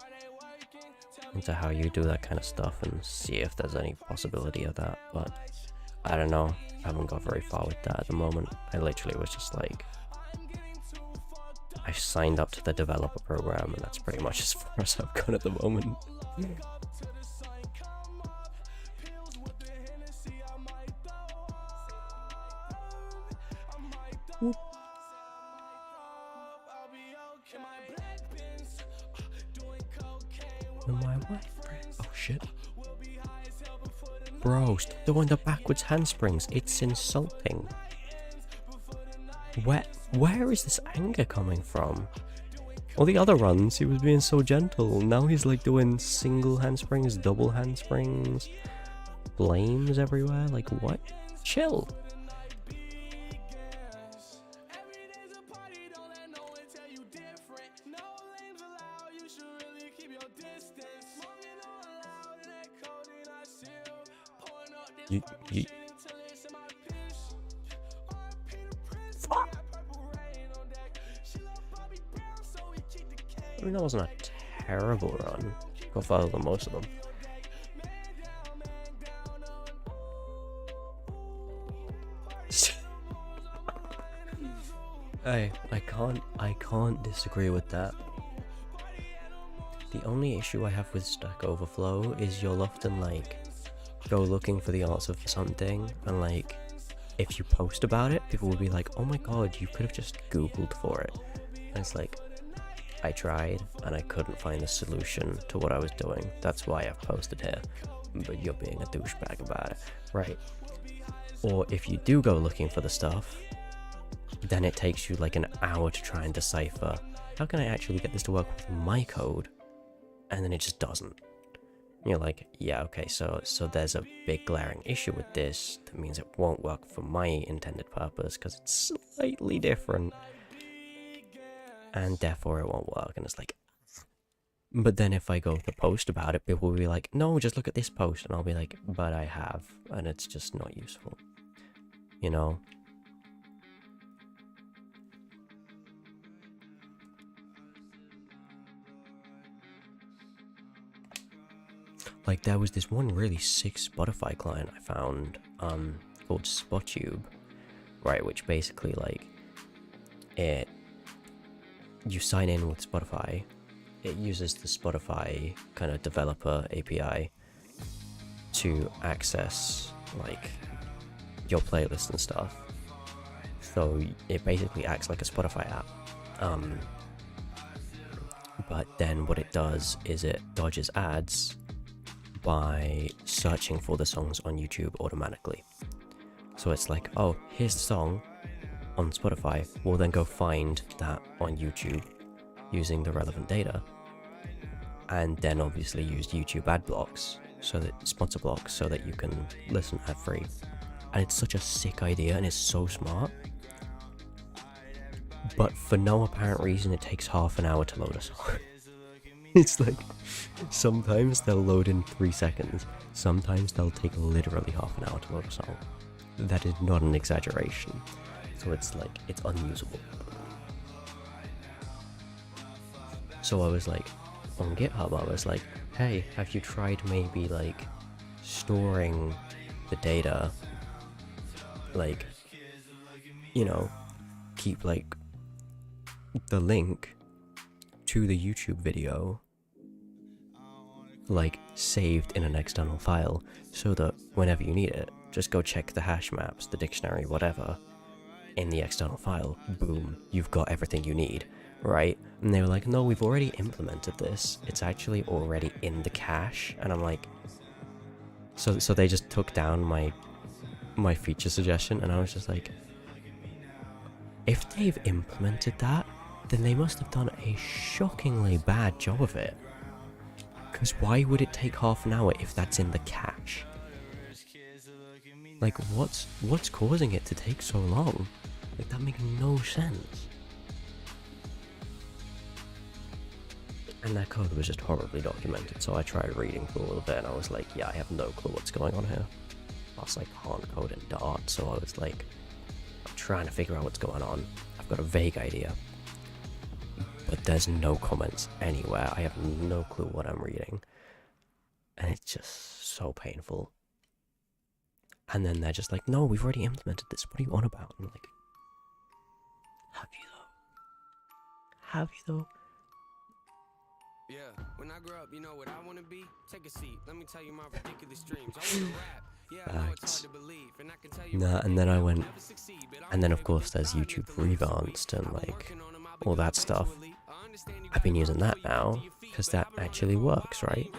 how you do that kind of stuff and see if there's any possibility of that. But I don't know, I haven't got very far with that at the moment. I literally was just like, I signed up to the developer program, and that's pretty much as far as I've gone at the moment. With my wife, oh shit. Bro, stop doing the backwards handsprings. It's insulting. Where is this anger coming from? All the other runs, he was being so gentle. Now he's like doing single handsprings, double handsprings, flames everywhere. Like, what? Chill. You fuck. I mean, that wasn't a terrible run. Got farther than most of them. Hey, I can't disagree with that. The only issue I have with Stack Overflow is you'll often like go looking for the answer for something, and like if you post about it, people will be like, oh my god, you could have just googled for it. And it's like, I tried and I couldn't find a solution to what I was doing. That's why I've posted here. But you're being a douchebag about it, right? Or if you do go looking for the stuff, then it takes you like an hour to try and decipher, how can I actually get this to work with my code? And then it just doesn't. You're like, yeah, okay, so there's a big glaring issue with this. That means it won't work for my intended purpose because it's slightly different, and therefore it won't work. And it's like, but then if I go to post about it, people will be like, no, just look at this post, and I'll be like, but I have, and it's just not useful, you know? Like, there was this one really sick Spotify client I found, called SpotTube, right, which basically, like, you sign in with Spotify, it uses the Spotify kind of developer API to access, like, your playlist and stuff, so it basically acts like a Spotify app, but then what it does is it dodges ads by searching for the songs on YouTube automatically. So it's like, oh, here's the song on Spotify, we'll then go find that on YouTube using the relevant data, and then obviously use YouTube ad blocks, so that sponsor blocks, so that you can listen ad free. And it's such a sick idea, and it's so smart, but for no apparent reason it takes half an hour to load a song. It's like, sometimes they'll load in 3 seconds, sometimes they'll take literally half an hour to load a song. That is not an exaggeration. So it's like, it's unusable. So I was like, on GitHub, I was like, hey, have you tried maybe like storing the data, like, you know, keep like the link to the YouTube video like saved in an external file, so that whenever you need it, just go check the hash maps, the dictionary, whatever, in the external file, boom, you've got everything you need, right? And they were like, no, we've already implemented this, it's actually already in the cache. And I'm like, so they just took down my feature suggestion, and I was just like, if they've implemented that, then they must have done a shockingly bad job of it. Because why would it take half an hour if that's in the cache? Like, what's causing it to take so long? Like, that makes no sense. And their code was just horribly documented, so I tried reading through a little bit, and I was like, yeah, I have no clue what's going on here. Plus, I can't code in Dart, so I was like, I'm trying to figure out what's going on. I've got a vague idea, but there's no comments anywhere. I have no clue what I'm reading, and it's just so painful. And then they're just like, no, we've already implemented this. What are you on about? And I'm like, have you though? Have you though? Yeah, when I grow up, you know what I want to be? Take a seat, let me tell you my ridiculous dreams. I want to rap. Yeah, I know it's hard to believe, and I can tell you. Nah, and then I went, and then of course there's YouTube Revanced and like all that stuff. I've been using that now because that actually works, right?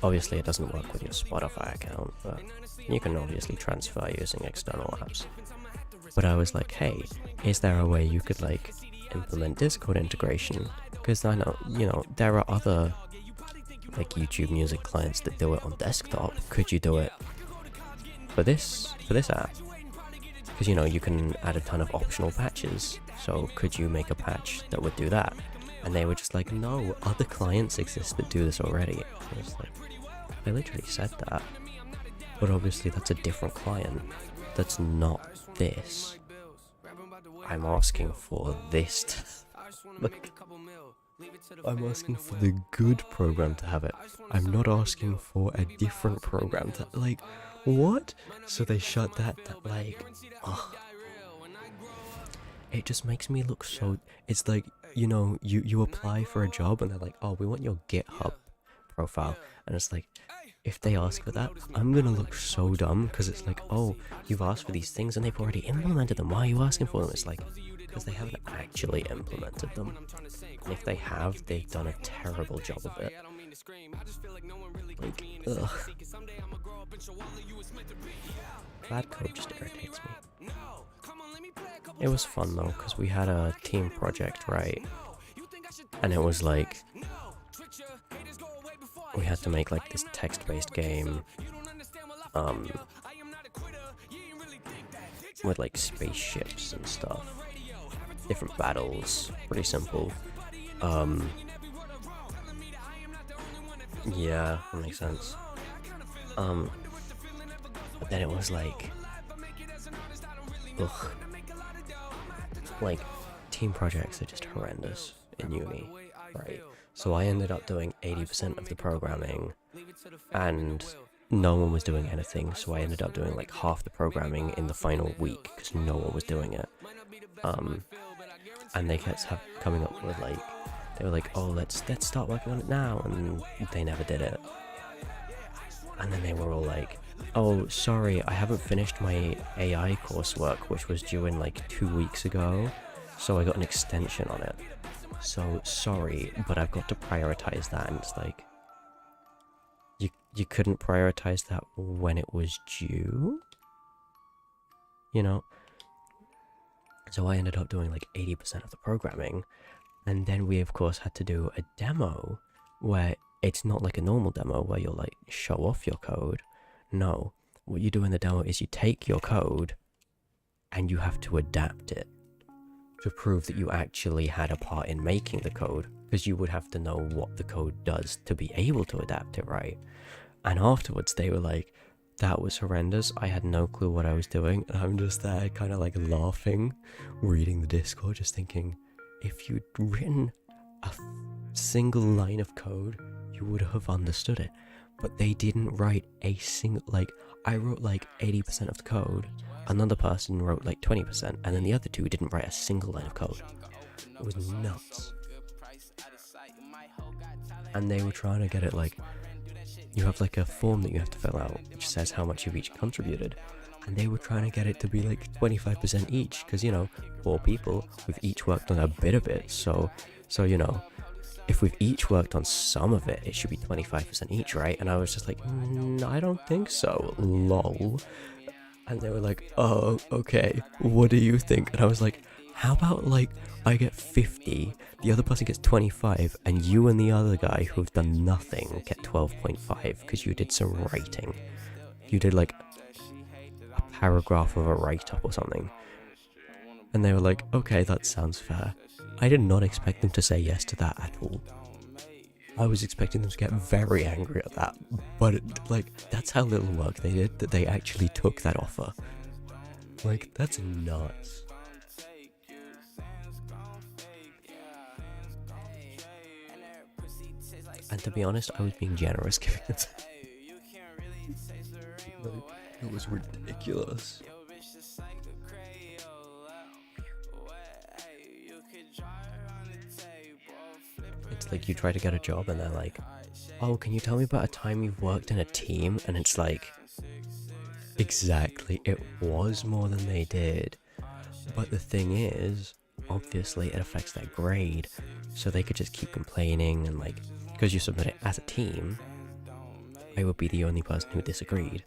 Obviously it doesn't work with your Spotify account, but you can obviously transfer using external apps. But I was like, hey, is there a way you could like implement Discord integration? Because I know, you know, there are other like YouTube music clients that do it on desktop. Could you do it for this app? Because, you know, you can add a ton of optional patches. So could you make a patch that would do that? And they were just like, no, other clients exist that do this already. I was like, they literally said that. But obviously that's a different client. That's not this. I'm asking for this. Like, I'm asking for the good program to have it. I'm not asking for a different program to, like, what? So they shut that like, ugh. It just makes me look so, it's like, you know, you apply for a job and they're like, oh, we want your GitHub profile. And it's like, if they ask for that, I'm gonna look so dumb, because it's like, oh, you've asked for these things and they've already implemented them. Why are you asking for them? It's like, because they haven't actually implemented them. And if they have, they've done a terrible job of it. Like, ugh. Bad code just irritates me. It was fun though, because we had a team project, right? And it was like, we had to make like this text-based game, with like spaceships and stuff. Different battles, pretty simple. Yeah, that makes sense. But then it was like, ugh. Like, team projects are just horrendous in uni, right? So I ended up doing 80% of the programming, and no one was doing anything, so I ended up doing like half the programming in the final week, because no one was doing it. And they kept coming up with like, they were like, oh, let's start working on it now, and they never did it. And then they were all like, oh, sorry, I haven't finished my AI coursework, which was due in like 2 weeks ago, so I got an extension on it. So sorry, but I've got to prioritize that. And it's like, you couldn't prioritize that when it was due, you know? So I ended up doing like 80% of the programming, and then we of course had to do a demo where it's not like a normal demo where you'll like show off your code. No, what you do in the demo is you take your code and you have to adapt it to prove that you actually had a part in making the code, because you would have to know what the code does to be able to adapt it, right? And afterwards they were like, that was horrendous, I had no clue what I was doing, and I'm just there kind of like laughing, reading the Discord, just thinking, if you'd written a single line of code, you would have understood it. But they didn't write a single, like, I wrote like 80% of the code, another person wrote like 20%, and then the other two didn't write a single line of code. It was nuts. And they were trying to get it like, you have like a form that you have to fill out, which says how much you've each contributed. And they were trying to get it to be like 25% each, because, you know, 4 people, we've each worked on a bit of it, so, you know, if we've each worked on some of it, it should be 25% each, right? And I was just like, I don't think so, lol. And they were like, oh, okay, what do you think? And I was like, how about like, I get 50, the other person gets 25, and you and the other guy who've done nothing get 12.5, because you did some writing. You did like a paragraph of a write-up or something. And they were like, okay, that sounds fair. I did not expect them to say yes to that at all. I was expecting them to get very angry at that, but like, that's how little work they did that they actually took that offer. Like, that's nuts. And to be honest, I was being generous giving it. Like, it was ridiculous. It's like you try to get a job and they're like, oh, can you tell me about a time you've worked in a team? And it's like, exactly, it was more than they did. But the thing is, obviously it affects their grade. So they could just keep complaining and like, because you submit it as a team, I would be the only person who disagreed.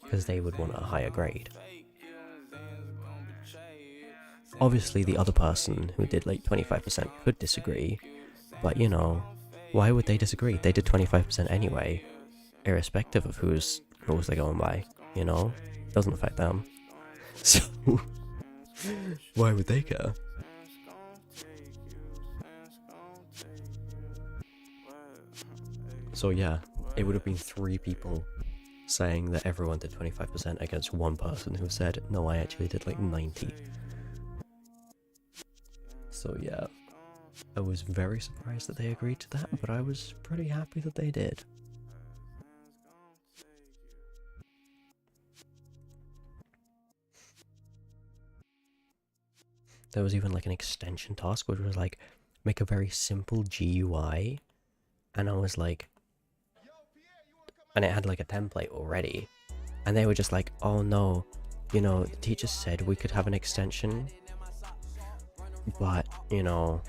Because they would want a higher grade. Obviously the other person who did like 25% could disagree. But you know, why would they disagree? They did 25% anyway, irrespective of whose rules they're going by, you know? Doesn't affect them. So, why would they care? So yeah, it would have been 3 people saying that everyone did 25% against 1 person who said, no, I actually did like 90. So yeah. I was very surprised that they agreed to that, but I was pretty happy that they did. There was even like an extension task which was like, make a very simple GUI, and I was like, and it had like a template already, and they were just like, oh no, you know, the teacher said we could have an extension, but, you know,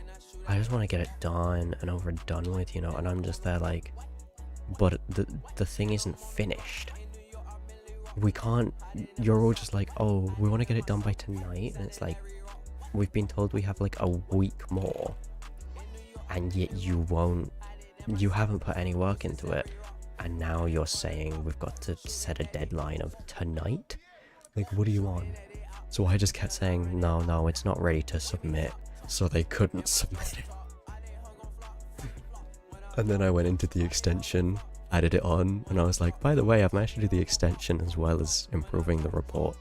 I just want to get it done and over and done with, you know, and I'm just there like, but the thing isn't finished. We can't, you're all just like, oh, we want to get it done by tonight, and it's like, we've been told we have like a week more, and yet you haven't put any work into it, and now you're saying we've got to set a deadline of tonight? Like, what are you on? So I just kept saying, no, it's not ready to submit. So they couldn't submit it. And then I went into the extension, added it on, and I was like, by the way, I've managed to do the extension as well as improving the report.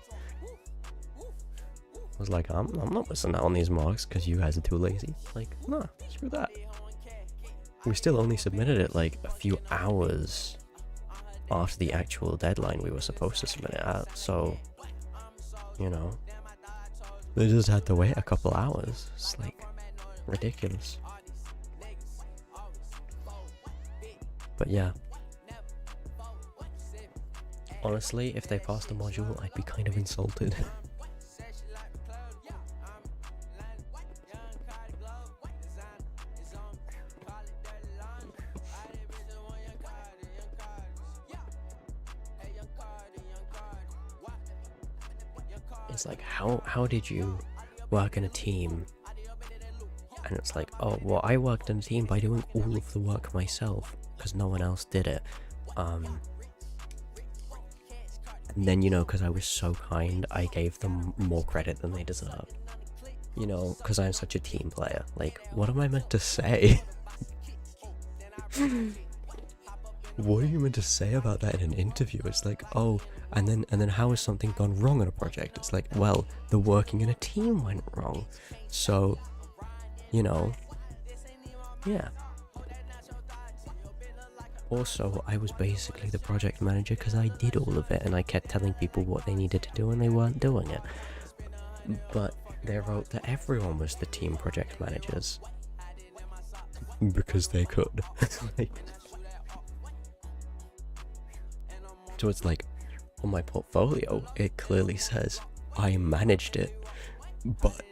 I was like, I'm not missing out on these marks because you guys are too lazy. Like, nah, screw that. We still only submitted it like a few hours after the actual deadline we were supposed to submit it at, so, you know. They just had to wait a couple hours. It's like ridiculous. But yeah. Honestly, if they passed the module, I'd be kind of insulted. It's like, how did you work in a team? And it's like, oh, well, I worked in a team by doing all of the work myself because no one else did it. And then, you know, because I was so kind, I gave them more credit than they deserved. You know, because I'm such a team player. Like, what am I meant to say? What are you meant to say about that in an interview? It's like, oh, and then how has something gone wrong on a project? It's like, well, the working in a team went wrong. So, you know, yeah. Also, I was basically the project manager because I did all of it and I kept telling people what they needed to do and they weren't doing it. But they wrote that everyone was the team project managers because they could. Like, so it's like, on my portfolio, it clearly says I managed it, but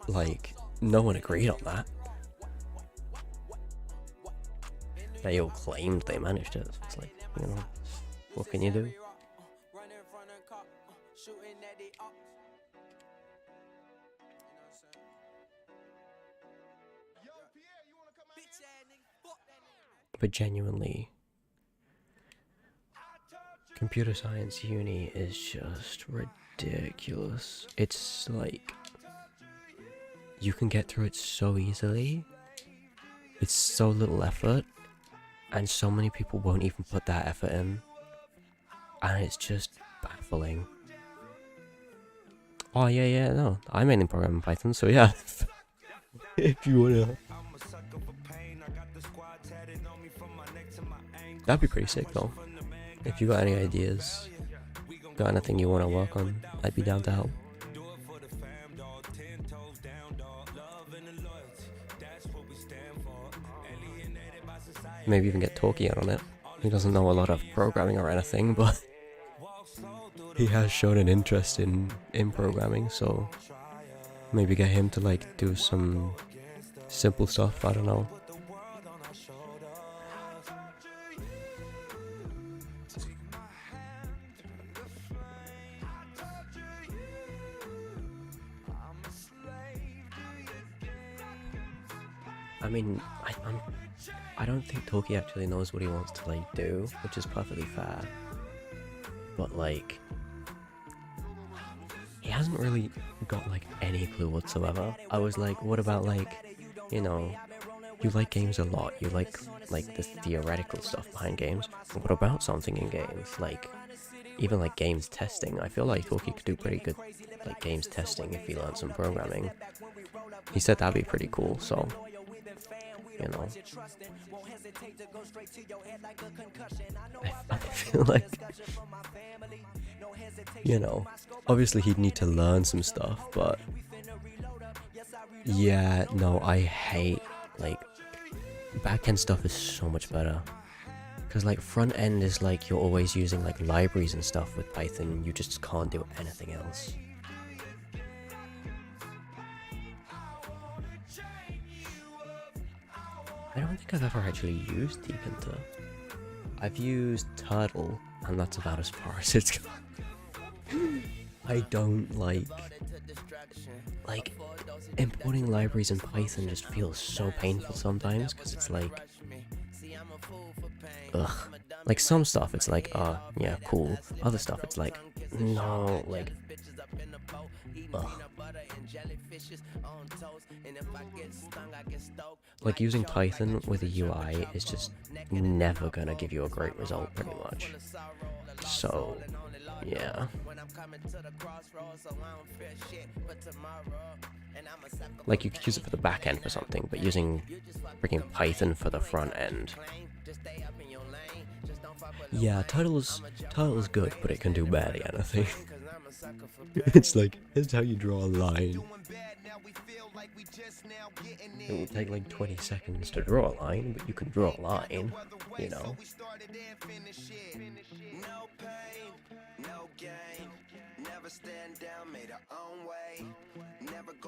like, no one agreed on that. They all claimed they managed it. It's like, you know, what can you do? But genuinely, computer science uni is just ridiculous. It's like, you can get through it so easily, it's so little effort, and so many people won't even put that effort in, and it's just baffling. Oh yeah, no, I mainly program in Python, so yeah. If you wanna, that'd be pretty sick though. If you got any ideas, got anything you wanna work on, I'd be down to help. Maybe even get Talkie on it. He doesn't know a lot of programming or anything, but he has shown an interest in programming, so maybe get him to like do some simple stuff, I don't know. I mean, I don't think Talkie actually knows what he wants to like do, which is perfectly fair. But like, he hasn't really got like any clue whatsoever. I was like, what about like, you know, you like games a lot, you like the theoretical stuff behind games. But what about something in games? Like, even like games testing. I feel like Talkie could do pretty good like games testing if he learned some programming. He said that'd be pretty cool, so you know. I feel like, you know, obviously he'd need to learn some stuff, but yeah, no, I hate, like, back-end stuff is so much better. Because, like, front-end is like you're always using, like, libraries and stuff with Python, you just can't do anything else. I don't think I've ever actually used Deepinter. I've used Turtle, and that's about as far as it's gone. I don't like importing libraries in Python just feels so painful sometimes, because it's like, ugh. Like some stuff it's like, yeah, cool. Other stuff it's like, no, like, ugh. Like using Python with a UI is just never gonna give you a great result pretty much. So, yeah. Like you could use it for the back end for something, but using freaking Python for the front end. Yeah, Turtle's good, but it can do barely anything. It's like, it's how you draw a line. It will take like 20 seconds to draw a line, but you can draw a line, you know?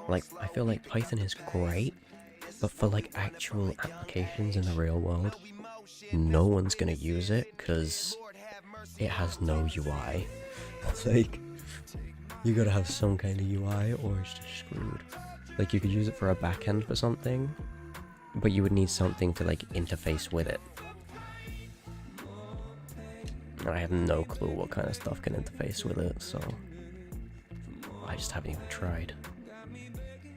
Like, I feel like Python is great, but for like actual applications in the real world, no one's gonna use it because it has no UI. Like, you gotta have some kind of UI or it's just screwed. Like, you could use it for a backend for something, but you would need something to like interface with it. I have no clue what kind of stuff can interface with it, so I just haven't even tried.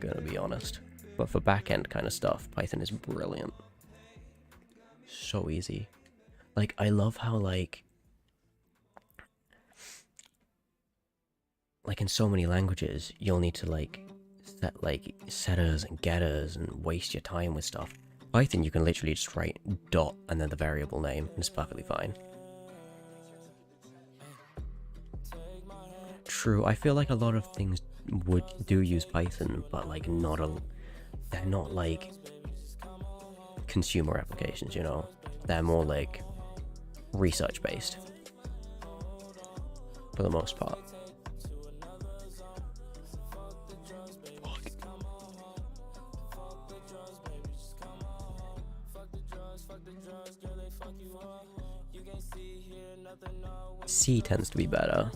Gonna be honest. But for backend kind of stuff, Python is brilliant. So easy. Like, I love how like in so many languages, you'll need to like set like setters and getters and waste your time with stuff. Python, you can literally just write dot and then the variable name, and it's perfectly fine. True, I feel like a lot of things do use Python, but like they're not like consumer applications, you know? They're more like research based for the most part. C tends to be better.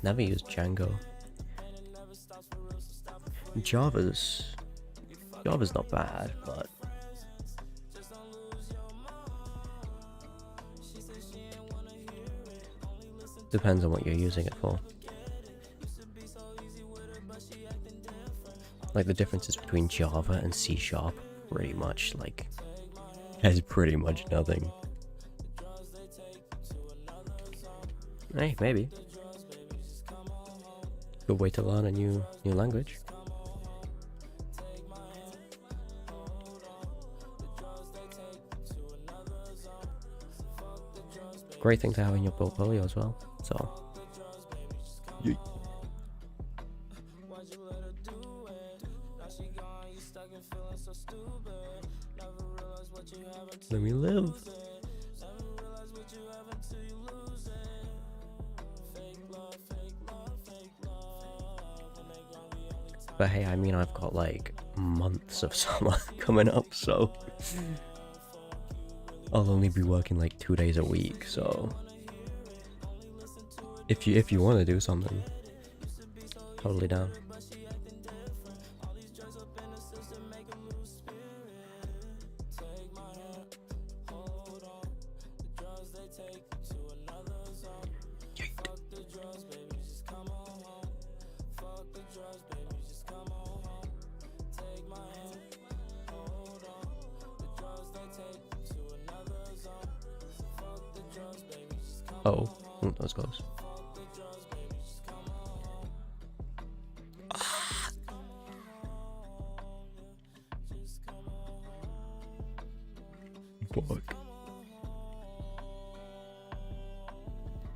Never used Django. Java's not bad, but depends on what you're using it for. Like the differences between Java and C#, pretty much like has pretty much nothing. Hey, maybe. Good way to learn a new language. Great thing to have in your portfolio as well. So, yeet. Let me live. But hey, I mean, I've got like months of summer coming up, so I'll only be working like 2 days a week. So if you want to do something, totally down. Oh, that was close. Fuck.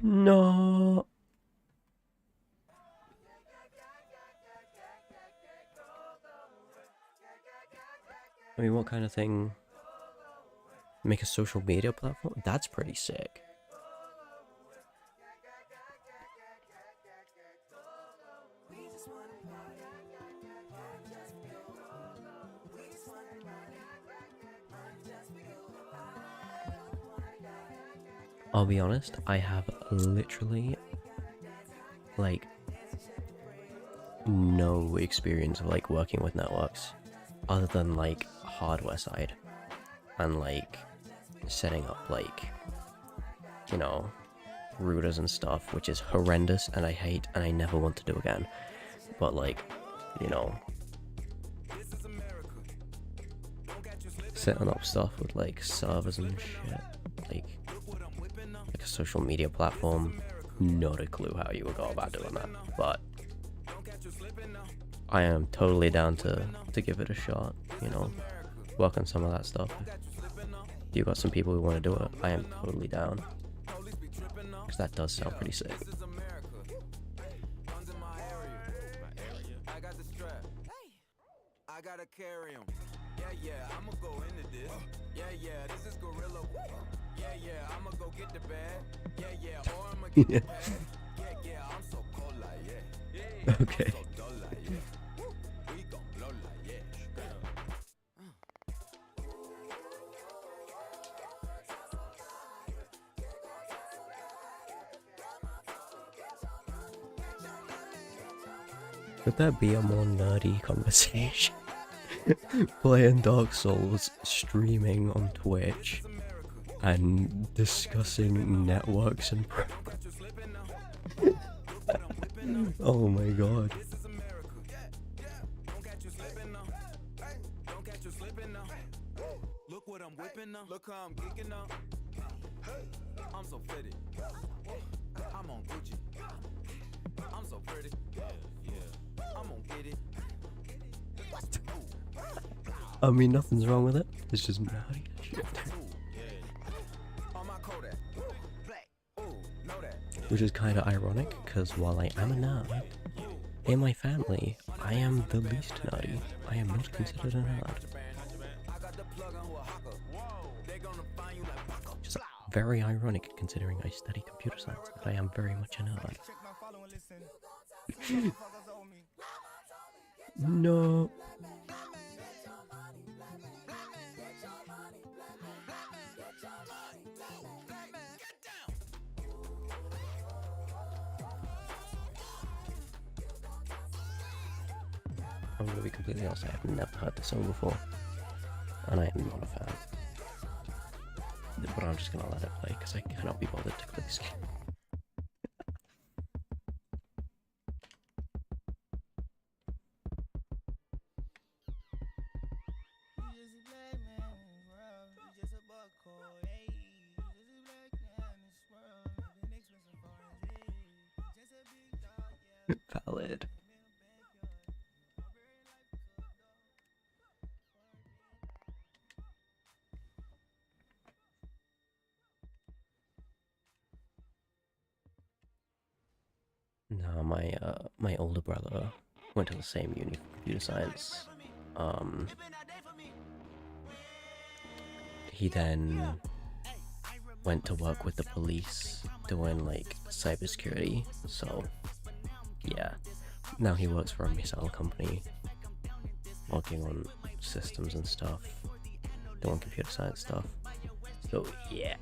No. I mean, what kind of thing? Make a social media platform? That's pretty sick. I'll be honest, I have literally like no experience of like working with networks other than like hardware side and like setting up like, you know, routers and stuff, which is horrendous and I hate and I never want to do again. But like, you know, setting up stuff with like servers and shit, like a social media platform, not a clue how you would go about doing that, but I am totally down to give it a shot, you know, work on some of that stuff. If you got some people who want to do it, I am totally down, because that does sound pretty sick. I gotta carry him. Yeah, I'ma go into this. Yeah, this is gorilla. Yeah, I'ma go get the bag. Yeah, or I'ma get the bag. Yeah, I'm so cold like yeah. Okay. So dull like yeah. We gon' blow like yeah. Could that be a more nerdy conversation? Playing Dark Souls, streaming on Twitch, and discussing networks and oh my god. Look what I'm whipping up. Look how I'm geeking up. I'm so pretty. I'm on Gucci. I'm so pretty. I'm gonna get it. I mean, nothing's wrong with it. It's just naughty shit. Which is kind of ironic, because while I am a nerd, in my family, I am the least nerdy. I am not considered a nerd. Just very ironic, considering I study computer science, but I am very much a nerd. No. I'm gonna be completely honest, I have never heard this song before, and I am not a fan. But I'm just gonna let it play, because I cannot be bothered to click skip. Valid. No, my older brother went to the same uni for computer science. He then went to work with the police doing like cybersecurity. So yeah, now he works for a missile company, working on systems and stuff, doing computer science stuff. So yeah,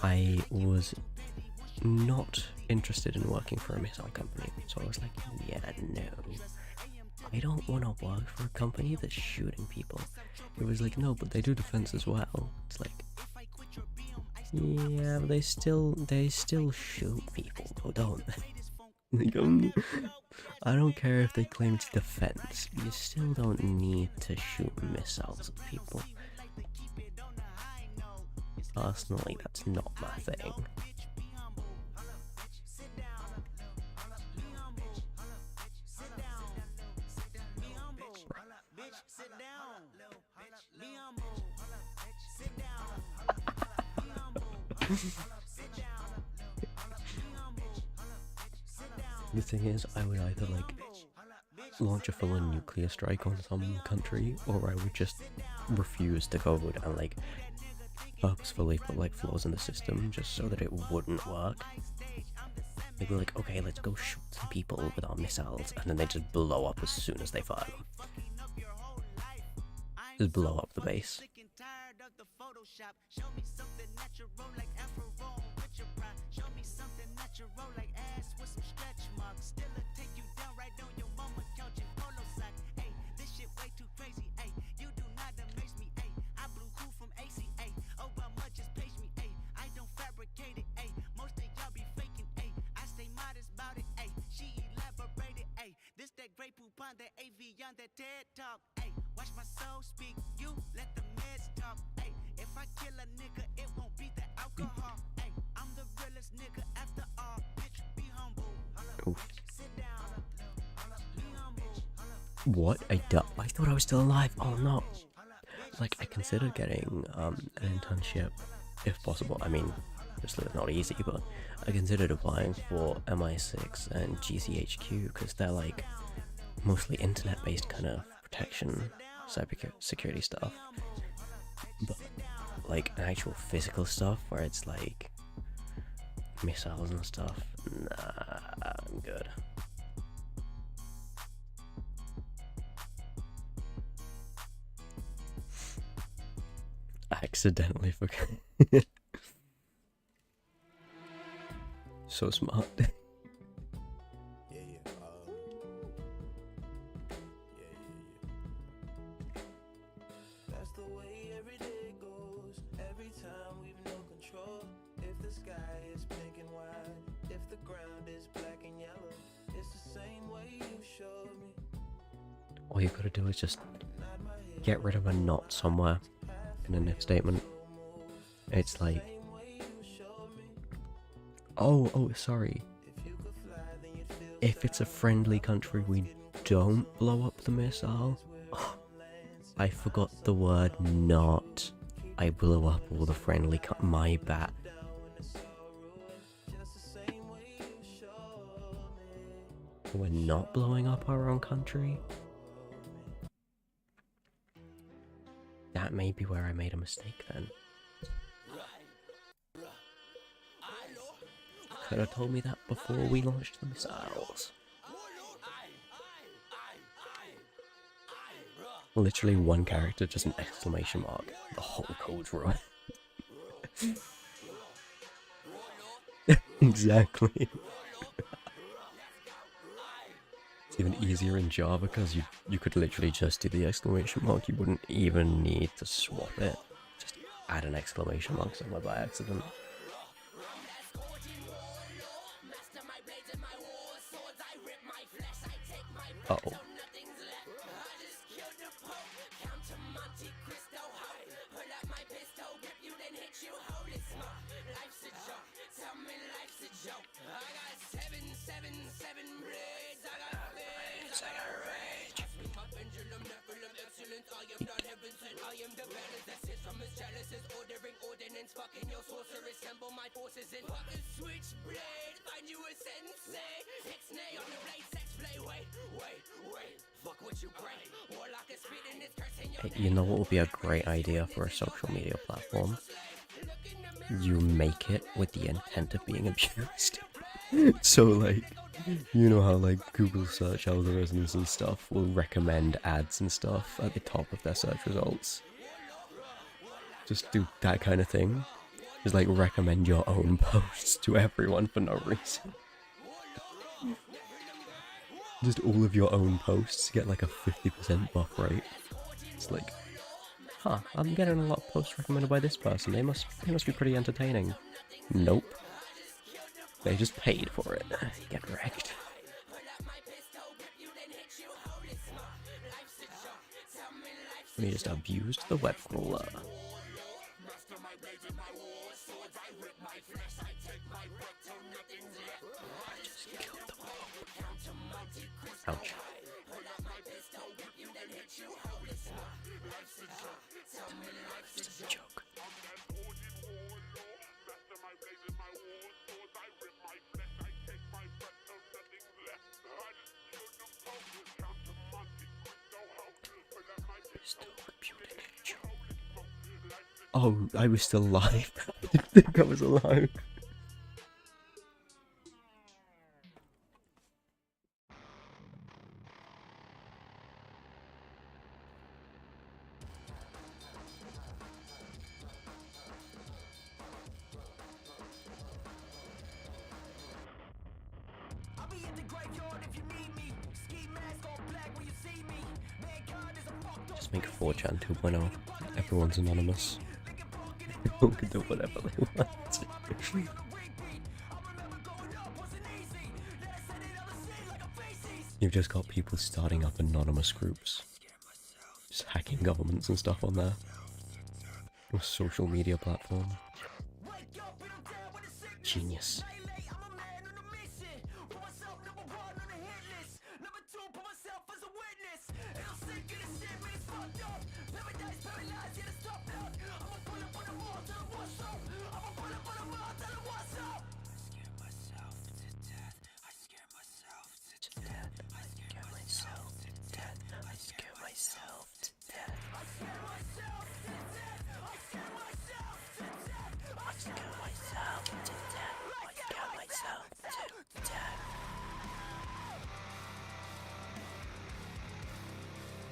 I was not interested in working for a missile company, so I was like, yeah, no, I don't want to work for a company that's shooting people. It was like, no, but they do defense as well. It's like, yeah, but they still shoot people, though, don't they? Like, I don't care if they claim it's defense. You still don't need to shoot missiles at people. Personally, that's not my thing. The thing is, I would either like launch a full nuclear strike on some country, or I would just refuse to code and like purposefully put like flaws in the system just so that it wouldn't work. They'd be like, okay, let's go shoot some people with our missiles, and then they just blow up as soon as they fire them. Just blow up the base. This that great poupon, that AV on that TED talk. Ay, watch my soul speak, you let the meds talk. Ay, if I kill a nigga, it won't be the alcohol. Ay, I'm the realest nigga after all. Bitch, be humble. Oof. Sit down. Be humble. What? I thought I was still alive. Oh no. Like, I considered getting an internship if possible. I mean, obviously it's not easy, but I considered applying for MI6 and GCHQ because they're like mostly internet-based kind of protection, cybersecurity stuff. But like actual physical stuff where it's like missiles and stuff, nah, I'm good. Accidentally forgot. So smart. That's the way every day goes. Every time we've no control. If the sky is pink and white, if the ground is black and yellow, it's the same way you showed me. All you gotta do is just get rid of a knot somewhere in an if statement. It's like, oh, sorry. If it's a friendly country, we don't blow up the missile. Oh, I forgot the word not. I blew up all the friendly my bad. We're not blowing up our own country? That may be where I made a mistake then. Could have told me that before we launched the missiles. Literally one character, just an exclamation mark. The whole code's ruined. Exactly. It's even easier in Java because you could literally just do the exclamation mark. You wouldn't even need to swap it. Just add an exclamation mark somewhere by accident. Uh-oh. You know what would be a great idea for a social media platform? You make it with the intent of being abused. So like, you know how like Google search algorithms and stuff will recommend ads and stuff at the top of their search results? Just do that kind of thing. Just like recommend your own posts to everyone for no reason. Just all of your own posts get like a 50% buff rate. It's like, huh, I'm getting a lot of posts recommended by this person. They must be pretty entertaining. Nope. They just paid for it. Get wrecked. We just abused the web crawler. I just killed the mob. Ouch. It's a joke. Oh, I was still alive. I didn't think I was alive. Just make 4chan 2.0. Everyone's anonymous. Everyone can do whatever they want. You've just got people starting up anonymous groups. Just hacking governments and stuff on there. A social media platform. Genius.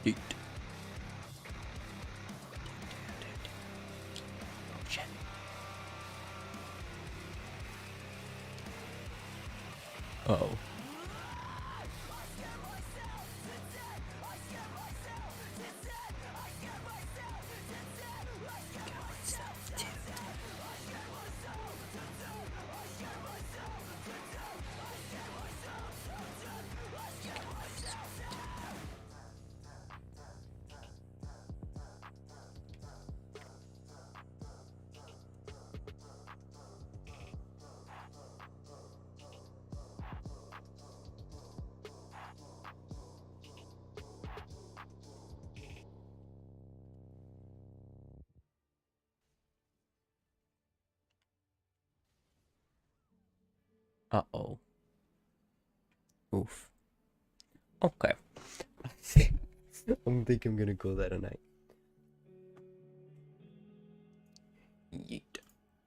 Yeet. Oh shit. Uh-oh. Uh-oh. Oof. Okay. I think I'm gonna call that a night. Yeet.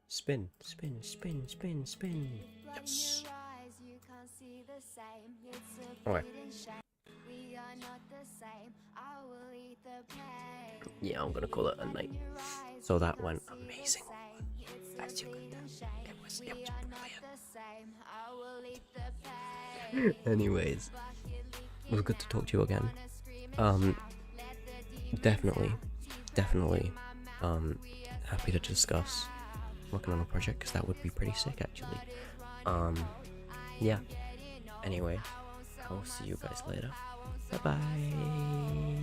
Spin, spin, spin, spin, spin. Yes. Okay. Yeah, I'm gonna call it a night. So that went amazing. As you could tell, it was brilliant. Anyways, it was good to talk to you again. Definitely, happy to discuss working on a project, because that would be pretty sick, actually. Yeah. Anyway, I'll see you guys later. Bye-bye.